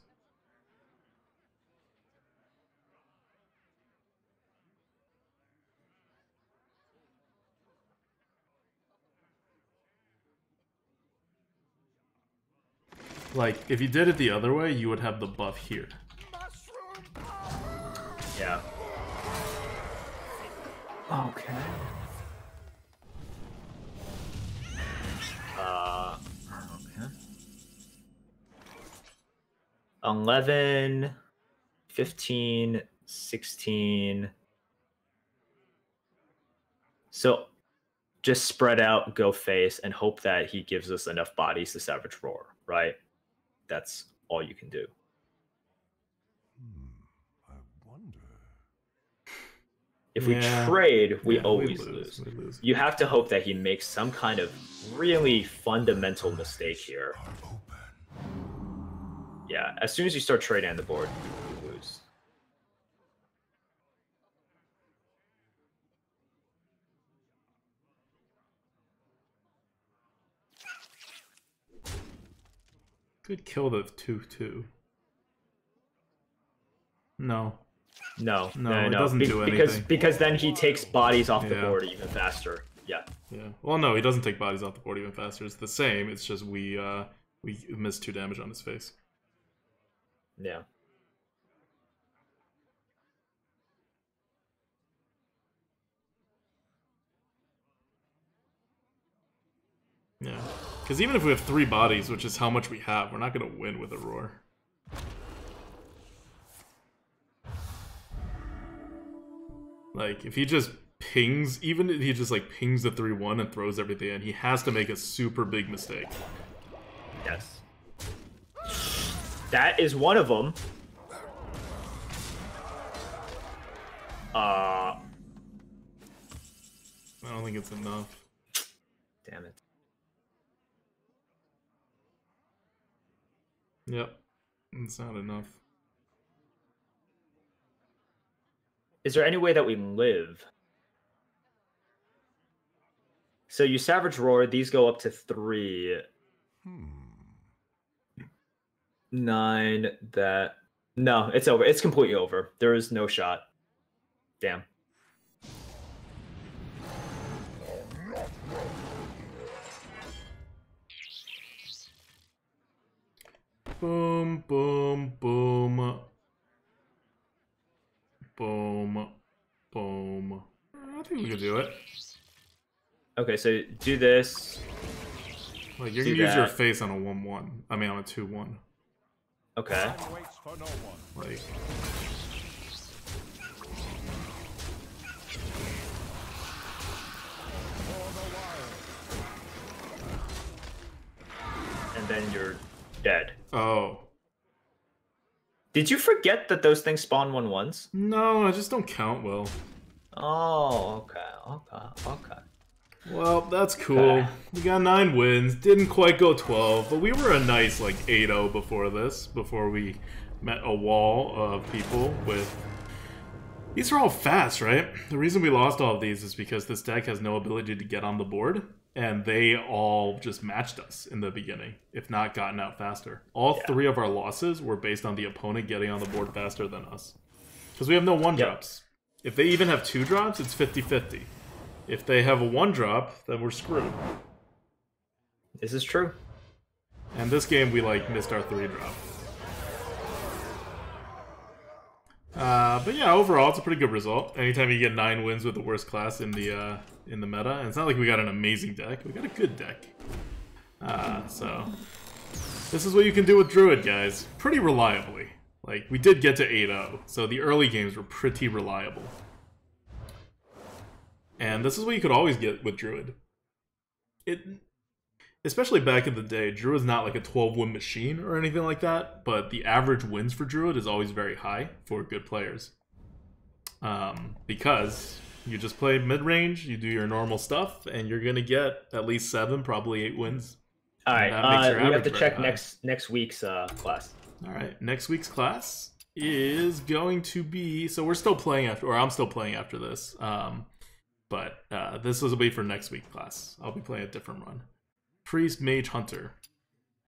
Like, if you did it the other way, you would have the buff here. Yeah. Okay. Okay. 11, 15, 16. So just spread out, go face, and hope that he gives us enough bodies to Savage Roar, right? That's all you can do. I wonder. If we trade, we Yeah, always we lose. We lose. You have to hope that he makes some kind of really fundamental mistake here. Yeah, as soon as you start trading on the board, you lose. Could kill the 2/2. No. No, it doesn't do anything. Because then he takes bodies off the Yeah. board even faster. Yeah. Yeah. Well, no, he doesn't take bodies off the board even faster. It's the same. It's just we missed 2 damage on his face. Yeah. Yeah. Because even if we have 3 bodies, which is how much we have, we're not going to win with a roar. Like, if he just pings, even if he just, like, pings the 3/1 and throws everything in, he has to make a super big mistake. Yes. That is one of them. I don't think it's enough. Damn it. Yep. It's not enough. Is there any way that we live? So you Savage Roar, these go up to 3. 9, that... No, it's over. It's completely over. There is no shot. Damn. Boom, boom, boom. Boom, boom. I think we can do it. Okay, so do this. Like, you're Do gonna use your that. face on a 1-1. I mean, on a 2-1. Okay. Time waits for no one. Like, And then you're dead. oh. Did you forget that those things spawn 1/1s? No, I just don't count well. Oh, okay. Well, that's cool. Okay. We got 9 wins. Didn't quite go 12, but we were a nice, like, 8-0 before this. Before we met a wall of people with... These are all fast, right? The reason we lost all of these is because this deck has no ability to get on the board. And they all just matched us in the beginning, if not gotten out faster. All 3 of our losses were based on the opponent getting on the board faster than us. Because we have no 1-drops. If they even have 2-drops, it's 50-50. If they have a 1-drop, then we're screwed. This is true. And this game, we, like, missed our 3-drop. But yeah, overall, it's a pretty good result. Anytime you get 9 wins with the worst class in the meta, and it's not like we got an amazing deck. We got a good deck. So this is what you can do with Druid, guys. Pretty reliably. Like, we did get to 8-0, so the early games were pretty reliable. And this is what you could always get with Druid. Especially back in the day, Druid's not like a 12-win machine or anything like that, but the average wins for Druid is always very high for good players. Because you just play mid-range, you do your normal stuff, and you're going to get at least 7, probably 8 wins. All right, that makes your we have average to check very high. next week's class. All right, next week's class is going to be... So we're still playing after... Or I'm still playing after this. But this will be for next week's class. I'll be playing a different run. Priest, Mage, Hunter.